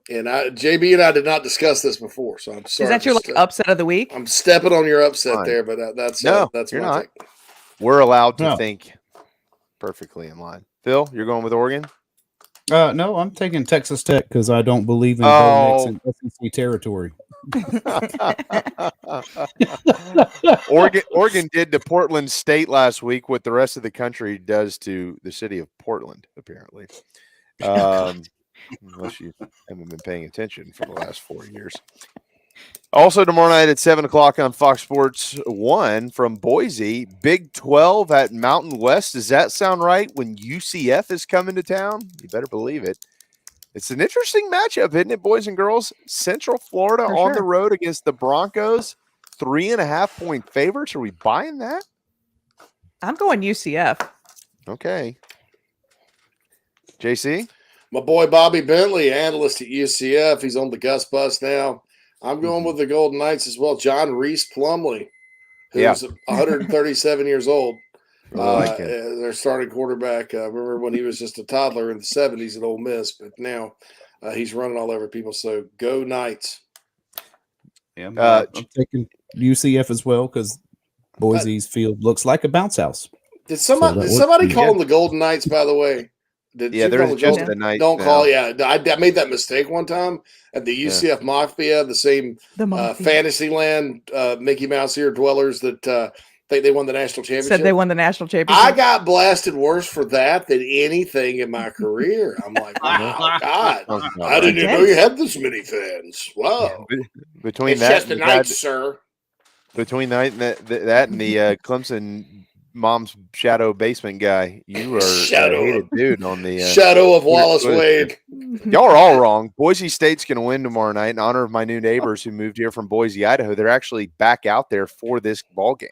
JB and I did not discuss this before, so I'm sorry. Is that your upset of the week? I'm stepping on your upset there, but that's you're my not. take. We're allowed to think perfectly in line. Phil, you're going with Oregon? No, I'm taking Texas Tech because I don't believe in Bo Nix in SEC territory. Oregon did to Portland State last week what the rest of the country does to the city of Portland, apparently. Unless you haven't been paying attention for the last 4 years. Also tomorrow night at 7 o'clock on Fox Sports 1 from Boise, Big 12 at Mountain West. Does that sound right when UCF is coming to town? You better believe it. It's an interesting matchup, isn't it, boys and girls? Central Florida on the road against the Broncos, 3.5-point favorites. Are we buying that? I'm going UCF. Okay. JC? My boy Bobby Bentley, analyst at UCF. He's on the Gus Bus now. I'm going with the Golden Knights as well. John Reese Plumlee, who's 137 years old. Their starting quarterback. I remember when he was just a toddler in the 70s at Ole Miss, but now he's running all over people. So go Knights. Yeah, I'm taking UCF as well because Boise's field looks like a bounce house. Did somebody call them the Golden Knights, by the way? There's just the Knights. Don't call. Yeah, I made that mistake one time at the UCF Mafia, the same Fantasyland Mickey Mouse ear dwellers that they won the national championship. Said they won the national championship. I got blasted worse for that than anything in my career. I'm like, oh my God, I didn't even know you had this many fans. Wow. Between it's that, just the Knights, sir. Between that and the Clemson mom's shadow basement guy, you are a hated dude on the shadow of Wallace Wade. Y'all are all wrong. Boise State's going to win tomorrow night in honor of my new neighbors who moved here from Boise, Idaho. They're actually back out there for this ball game.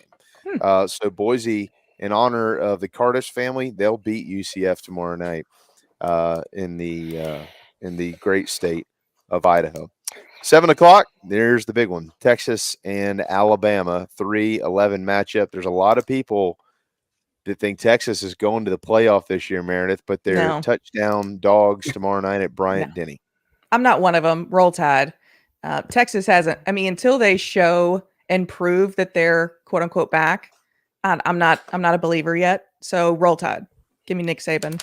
So Boise, in honor of the Cardis family, they'll beat UCF tomorrow night in the great state of Idaho. 7 o'clock, there's the big one. Texas and Alabama, 3-11 matchup. There's a lot of people that think Texas is going to the playoff this year, Meredith, but they're touchdown dogs tomorrow night at Bryant-Denny. I'm not one of them. Roll Tide. Texas hasn't. I mean, until they show and prove that they're quote unquote back, I'm not a believer yet. So Roll Tide. Give me Nick Saban.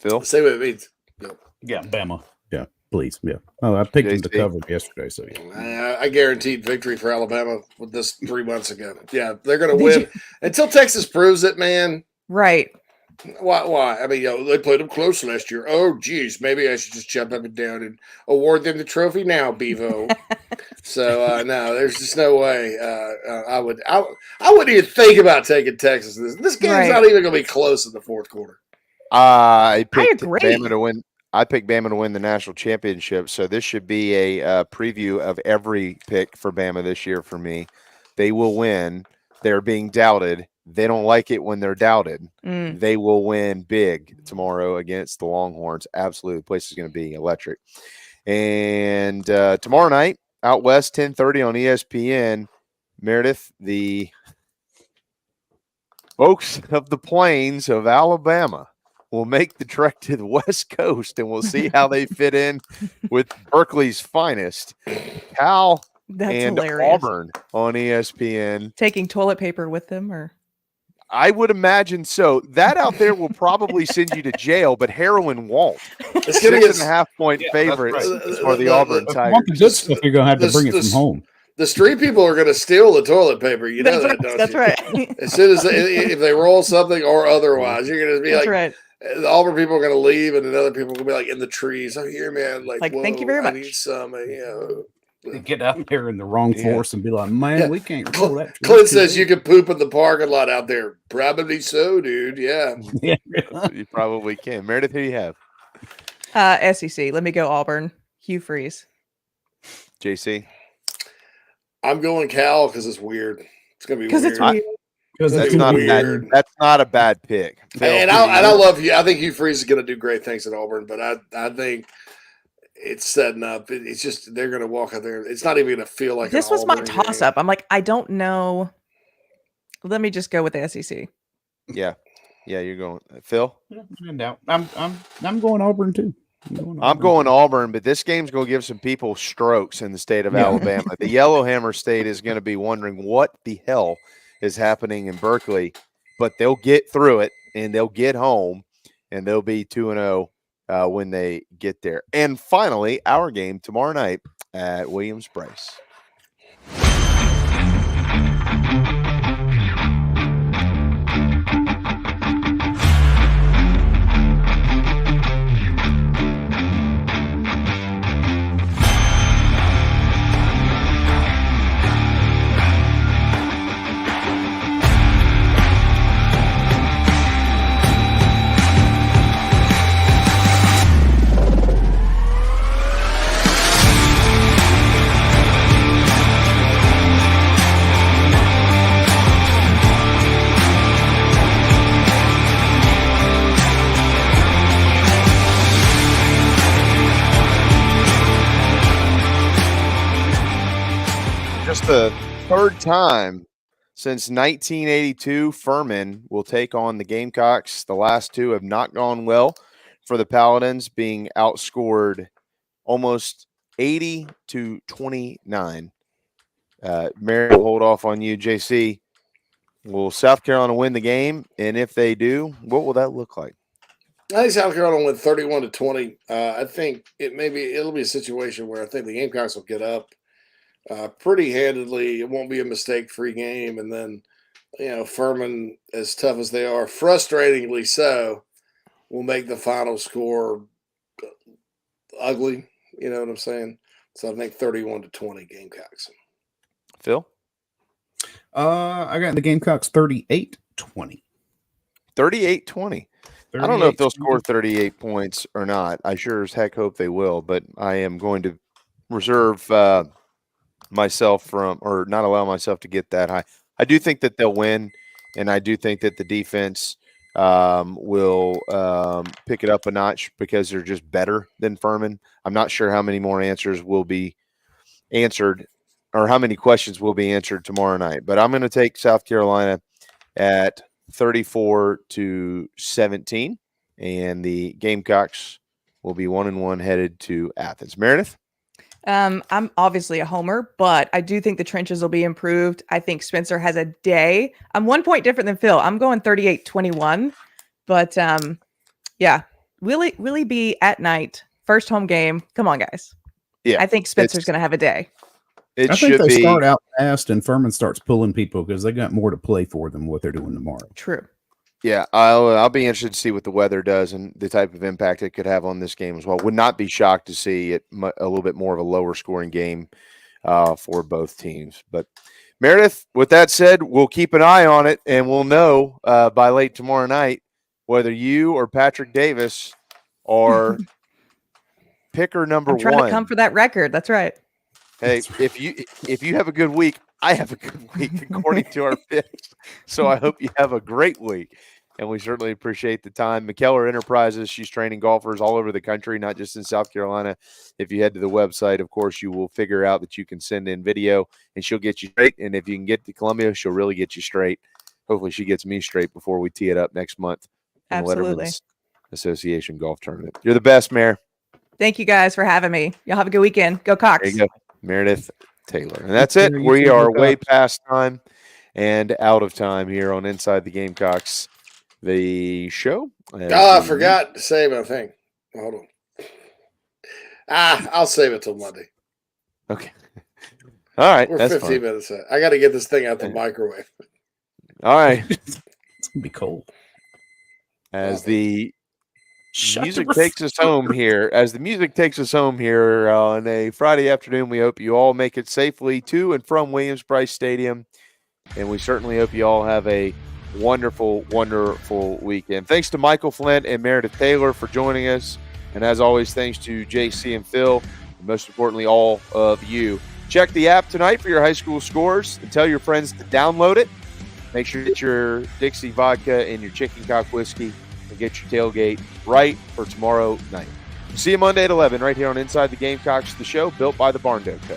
Phil, say what it means. No. Yeah, Bama. Yeah, please. Yeah. Oh, I picked them to cover yesterday. So yeah. I guaranteed victory for Alabama with this 3 months ago. Yeah, they're going to win until Texas proves it, man. Right. Why? I mean, they played them close last year. Oh, geez, maybe I should just jump up and down and award them the trophy now, Bevo. So no, there's just no way. I wouldn't even think about taking Texas. This game's not even going to be close in the fourth quarter. I picked Bama to win. I picked Bama to win the national championship, so this should be a preview of every pick for Bama this year for me. They will win. They're being doubted. They don't like it when they're doubted. They will win big tomorrow against the Longhorns. Absolutely. The place is going to be electric. And tomorrow night, out west, 10:30 on ESPN, Meredith, the folks of the plains of Alabama will make the trek to the West Coast, and we'll see how they fit in with Berkeley's finest. Cal and hilarious. Auburn on ESPN. Taking toilet paper with them, or I would imagine so. That out there will probably send you to jail, but heroin won't. It's going to get 6.5 point favorites for the Auburn If you Tigers. want the good stuff, you're going to have to bring it from home. The street people are going to steal the toilet paper. You know that, don't That's you? right. As soon as if they roll something or otherwise, you're going to be That's like, right. the Auburn people are going to leave, and then other people are going to be like in the trees. Oh, here, man. Like, thank you whoa, very I much. need some. They get out there in the wrong force and be like, man, Yeah. we can't roll that. Clint says you can poop in the parking lot out there. Probably so, dude. Yeah. You probably can. Meredith, who do you have? SEC. Let me go Auburn. Hugh Freeze. JC? I'm going Cal because it's weird. It's going to be Because weird. it's weird. That's not weird. that's not a bad pick. Phil, And who do you I have? love you. I think Hugh Freeze is going to do great things at Auburn, but I think it's setting up. It's just they're going to walk out there. It's not even going to feel like This an was my Auburn toss game. up. I'm like, I don't know. Let me just go with the SEC. Yeah, you're going Phil. No doubt. I'm going Auburn too. I'm going Auburn, but this game's going to give some people strokes in the state of Alabama. The Yellowhammer State is going to be wondering what the hell is happening in Berkeley, but they'll get through it and they'll get home and they'll be 2-0 when they get there. And finally, our game tomorrow night at Williams-Brice. Just the third time since 1982, Furman will take on the Gamecocks. The last two have not gone well for the Paladins, being outscored almost 80-29. Mary will hold off on you, JC. Will South Carolina win the game? And if they do, what will that look like? I think South Carolina went 31-20. I think it'll be a situation where I think the Gamecocks will get up pretty handedly. It won't be a mistake-free game, and then Furman, as tough as they are, frustratingly so, will make the final score ugly. You know what I'm saying? So I think 31-20 Gamecocks. Phil? I got the Gamecocks 38-20. 38-20. I don't know if they'll score 38 points or not. I sure as heck hope they will, but I am going to reserve myself from, or not allow myself to get that high. I do think that they'll win, and I do think that the defense will pick it up a notch because they're just better than Furman. I'm not sure how many more answers will be answered or how many questions will be answered tomorrow night, but I'm going to take South Carolina at 34-17, and the Gamecocks will be 1-1 headed to Athens. Meredith? I'm obviously a homer, but I do think the trenches will be improved. I think Spencer has a day. I'm 1 point different than Phil. I'm going 38-21, but yeah, will it be at night? First home game. Come on, guys. Yeah, I think Spencer's going to have a day. I think they start out fast and Furman starts pulling people because they got more to play for than what they're doing tomorrow. True. Yeah, I'll be interested to see what the weather does and the type of impact it could have on this game as well. Would not be shocked to see it a little bit more of a lower scoring game for both teams. But Meredith, with that said, we'll keep an eye on it and we'll know by late tomorrow night whether you or Patrick Davis are picker number I'm trying one. to come for that record. That's right. Hey, if you have a good week, I have a good week according to our picks. So I hope you have a great week. And we certainly appreciate the time. McKellar Enterprises, she's training golfers all over the country, not just in South Carolina. If you head to the website, of course, you will figure out that you can send in video and she'll get you straight. And if you can get to Columbia, she'll really get you straight. Hopefully she gets me straight before we tee it up next month in the Absolutely. Letterman's Association Golf Tournament. You're the best, Mayor. Thank you guys for having me. Y'all have a good weekend. Go Cox. There you go. Meredith Taylor. And that's it. We are way past time. and out of time here on Inside the Gamecocks, the show. I forgot to say my thing. Hold on. I'll save it till Monday. Okay. All right. We're that's 15 fine. minutes in. I got to get this thing out the microwave. All right. It's gonna be cold. As the music takes us home here, on a Friday afternoon, we hope you all make it safely to and from Williams-Brice Stadium, and we certainly hope you all have a wonderful, wonderful weekend. Thanks to Michael Flint and Meredith Taylor for joining us, and as always, thanks to JC and Phil, and most importantly, all of you. Check the app tonight for your high school scores, and tell your friends to download it. Make sure to get your Dixie vodka and your Chicken Cock whiskey and get your tailgate right for tomorrow night. See you Monday at 11 right here on Inside the Gamecocks, the show built by the Barn Dough Co.